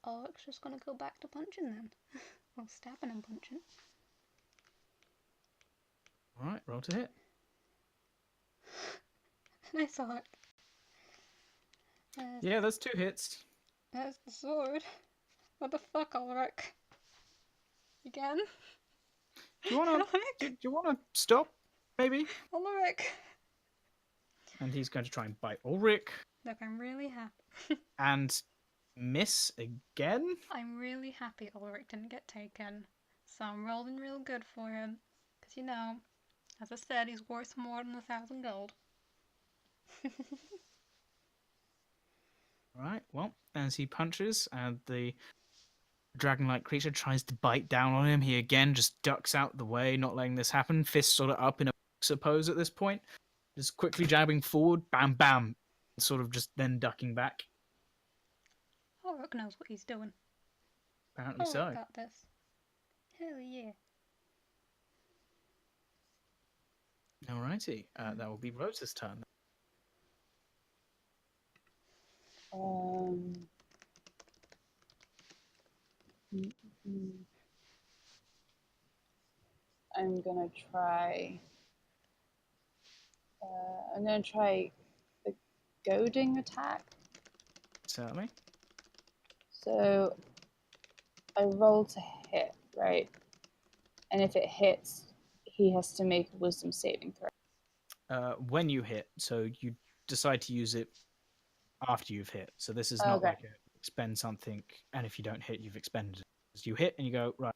Ulrich's just gonna go back to punching then. Well, stabbing and punching. Alright, roll to hit. Nice Ulrich. Yeah, that's 2 hits. There's the sword. What the fuck, Ulrich? Again? Do you wanna stop, maybe? Ulrich! And he's going to try and bite Ulrich. Look, I'm really happy. And miss again? I'm really happy Ulrich didn't get taken. So I'm rolling real good for him. Because, you know, as I said, he's worth more than 1,000 gold. Right, well, as he punches and the dragon-like creature tries to bite down on him, he again just ducks out the way, not letting this happen. Fist sort of up in a boxer pose at this point. Just quickly jabbing forward, bam, bam. Sort of just then ducking back. Ulrich knows what he's doing. Apparently Ulrich so. got this. Hell yeah. Alrighty, that will be Rosa's turn. Mm. I'm gonna try. I'm gonna try the goading attack. Certainly. So I roll to hit, right? And if it hits, he has to make a wisdom saving throw. When you hit, so you decide to use it after you've hit. So this is not Okay. like a expend something, and if you don't hit, you've expended it. You hit and you go right.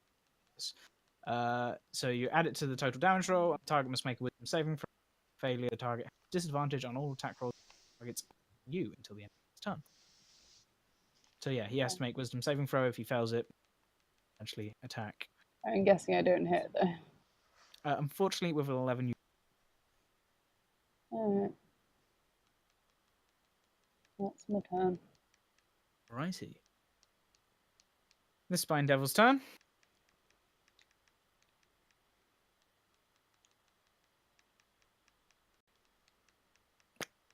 So you add it to the total damage roll. The target must make a wisdom saving throw. Failure, the target has disadvantage on all attack rolls targets you until the end of its turn. So yeah, he has to make wisdom saving throw. If he fails it, eventually attack. I'm guessing I don't hit though. Unfortunately, with an 11, you Alright. That's my turn. righty. The Spine Devil's turn.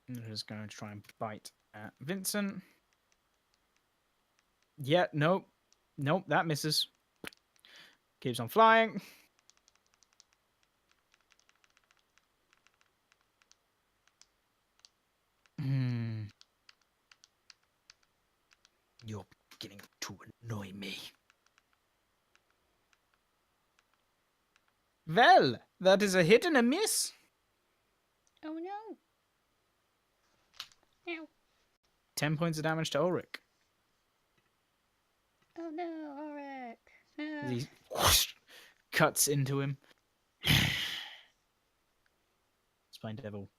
I'm just going to try and bite at Vincent. Yeah, nope. Nope, that misses. Keeps on flying. You're beginning to annoy me. Well, that is a hit and a miss. Oh no. Ow. 10 points of damage to Ulrich. Oh no, Ulrich. No. As he whoosh, cuts into him. Spine Devil.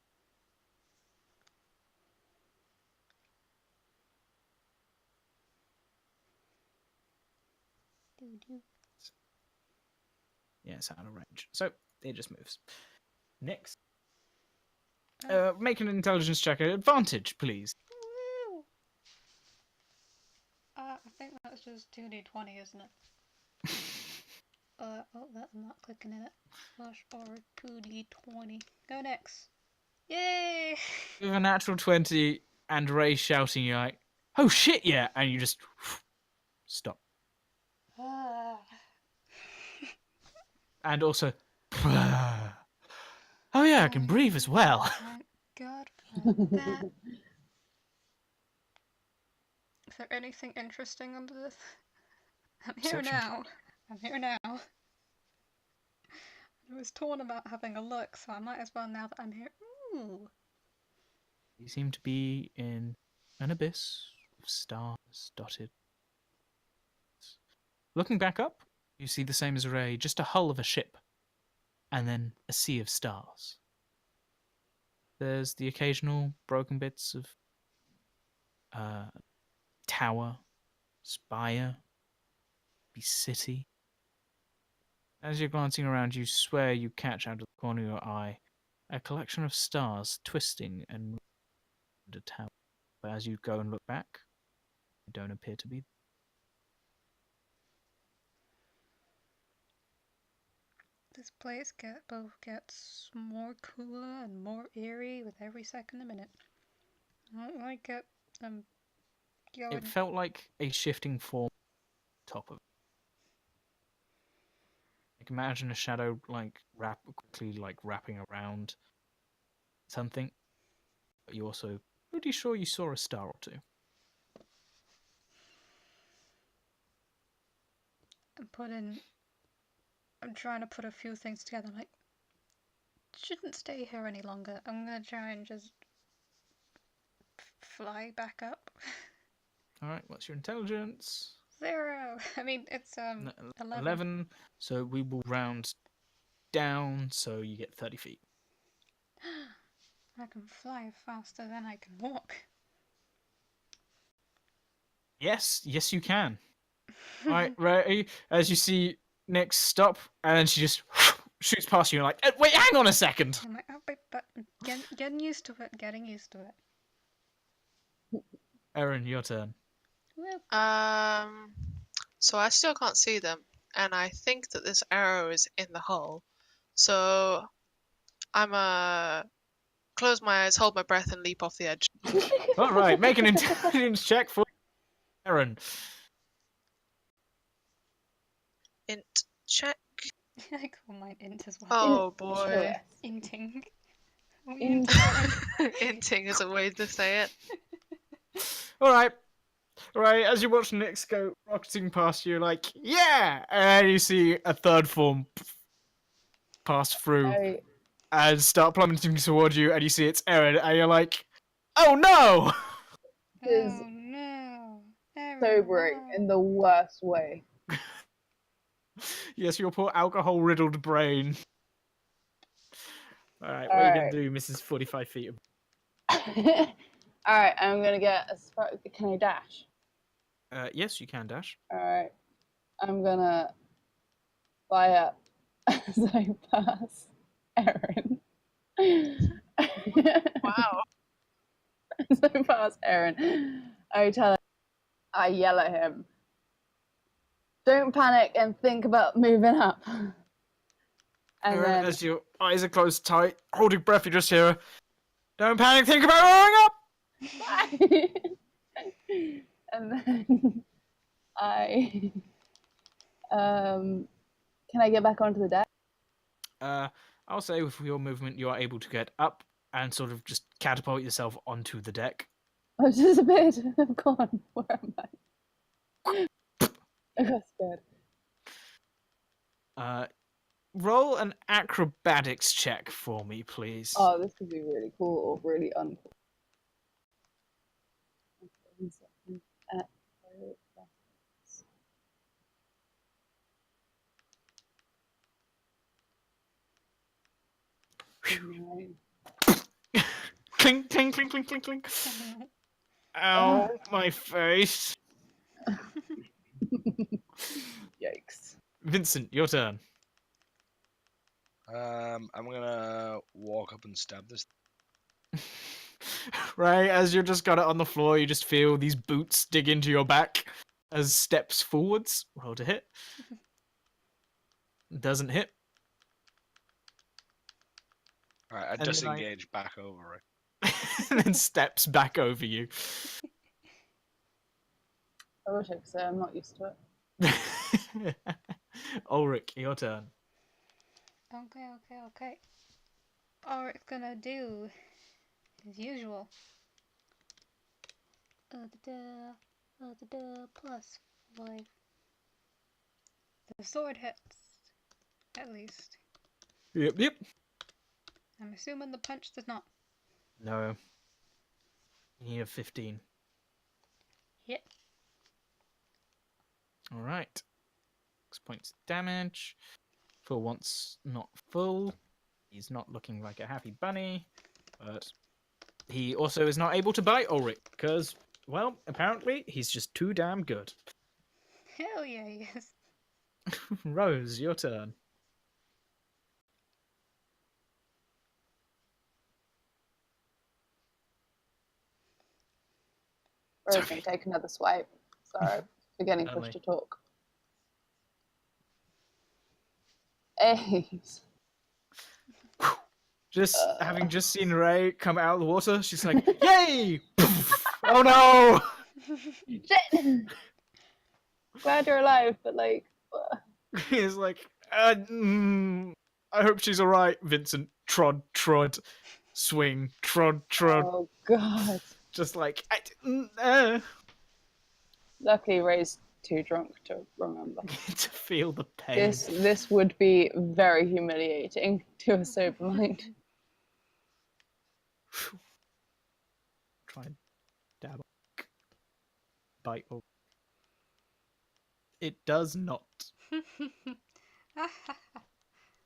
Doo-doo. Yeah, it's out of range. So it just moves. Next. Oh. Make an intelligence check at advantage, please. Woo. I think that's just 2d20, isn't it? Oh, I'm not clicking in it. Flush or 2d20. Go next. Yay! With a natural 20 and Ray shouting, you're like, oh shit, yeah! And you just stop. And also, oh yeah, I can breathe as well. Thank God for that. Is there anything interesting under this? I'm here Perception now. I'm here now. I was torn about having a look, so I might as well now that I'm here. Ooh. You seem to be in an abyss of stars dotted. Looking back up, you see the same as Ray, just a hull of a ship, and then a sea of stars. There's the occasional broken bits of tower, spire, be city. As you're glancing around, you swear you catch out of the corner of your eye a collection of stars twisting and moving around a tower. But as you go and look back, they don't appear to be. This place gets more cooler and more eerie with every second a minute. I don't like it. I'm going. It felt like a shifting form on top of it. Like imagine a shadow quickly wrapping around something. But you also pretty sure you saw a star or two. I'm trying to put a few things together. I'm like, shouldn't stay here any longer. I'm gonna try and just fly back up. Alright, what's your intelligence? 0. I mean, it's 11. 11. So we will round down so you get 30 feet. I can fly faster than I can walk. Yes, you can. Alright, ready? As you see Nyx stop, and then she just shoots past you. You're like, wait, hang on a second. I'm like, oh, but getting used to it. Getting used to it. Eryn, your turn. So I still can't see them, and I think that this arrow is in the hull. So I'm close my eyes, hold my breath, and leap off the edge. Alright, make an intelligence check for Eryn. int check. I call mine int as well. Oh boy. Interest. Inting. Are we Int- into Inting is a way to say it. All right. As you watch Nyx go rocketing past you, like, yeah! And you see a third form pass through I, and start plummeting towards you, and you see it's Eryn, and you're like, oh no! is Oh no. sobering in the worst way. Yes, your poor alcohol-riddled brain. All right, what are you going Alright. to do, Mrs. 45 feet? Alright, I'm gonna get as far. Can I dash? Yes, you can dash. Alright. I'm gonna fly up as I pass Eryn. Wow. As I pass Eryn, I yell at him. Don't panic and think about moving up. And Eryn, then as your eyes are closed tight, holding breath, you just hear, don't panic, think about rolling up! and then I can I get back onto the deck? I'll say with your movement, you are able to get up and sort of just catapult yourself onto the deck. I've disappeared. I'm gone. Where am I? I got scared. Roll an acrobatics check for me, please. Oh, this could be really cool or really uncool. Nine. Clink, clink, clink, clink, clink, clink. Ow, my face. Yikes. Vincent, your turn. I'm gonna walk up and stab this. Right, as you just got it on the floor, you just feel these boots dig into your back as steps forwards. Roll to hit. Doesn't hit. Alright, I And then disengage back over it. and then steps back over you. I wish I could say I'm not used to it. Ulrich, your turn. Okay. Ulrich's gonna do his usual. Plus 5. The sword hits. At least. Yep. I'm assuming the punch does not. No. You have 15. Hit. Alright. 6 points damage. For once, not full. He's not looking like a happy bunny. But he also is not able to bite Ulrich, because, well, apparently he's just too damn good. Hell yeah, he is. Rose, your turn. Or can take another swipe. Sorry, forgetting push Only. to talk. Eight. Just having just seen Ray come out of the water, she's like, "Yay!" Oh no! Shit! Glad you're alive, but like. He's like, I hope she's alright, Vincent. Trod, swing, trod. Oh god. Just like, Luckily, Ray's too drunk to remember. to feel the pain. This would be very humiliating to a sober mind. Try and dab. Bite. Or... It does not.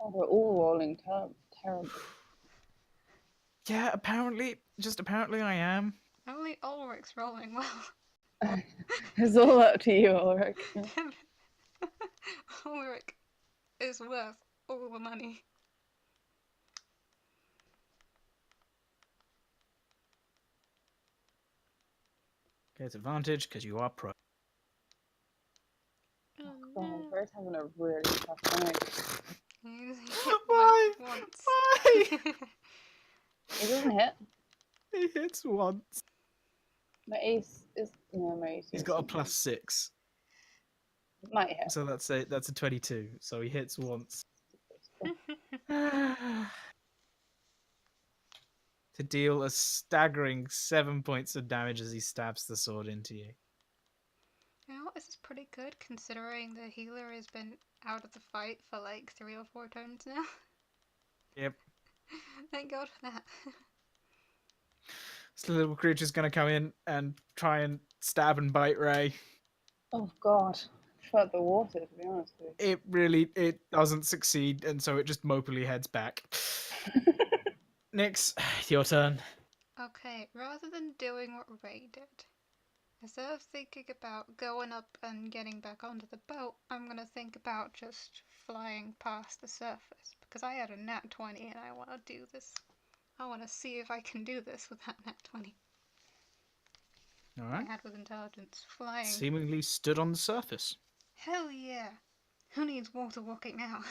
Oh, we're all rolling terrible. Yeah, apparently I am. Only Ulrich's rolling well. It's all up to you, Ulrich. Ulrich is worth all the money. Gets advantage because you are pro. Oh god, Ray's having a really tough time. Why? Once. Why? He doesn't hit. He hits once. My ace is no, my ace. He's got a +6. Might hit. So that's a 22. So he hits once. To deal a staggering 7 points of damage as he stabs the sword into you. You know, this is pretty good considering the healer has been out of the fight for like 3 or 4 turns now. Yep. Thank God for that. This little creature's gonna come in and try and stab and bite Ray. Oh god. Prefer the water, to be honest with It doesn't succeed, and so it just mopily heads back. you. Nix, your turn. Okay, rather than doing what Ray did, instead of thinking about going up and getting back onto the boat, I'm gonna think about just flying past the surface, because I had a nat 20 and I want to do this. I want to see if I can do this with that nat 20 All I right. had with intelligence. Flying. Seemingly stood on the surface. Hell yeah! Who needs water walking now?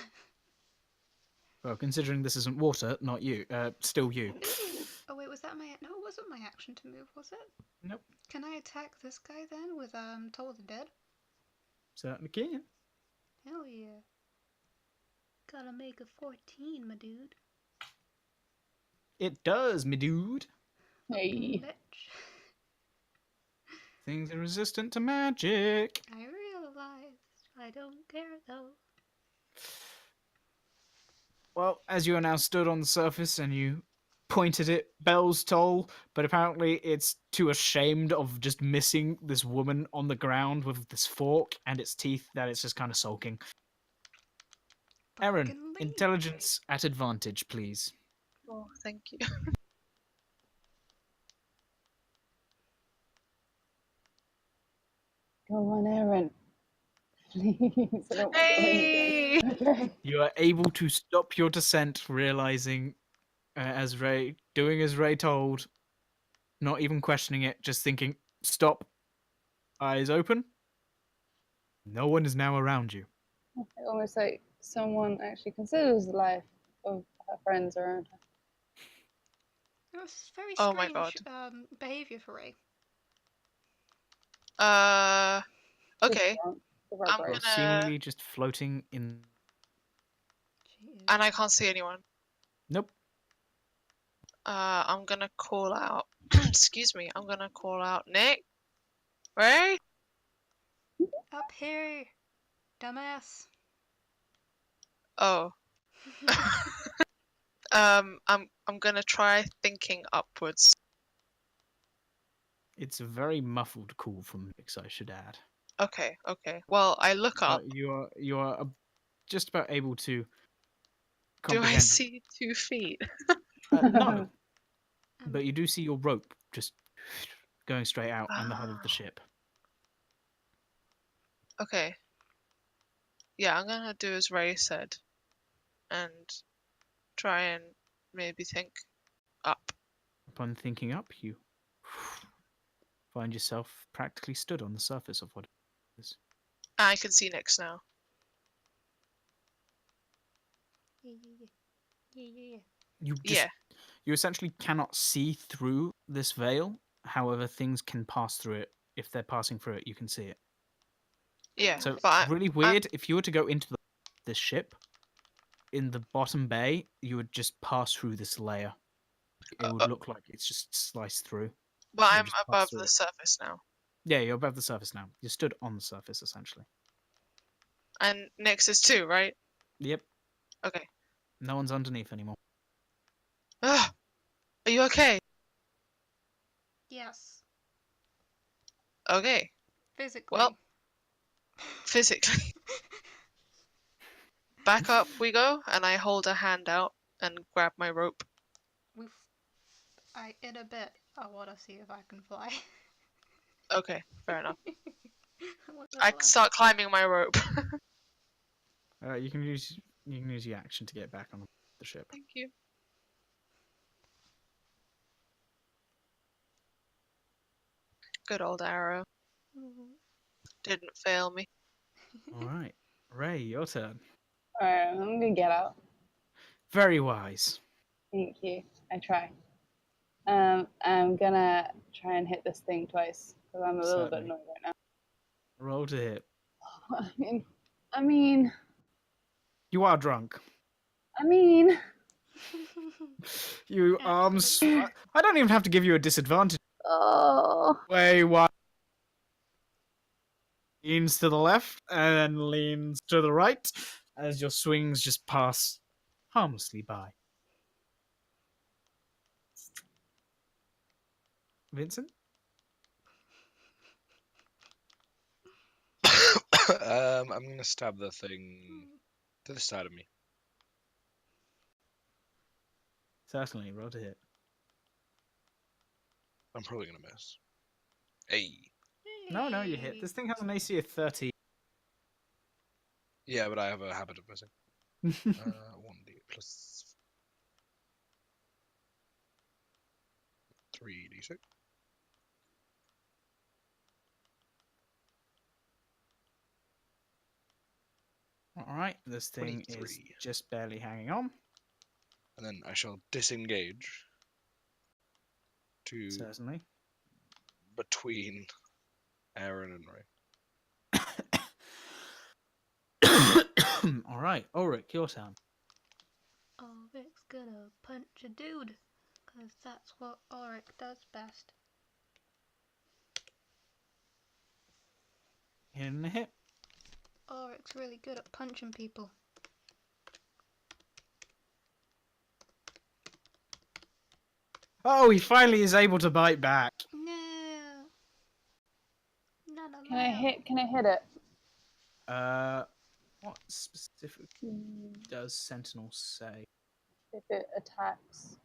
Well, considering this isn't water, not you. Still you. Ooh. Oh wait, was that my... No, it wasn't my action to move, was it? Nope. Can I attack this guy then with Toll of the Dead? Certainly can. Hell yeah. Gotta make a 14, my dude. It does, me dude. Hey. Bitch. Things are resistant to magic. I realize I don't care though. Well, as you are now stood on the surface and you pointed it, bells toll, but apparently it's too ashamed of just missing this woman on the ground with this fork and its teeth that it's just kind of sulking. Eryn, Fucking leave. intelligence at advantage, please. Oh, thank you. Go on, Eryn. Please. I don't want to go in Hey! again. Okay. You are able to stop your descent, realizing as Ray told, not even questioning it, just thinking, stop, eyes open. No one is now around you. Almost like someone actually considers the life of her friends around her. That's very Oh my strange God. behaviour for Ray. Okay. Give her a I'm break. You're gonna- seemingly just floating in. Jeez. And I can't see anyone. Nope. I'm gonna call out. Excuse me. I'm gonna call out Nick. Ray? Up here, dumbass. Oh. I'm gonna try thinking upwards. It's a very muffled call from Nix, I should add. Okay. Well, I look up. You are just about able to Do I comprehend. see 2 feet? No, but you do see your rope just going straight out on the hull of the ship. Okay. Yeah, I'm gonna do as Ray said. And try and maybe think up. Upon thinking up, you find yourself practically stood on the surface of what it is. I can see Nick's now. Yeah. You just Yeah. you essentially cannot see through this veil. However, things can pass through it. If they're passing through it, you can see it. Yeah. So but really weird. If you were to go into this ship, in the bottom bay, you would just pass through this layer. It would look like it's just sliced through. But you I'm just pass above through the it. surface now. Yeah, you're above the surface now. You're stood on the surface, essentially. And Nick's is 2, right? Yep. Okay. No one's underneath anymore. Ugh. Are you okay? Yes. Okay. Physically. Well, physically. Back up we go, and I hold a hand out and grab my rope. In a bit, I want to see if I can fly. Okay, fair enough. What the I hell? start climbing my rope. You can use your action to get back on the ship. Thank you. Good old arrow. Didn't fail me. All right, Ray, your turn. Alright, I'm gonna get out. Very wise. Thank you. I try. I'm gonna try and hit this thing twice because I'm a little bit Certainly. annoyed right now. Roll to hit. I mean, You are drunk. You Excellent. I don't even have to give you a disadvantage. oh, Way one leans to the left and then leans to the right as your swings just pass harmlessly by. Vincent? I'm gonna stab the thing to the side of me. Certainly, roll to hit. I'm probably gonna miss. Hey. No, you hit. This thing has an AC of 30. Yeah, but I have a habit of missing. 1d plus 3d6. Alright, this thing is 23. just barely hanging on. And then I shall disengage to Certainly. between Eryn and Ray. Alright, Ulrich, your turn. Ulrich's gonna punch a dude, because that's what Ulrich does best. Hitting a hit. Ulrich's really good at punching people. Oh, he finally is able to bite back. No. None allowed. can I hit it? What specifically does Sentinel say? If it attacks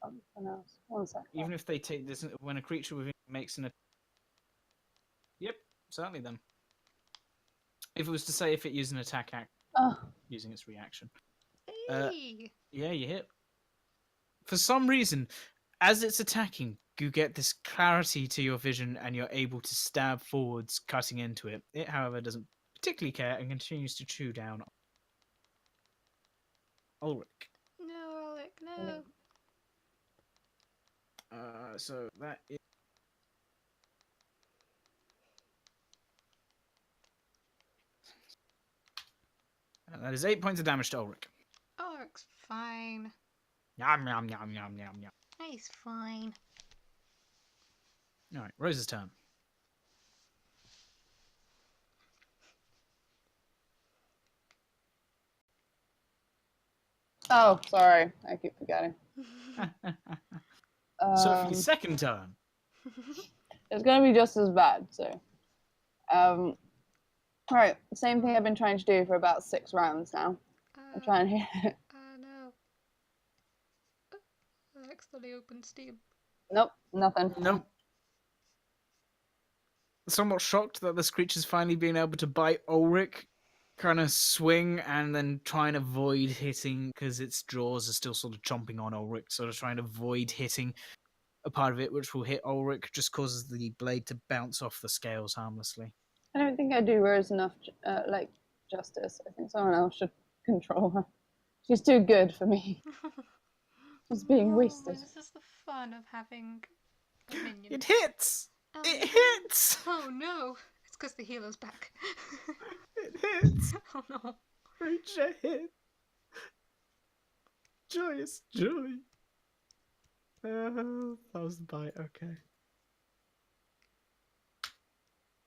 something else. 1 second. Even if they take this, when a creature within makes an. Yep, certainly then. If it was to say if it used an attack act Oh, using its reaction. Hey. Yeah, you hit. For some reason, as it's attacking, you get this clarity to your vision and you're able to stab forwards, cutting into it. It, however, doesn't particularly care and continues to chew down Ulrich. No, Ulrich, no. So that is. That is 8 points of damage to Ulrich. Ulrich's fine. Yum, yum, yum, yum, yum, yum. He's fine. Alright, Rose's turn. oh, sorry. I keep forgetting. Sophie's second turn. It's gonna be just as bad. So, right, same thing I've been trying to do for about 6 rounds now. I'm trying to hit it. No. I accidentally opened Steam. Nope, nothing. Nope. Somewhat shocked that this creature's finally been able to bite Ulrich, kind of swing and then try and avoid hitting because its jaws are still sort of chomping on Ulrich, sort of trying to avoid hitting a part of it which will hit Ulrich, just causes the blade to bounce off the scales harmlessly. I don't think I do Rose enough, justice. I think someone else should control her. She's too good for me. She's being wasted. This is the fun of having a minion. It hits! Oh, It no. hits! Oh no! It's because the healer's back. It hits! Oh no. Creature hit! Joyous joy! That was the bite, okay.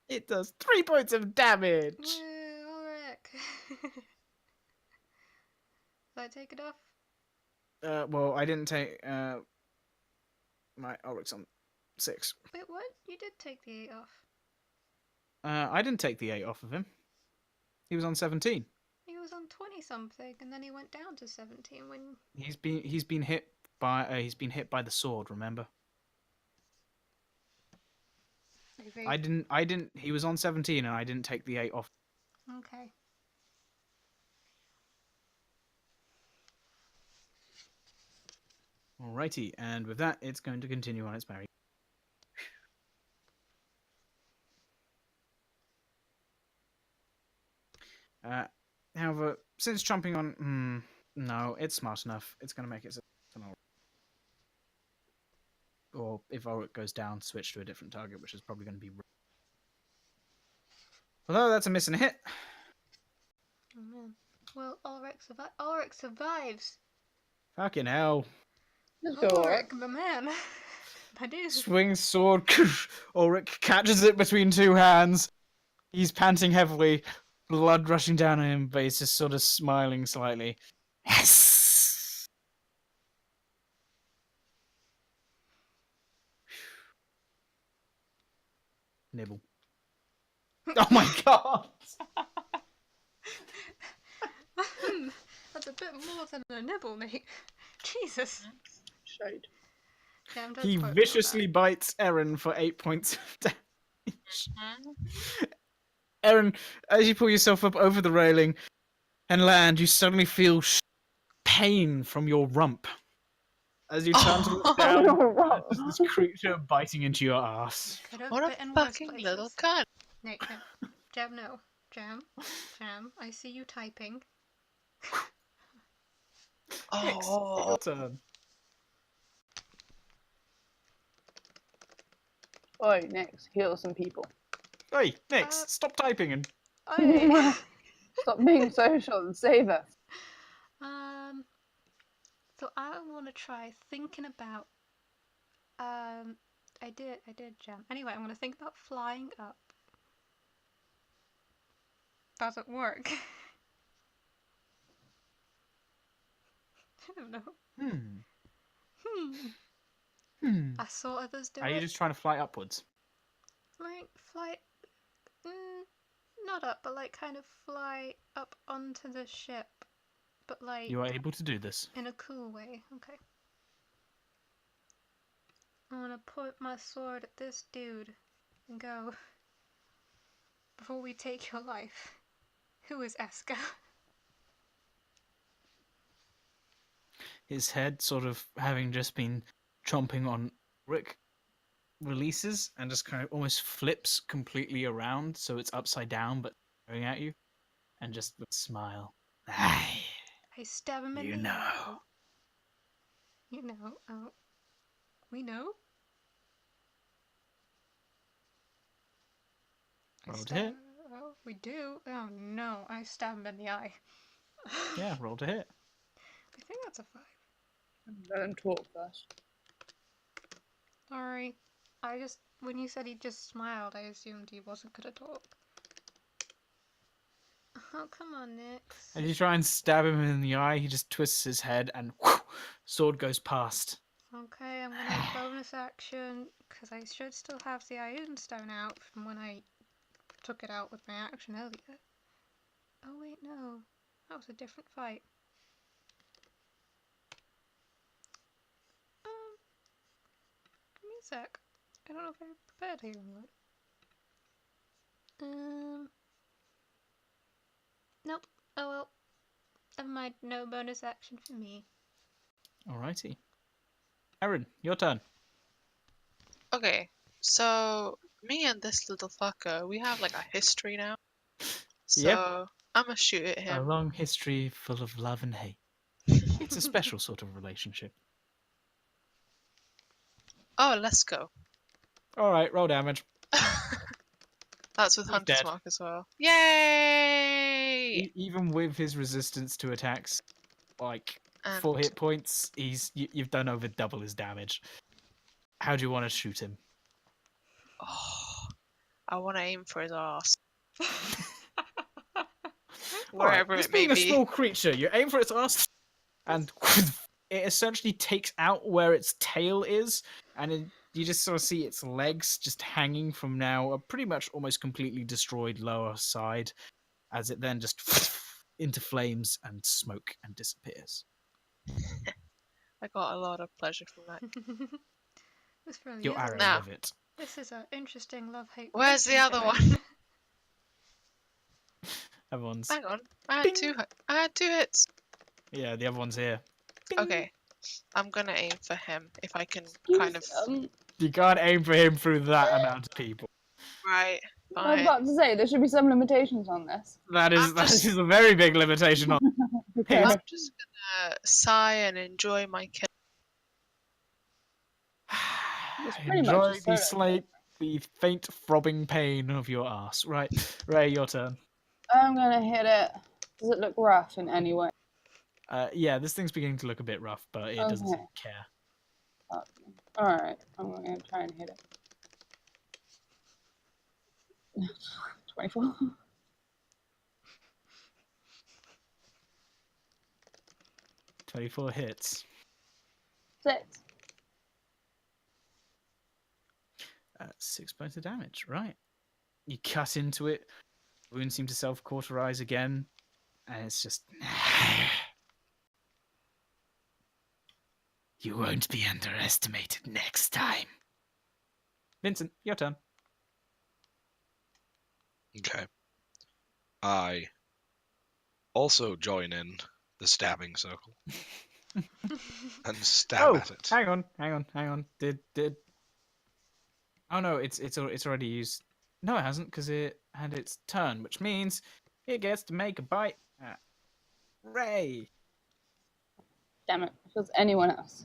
It does 3 points of damage! Woo, Ulrich. Did I take it off? Well, I didn't take, my Ulrich's on 6. Wait, what? You did take the 8 off. I didn't take the 8 off of him. He was on 17. He was on 20 something, and then he went down to 17 when. He's been hit by the sword, remember? I didn't he was on 17 and I didn't take the 8 off. Okay. Alrighty, and with that it's going to continue on its merry. However, since chomping on no, it's smart enough. It's gonna make it so or if Ulrich goes down, switch to a different target, which is probably going to be. Although that's a miss and a hit. Oh man. Well, Ulrich survives. Fucking hell. Let's go, Ulrich. Ulrich, the man. My dude. Swings sword. Ulrich catches it between two hands. He's panting heavily, blood rushing down on him, but he's just sort of smiling slightly. Yes! Nibble. Oh my god! That's a bit more than a nibble, mate. Jesus. Shade. Yeah, I'm He viciously bites Eryn for 8 points of damage. Eryn, as you pull yourself up over the railing and land, you suddenly feel pain from your rump. As you turn to look down, there's this creature biting into your ass. Could have What a bitten worse fucking places. little cunt. No, no. Jam, no. Jam. Jam, I see you typing. Oh, Your turn. Oi, next, heal some people. Hey, Nix, stop typing and Okay. Stop being social and save us. So I want to try thinking about. I did, Jam. Anyway, I'm gonna think about flying up. Doesn't work. I don't know. I saw others do Are it. you just trying to fly upwards? Like fly, not up, but like kind of fly up onto the ship, but like You are able to do this. in a cool way. Okay. I want to point my sword at this dude and go. Before we take your life, who is Eska? His head, sort of having just been chomping on Rick, releases and just kind of almost flips completely around, so it's upside down but staring at you, and just with a smile. Aye, I stab him in you the know. eye. You know. Oh, we know. I Roll to hit. Oh, we do. Oh no! I stab him in the eye. Yeah, roll to hit. I think that's a 5. Let him talk first. Sorry. When you said he just smiled, I assumed he wasn't gonna talk. Oh, come on, Nix. As you try and stab him in the eye, he just twists his head and whoosh, sword goes past. Okay, I'm gonna bonus action, because I should still have the Iron Stone out from when I took it out with my action earlier. Oh wait, no. That was a different fight. Give me a sec. I don't know if I prepared Healing Word. Nope. Oh well. Never mind. No bonus action for me. Alrighty. Eryn, your turn. okay. So me and this little fucker, we have like a history now. So Yep. I'm gonna shoot at A him. long history full of love and hate. It's a special sort of relationship. Oh, let's go. Alright, roll damage. That's with He's Hunter's dead. Mark as well. Yay! Even with his resistance to attacks, like And 4 hit points, you've done over double his damage. How do you want to shoot him? oh, I want to aim for his ass. Alright, Wherever this it may being a be. small creature, you aim for its ass, and it essentially takes out where its tail is, and you just sort of see its legs just hanging from now a pretty much almost completely destroyed lower side, as it then just into flames and smoke and disappears. I got a lot of pleasure from that. This really Your is arrows Now. live it. This is an interesting love-hate. Where's the other relationship. Everyone's Hang on, I Bing. had two hits. yeah, the other one's here. Bing. Okay, I'm gonna aim for him if I can kind of. You can't aim for him through that amount of people. Right, I was fine. about to say, there should be some limitations on this. That is I'm just- a very big limitation on. Okay. I'm just gonna sigh and enjoy my kill. It's pretty much Enjoy a the solo slate. the faint throbbing pain of your ass. Right, Ray, your turn. I'm gonna hit it. Does it look rough in any way? Yeah, this thing's beginning to look a bit rough, but it doesn't seem Okay. to care. Alright, I'm gonna try and hit it. 24. 24 hits. 6. 6 points of damage. Right. You cut into it. Wounds seem to self-cauterize again, and it's just. You won't be underestimated next time. Vincent, your turn. Okay. I also join in the stabbing circle and stab at it. hang on. Did. Oh no, it's already used. No, it hasn't, because it had its turn, which means it gets to make a bite at Ray. Damn it. If it was anyone else.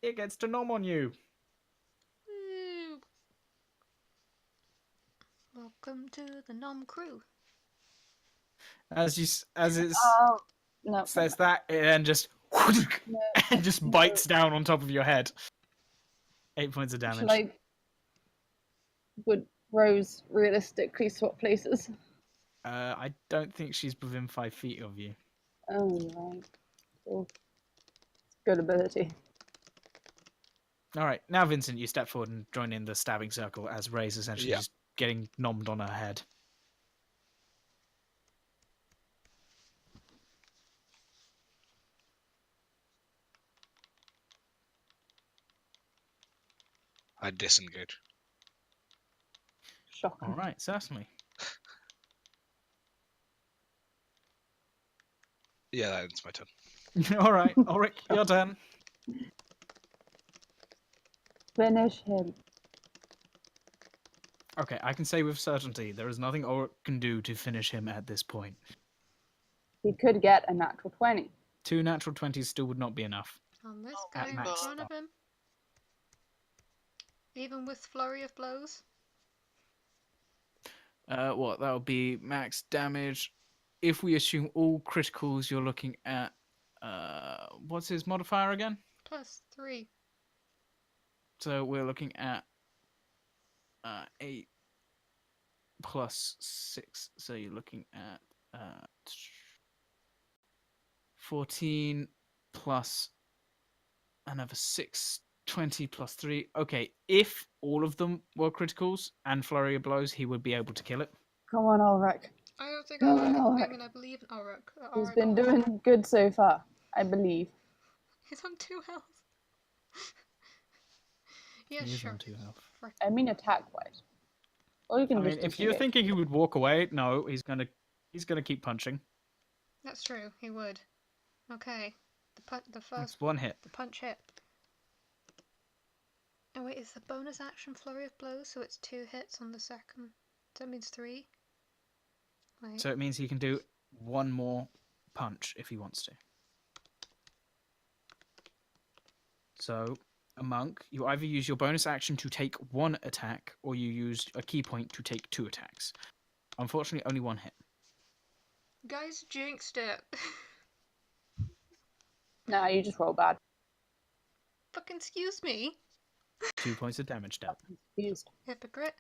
It gets to nom on you. Woo. Welcome to the Nom crew. As it's Oh, no. says that, it then just No. and just bites down on top of your head. 8 points of damage. Like, would Rose realistically swap places? I don't think she's within 5 feet of you. Oh, right. Cool. Good ability. All right, now Vincent, you step forward and join in the stabbing circle as Ray's essentially Yeah. just getting nommed on her head. I disengage. Shocking. All right, certainly. Yeah, that's my turn. All right, Ulrich, your turn. Finish him. Okay, I can say with certainty there is nothing Ulrich can do to finish him at this point. He could get a natural 20. 2 natural 20s still would not be enough. On this Oh guy my in God. front of him. Even with flurry of blows. What? That would be max damage. If we assume all criticals, you're looking at what's his modifier again? +3. So we're looking at 8 plus 6. So you're looking at 14 plus another 6. 20 plus 3. Okay, if all of them were criticals and flurry of blows, he would be able to kill it. Come on, Ulrich. I don't think Go I on, Ulrich. mean, I believe in Ulrich. He's Ulrich been got- doing good so far, I believe. He's on 2 health. Yeah, He is sure. on 2 health. Frick. I mean attack-wise. Or you can I just mean, if you're disengage. thinking he would walk away, no, he's gonna keep punching. That's true, he would. Okay. The first It's 1 hit. the punch hit. Oh wait, is the bonus action flurry of blows, so it's 2 hits on the second. So that means 3? Wait. So it means he can do 1 more punch if he wants to. So, a monk, you either use your bonus action to take 1 attack, or you use a key point to take 2 attacks. Unfortunately, only 1 hit. Guys jinxed it. Nah, you just roll bad. Fucking excuse me. 2 points of damage dealt. Confused. Hypocrite.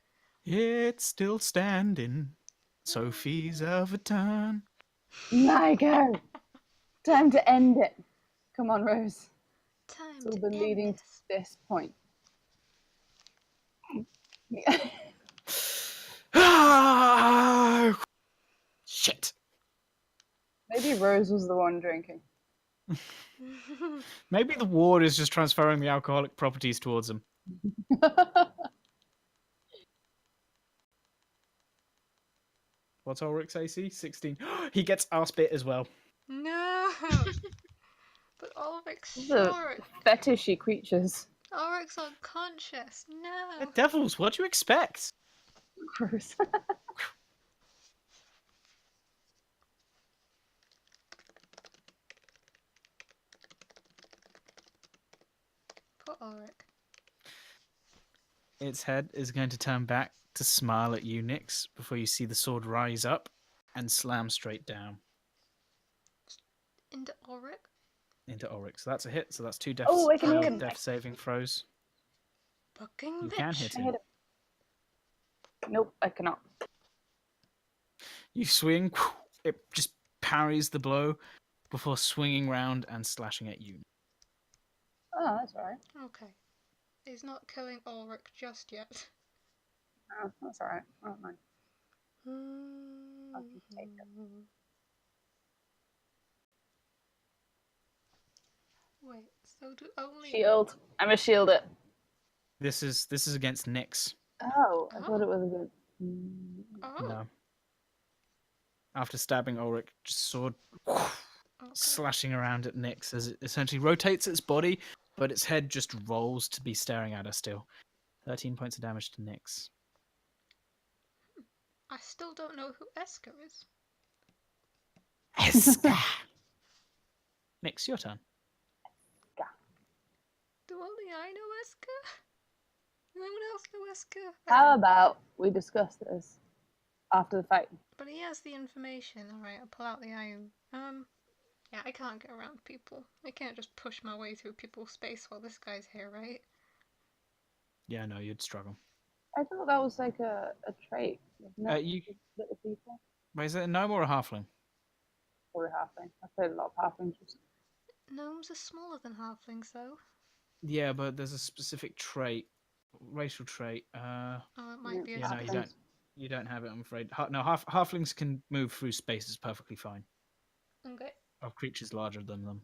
It's still standing. Sophie's of a turn. My go! Time to end it. Come on, Rose. Time It's all to been end leading to this. this point. Shit. Maybe Rose was the one drinking. Maybe the ward is just transferring the alcoholic properties towards him. What's Ulrich's AC? 16. He gets ass bit as well. No. But Ulrich's These are short. fetishy creatures. Ulrich's unconscious. No. They're devils, what do you expect? Gross. Poor Ulrich. its head is going to turn back to smile at you, Nyx, before you see the sword rise up and slam straight down Into Ulrich. into Ulrich. So that's a hit. So that's 2 death, Oh, I can hit him. death saving throws. Fucking You bitch. can hit I him. hit him. Nope, I cannot. You swing, it just parries the blow before swinging round and slashing at you. Oh, that's alright. Okay. He's not killing Ulrich just yet. Oh, that's alright. I don't mind. I can take it. Wait, so do only... Shield. I'm a shield it. This is against Nyx. Oh, I Oh. thought it was a good. Oh, No. After stabbing Ulrich, just sword okay. slashing around at Nyx as it essentially rotates its body, but its head just rolls to be staring at her still. 13 points of damage to Nyx. I still don't know who Eska is. Eska! Nyx, your turn. Do only I know Eska? Does anyone else know Eska? How about we discuss this after the fight? But he has the information. Alright, I'll pull out the iron. Yeah, I can't get around people. I can't just push my way through people's space while this guy's here, right? Yeah, no, you'd struggle. I thought that was like a trait, isn't it? You Little people. wait, is it a gnome or a halfling? Or a halfling. I've played a lot of halflings. Gnomes are smaller than halflings, though. Yeah, but there's a specific trait, racial trait. Oh, it might be a Yeah, no, you specific- don't. You don't have it, I'm afraid. No, halflings can move through spaces perfectly fine. Okay. Of creatures larger than them.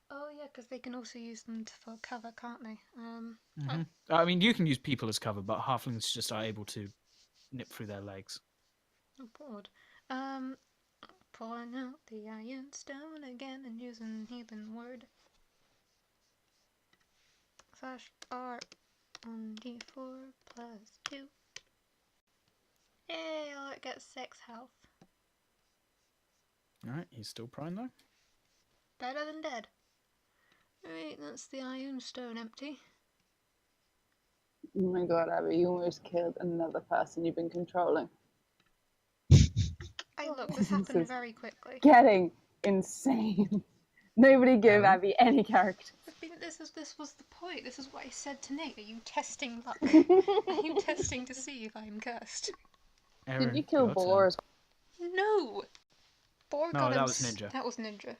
Oh, yeah, because they can also use them for cover, can't they? I mean, you can use people as cover, but halflings just are able to nip through their legs. I'm bored. Pulling out the iron stone again and using heathen word. Slash R on D4 plus 2. Hey, I'll get 6 health. Alright, he's still prone though. Better than dead. Alright, that's the iron stone empty. Oh my god, Abby, you almost killed another person you've been controlling. Hey, look, this happened very quickly. Getting insane. Nobody give Abby? Abby any character. This was the point. This is what I said to Nate. Are you testing luck? Are you testing to see if I'm cursed? Did Eryn, you kill your turn. Boar as No! Boar No, got that him was Ninja. That was Ninja.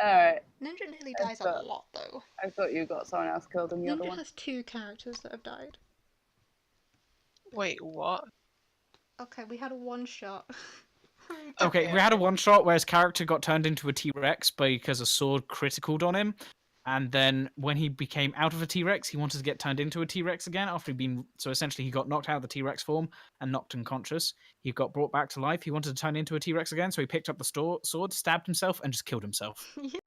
Alright, Ninja nearly I dies a thought- lot, though. I thought you got someone else killed in the other Ninja one. has 2 characters that have died. Wait, what? Okay, we had a one-shot. Okay, we had a one shot where his character got turned into a T-Rex because a sword criticaled on him. And then when he became out of a T-Rex, he wanted to get turned into a T-Rex again after he'd been... So essentially he got knocked out of the T-Rex form and knocked unconscious. He got brought back to life. He wanted to turn into a T-Rex again, so he picked up the sword, stabbed himself, and just killed himself. Yeah,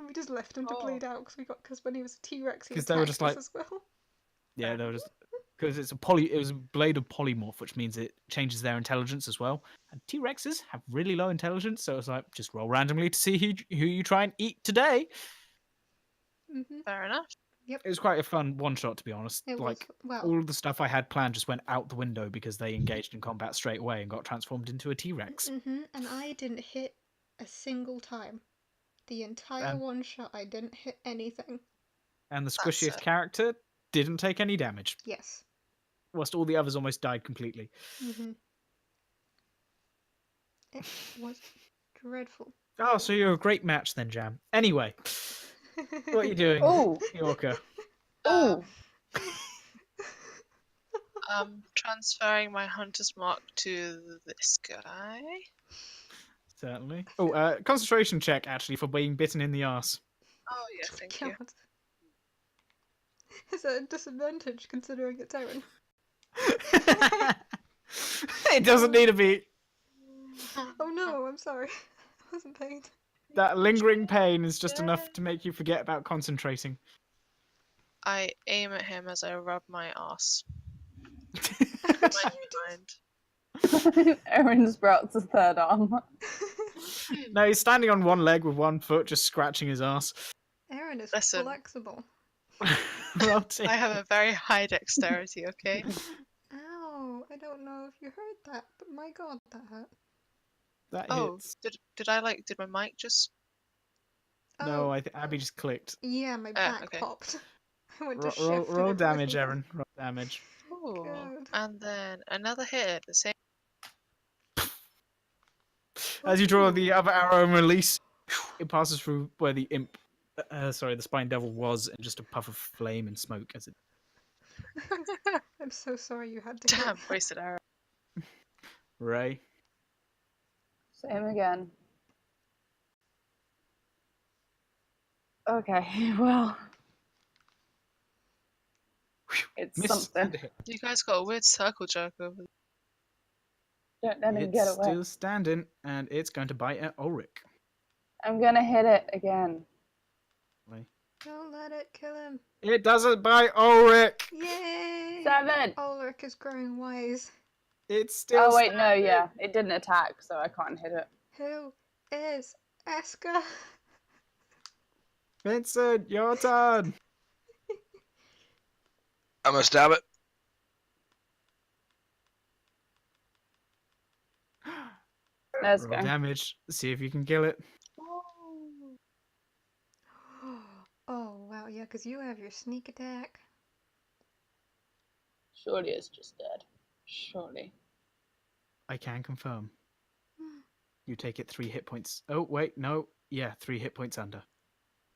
we just left him to bleed out because when he was a T-Rex, he 'Cause they were attacked just us like- as well. Yeah, they were just... Because it was a blade of polymorph, which means it changes their intelligence as well. And T-Rexes have really low intelligence, so it's like, just roll randomly to see who you try and eat today. Mm-hmm. Fair enough. It was quite a fun one-shot, to be honest. It Like, was, well, all of the stuff I had planned just went out the window because they engaged in combat straight away and got transformed into a T-Rex. and I didn't hit a single time. The entire And- one-shot, I didn't hit anything. And the That's squishiest it. character didn't take any damage, Yes. whilst all the others almost died completely. Mm-hmm. It was dreadful. Oh, so you're a great match then, Jam. Anyway, what are you doing, Oh, Yllka? oh, Transferring my hunter's mark to this guy. Certainly. Oh, concentration check, actually, for being bitten in the arse. Oh yeah, thank you. God. Is that a disadvantage considering it's Eryn? It doesn't need to be. Oh no, I'm sorry. I wasn't paid. That lingering pain is just enough to make you forget about concentrating. I aim at him as I rub my ass. What My do you mind. Eryn sprouts a third arm. No, he's standing on one leg with one foot, just scratching his ass. Eryn is Listen. flexible. Roll to I have a very high dexterity, okay? Ow! I don't know if you heard that, but my god, that hurt. That Oh, hits. did I did my mic just... No, Oh, Abby just clicked. yeah, my back okay. popped. I went to Roll, shift roll and it damage, really- Eryn. Roll damage. Ooh. God. And then another hit at the same... As you draw Ooh. the other arrow and release, it passes through where the imp, the spine devil was, and just a puff of flame and smoke as it. I'm so sorry you had to hit Damn, that. wasted arrow. Ray. Same again. Okay, well. It's Miss. something. and a hit. You guys got a weird circle jerk over there. Don't let him It's get away. still standing, and it's going to bite at Ulrich. I'm gonna hit it again. Don't let it kill him. It doesn't bite Ulrich. Yay! 7! Ulrich is growing wise. It's still. Oh, wait, no, standing. yeah. It didn't attack, so I can't hit it. Who is Eska? Vincent, your turn. I'm gonna stab it. Let's Roll go. damage. See if you can kill it. Oh, wow, yeah, because you have your sneak attack. Surely it's just dead. Surely. I can confirm. You take it 3 hit points. Oh wait, no. Yeah, 3 hit points under.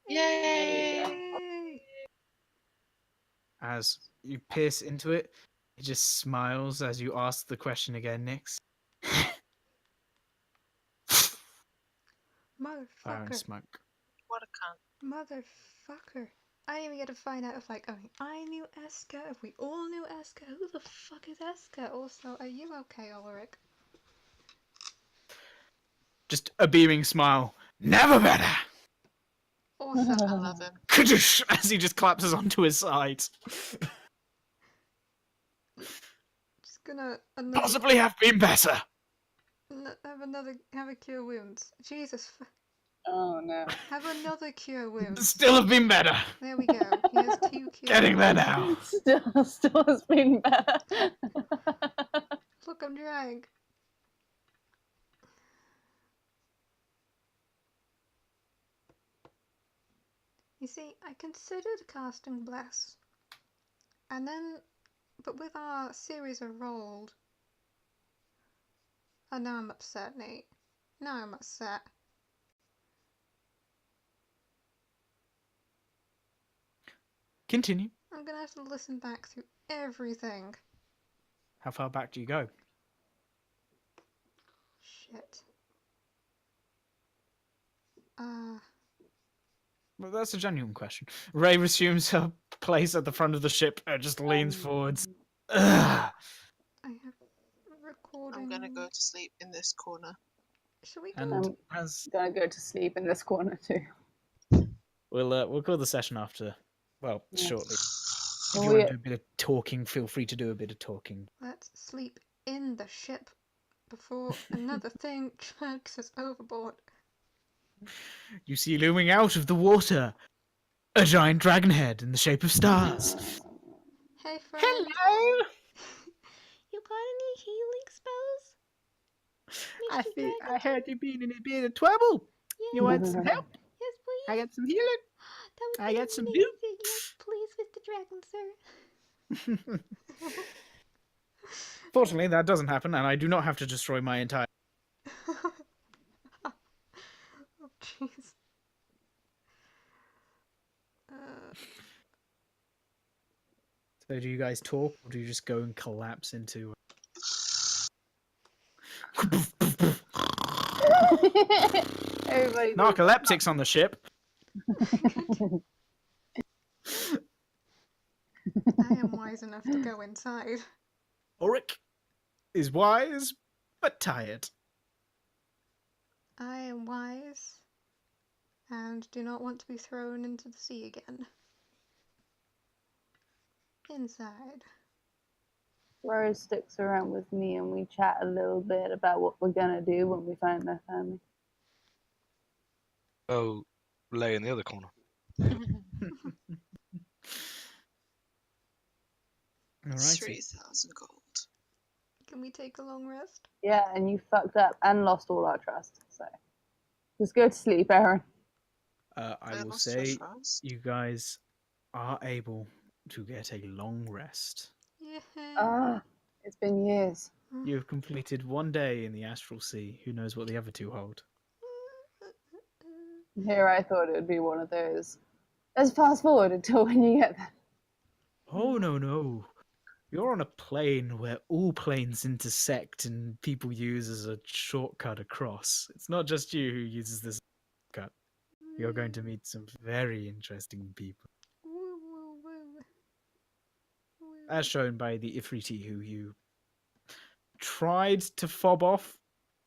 Yay! Yay! As you pierce into it, it just smiles as you ask the question again, Nix. Fire and Motherfucker. smoke. What a cunt. Motherfucker. I didn't even get to find out if, I knew Eska, if we all knew Eska. Who the fuck is Eska? Also, are you okay, Ulrich? Just a beaming smile. Never better! Awesome. I love him. Kadoosh! As he just collapses onto his side. Just gonna Possibly have been better. have a cure wounds. Jesus, Oh, no. have another cure wounds. Still have been better. There we go. He has 2 cure Getting there wounds. now. Still has been better. Look, I'm trying. You see, I considered casting Bless. And then, but with our series of rolled. Oh, now I'm upset, Nate. Now I'm upset. Continue. I'm gonna have to listen back through everything. How far back do you go? Shit. Well, that's a genuine question. Ray resumes her place at the front of the ship and just leans forwards. Ugh. I have recording. I'm gonna go to sleep in this corner. Should we go? And as Gonna go to sleep in this corner, too. we'll call the session after. Well, Yeah. shortly. If Well, you we- want to do a bit of talking, feel free to do a bit of talking. Let's sleep in the ship before another thing drags us overboard. You see looming out of the water a giant dragon head in the shape of stars. Hey, friend. Hello. You got any healing spells? Mr. I heard you being in a bit of trouble. Yes, You want some help? yes, please. I got some healing. That would I be got some amazing. help. Yes, please, Mr. Dragon, sir. Fortunately, that doesn't happen, and I do not have to destroy my entire. Oh, jeez. So, do you guys talk, or do you just go and collapse into? Everybody. Narcoleptics on the ship. I am wise enough to go inside. Ulrich is wise but tired. I am wise and do not want to be thrown into the sea again. Inside. Rose sticks around with me and we chat a little bit about what we're gonna do when we find their family. Oh, lay in the other corner. Alrighty. 3,000 gold. Can we take a long rest? Yeah, and you fucked up and lost all our trust. So just go to sleep, Eryn. I will lost your say trust. you guys are able to get a long rest. Yeah. Ah, it's been years. You have completed 1 day in the Astral Sea. Who knows what the other 2 hold? Here I thought it would be one of those. Let's fast forward until when you get there. Oh, no. You're on a plane where all planes intersect and people use as a shortcut across. It's not just you who uses this shortcut. You're going to meet some very interesting people. As shown by the Ifriti who you tried to fob off,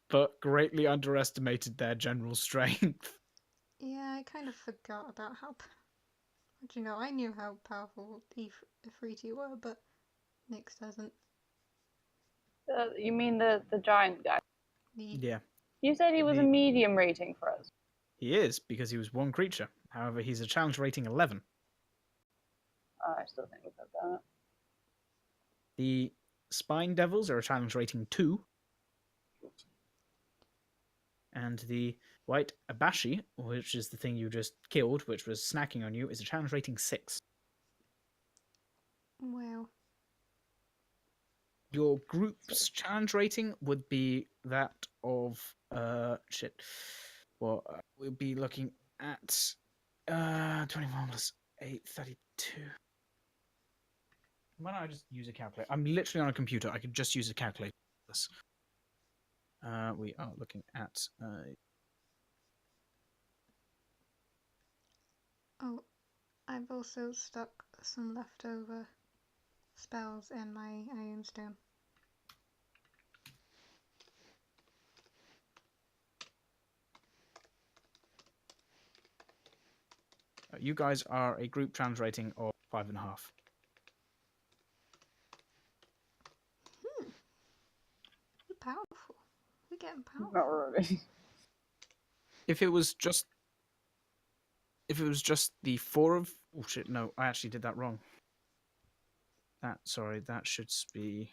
but greatly underestimated their general strength. Yeah, I kind of forgot about how. You know, I knew how powerful Ifriti were, but Nyx doesn't. You mean the giant guy? Yeah, You said he was a medium rating for us. he is, because he was 1 creature. However, he's a challenge rating 11. Oh, I still think we could have done it. The Spine Devils are a challenge rating 2. And the White Abashi, which is the thing you just killed, which was snacking on you, is a challenge rating 6. Wow. Your group's challenge rating would be that of we'll be looking at 21 plus 8, 32. Why don't I just use a calculator? I'm literally on a computer. I could just use a calculator for this. We are looking at Oh, I've also stuck some leftover spells in my Iron Stone. you guys are a group challenge rating of 5.5. We're powerful. We're getting powerful. Not really. If it was just the 4 of oh shit, no, I actually did that wrong. That should be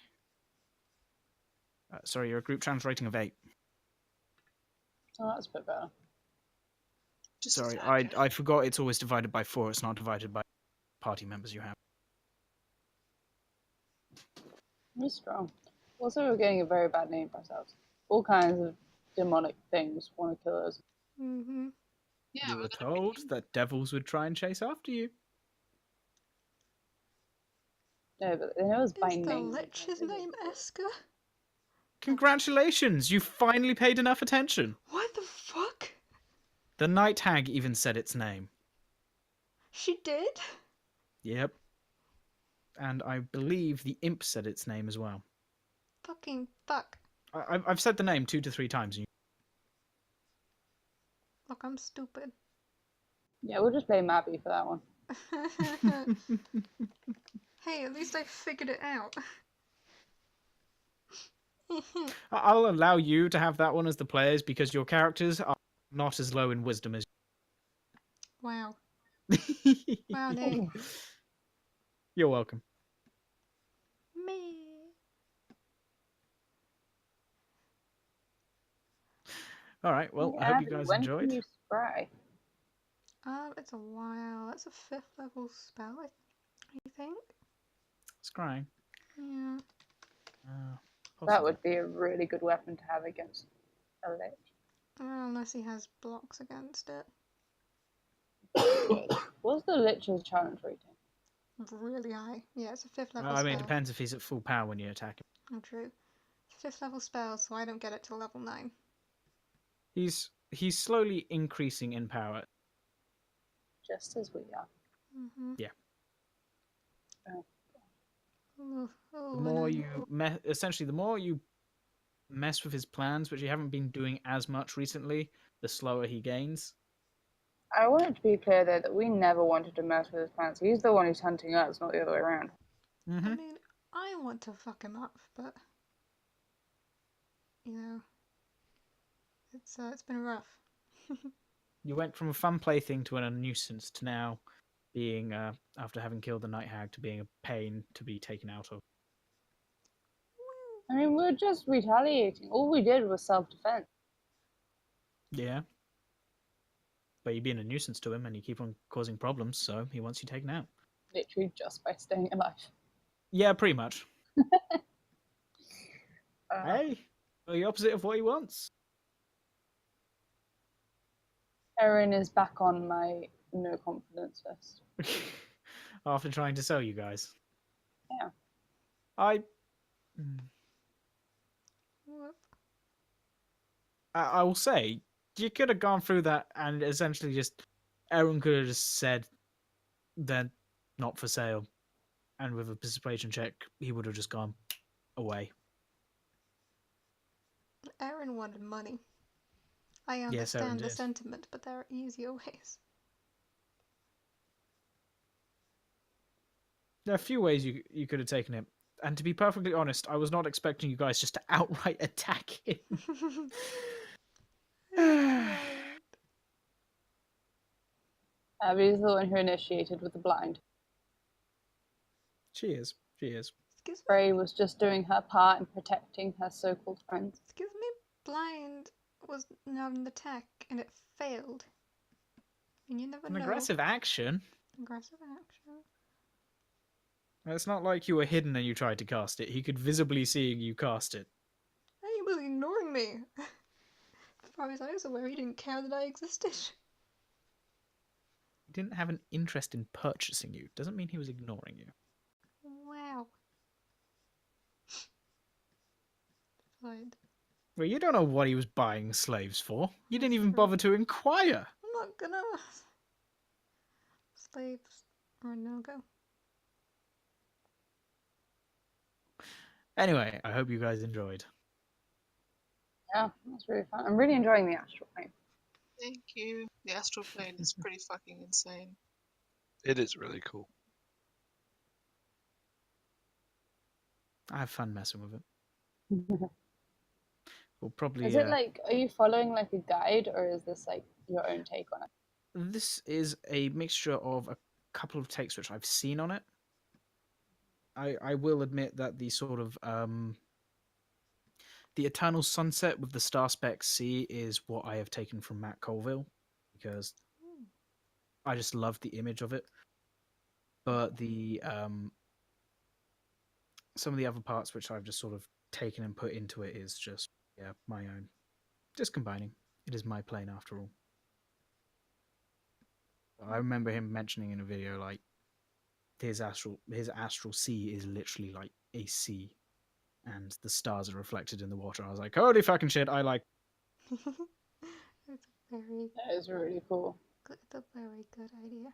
sorry, you're a group challenge rating of 8. Oh, that's a bit better. Just a Sorry, tad, I forgot it's always divided by 4. It's not divided by party members you have. We're strong. Also, we're getting a very bad name for ourselves. All kinds of demonic things want to kill us. Mm-hmm. Yeah, You we're were gonna told be... that devils would try and chase after you. No, but they know us by Is the name. Lich's name Esker? Congratulations, you finally paid enough attention. What the fuck? The night hag even said its name. She did? Yep. And I believe the imp said its name as well. Fucking fuck. I've said the name 2 to 3 times. Look, I'm stupid. Yeah, we'll just blame Abby for that one. Hey, at least I figured it out. I'll allow you to have that one as the players because your characters are not as low in wisdom as Wow. you. Wow, Nick. You're welcome. Me. All right. Well, I hope you guys when enjoyed. Can you spray? It's a while. It's a 5th level spell, I think. Scrying. Yeah. That Possibly. would be a really good weapon to have against a lich. Unless he has blocks against it. What's the lich's challenge rating? Really high. Yeah, it's a 5th level I spell. mean, it depends if he's at full power when you attack him. Oh, true. It's a 5th level spell, so I don't get it till level 9. He's slowly increasing in power. Just as we are. Mm-hmm. Yeah. Oh, The more you essentially, the more you mess with his plans, which you haven't been doing as much recently, the slower he gains. I want it to be clear though that we never wanted to mess with his plans. He's the one who's hunting us, not the other way around. Mm-hmm. I mean, I want to fuck him up, but you know, it's been rough. You went from a fun plaything to a nuisance to now being after having killed the night hag to being a pain to be taken out of. I mean, we're just retaliating. All we did was self-defense. Yeah. But you're being a nuisance to him and you keep on causing problems, so he wants you taken out. Literally just by staying alive. Yeah, pretty much. Uh, Hey, well, the opposite of what he wants. Eryn is back on my no confidence list. After trying to sell you guys. Yeah. I Whoop. will say, you could have gone through that and essentially just, Eryn could have just said, they're not for sale. And with a persuasion check, he would have just gone away. Eryn wanted money. I Yes, Eryn understand the did. sentiment, but there are easier ways. There are a few ways you could have taken it. And to be perfectly honest, I was not expecting you guys just to outright attack him. Abby's the one who initiated with the blind. She is. She is. Excuse me. Frey was just doing her part in protecting her so-called friends. Excuse me. Blind was not an attack, and it failed. And you never An know. aggressive action. Aggressive action. It's not like you were hidden and you tried to cast it. He could visibly see you cast it. Hey, he was ignoring me. As far as I was aware, he didn't care that I existed. He didn't have an interest in purchasing you. Doesn't mean he was ignoring you. Wow. Fine. Well, you don't know what he was buying slaves for. You didn't even bother to inquire. I'm not gonna. Slaves are a no-go. Anyway, I hope you guys enjoyed. Yeah, that's really fun. I'm really enjoying the astral plane. Thank you. The astral plane is pretty fucking insane. It is really cool. I have fun messing with it. We'll probably. Is it like, are you following like a guide, or is this like your own take on it? This is a mixture of a couple of takes which I've seen on it. I will admit that the sort of the Eternal Sunset with the Star Spec Sea is what I have taken from Matt Colville because I just love the image of it. But the some of the other parts which I've just sort of taken and put into it is just my own. Just combining. It is my plane after all. I remember him mentioning in a video like his astral sea is literally like a sea, and the stars are reflected in the water. I was like, holy fucking shit! I like. It's a very That is really cool. good. It's a very good idea.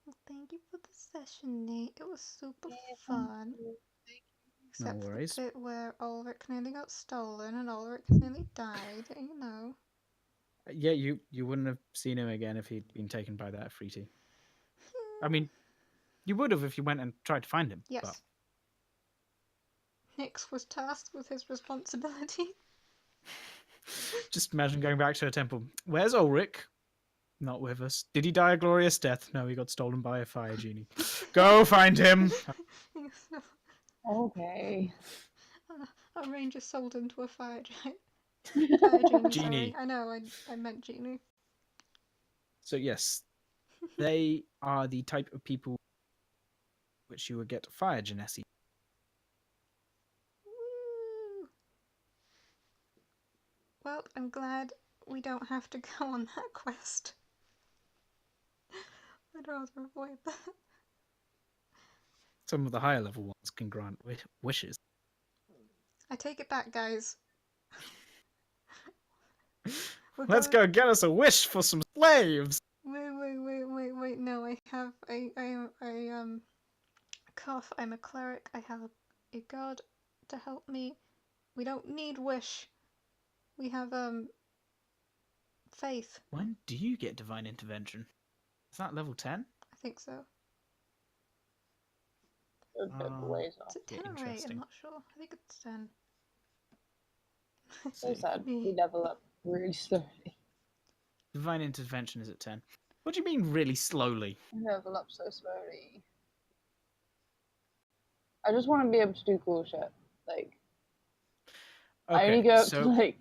Well, thank you for the session, Nate. It was super fun. Except for worries. the bit where Ulrich nearly got stolen and Ulrich nearly died, you know. Yeah, you wouldn't have seen him again if he'd been taken by that Afriti. I mean, you would have if you went and tried to find him. Yes. But Nyx was tasked with his responsibility. just imagine going back to a temple. Where's Ulrich? Not with us. Did he die a glorious death? No, he got stolen by a fire genie. Go find him! Okay. A ranger sold him to a fire giant. Fire genie, Genie. sorry. I know, I meant genie. So yes, they are the type of people which you would get fire genesi. Woo! Well, I'm glad we don't have to go on that quest. I'd rather avoid that. Some of the higher level ones can grant wishes. I take it back, guys. Let's go get us a wish for some slaves. Wait. No, I have a cough. I'm a cleric. I have a god to help me. We don't need wish. We have faith. When do you get divine intervention? Is that level 10? I think so. A bit of a ways off. Is it 10 or 8? interesting. I'm not sure. I think it's 10. So sad. We level up really slowly. Divine intervention is at 10. What do you mean really slowly? I level up so slowly. I just want to be able to do cool shit. Like, I only go up to like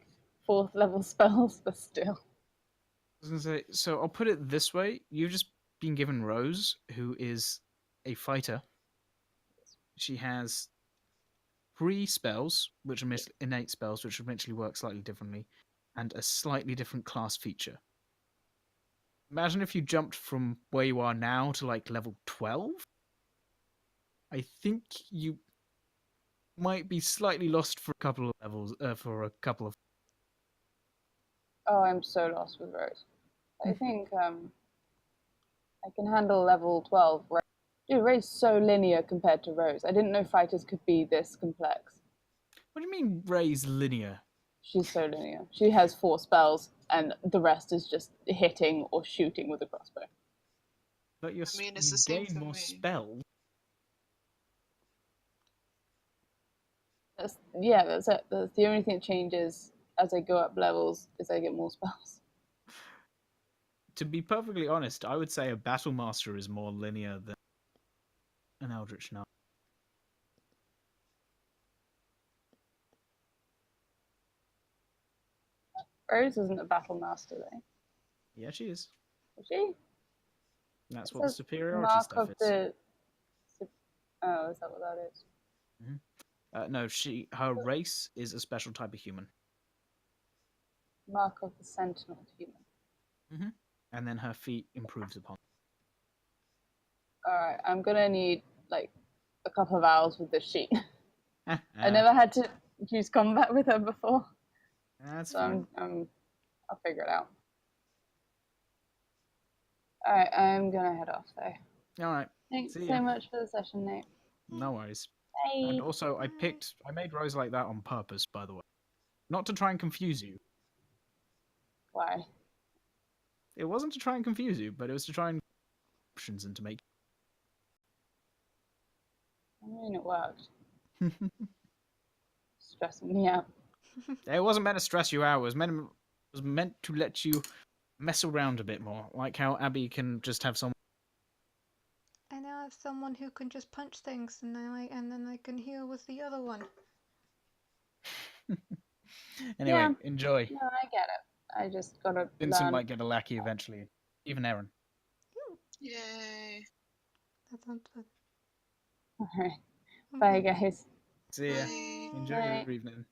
4th level spells, but still. I was gonna say, so I'll put it this way: you've just been given Rose, who is a fighter. She has 3 spells, which are innate spells, which eventually work slightly differently, and a slightly different class feature. Imagine if you jumped from where you are now to like level 12. I think you might be slightly lost for a couple of levels. Oh, I'm so lost with Rose. I think I can handle level 12. Dude, Ray's so linear compared to Rose. I didn't know fighters could be this complex. What do you mean Ray's linear? She's so linear. She has 4 spells, and the rest is just hitting or shooting with a crossbow. But I mean, it's the you same gain for more me. spells. That's it. That's the only thing that changes as I go up levels is I get more spells. To be perfectly honest, I would say a battle master is more linear than an eldritch knight. Rose isn't a battle master though. Yeah, she is. Is she? That's It what the says superiority mark stuff of is. Oh, is that what that is? No, her race is a special type of human. Mark of the Sentinel human. And then her feat improves upon. Alright, I'm gonna need like a couple of hours with this sheet. I That's never had to use combat with her before, so fine. I'll figure it out. Alright, I'm gonna head off though. All right. Thanks See so ya. much for the session, Nate. No worries. Bye. And also, I made Rose like that on purpose, by the way. Not to try and confuse you. Why? It wasn't to try and confuse you, but it was to try and options and to make. I mean, it worked. Stressing me out. It wasn't meant to stress you out. It was meant to let you mess around a bit more, like how Abby can just have someone. I now have someone who can just punch things, and then I can heal with the other one. Anyway, Yeah. enjoy. No, I get it. I just gotta Vincent learn. might get a lackey eventually. Even Eryn. Yay. That sounds fun. Alright. Bye, Okay. guys. See ya. Bye. Enjoy Bye. your evening.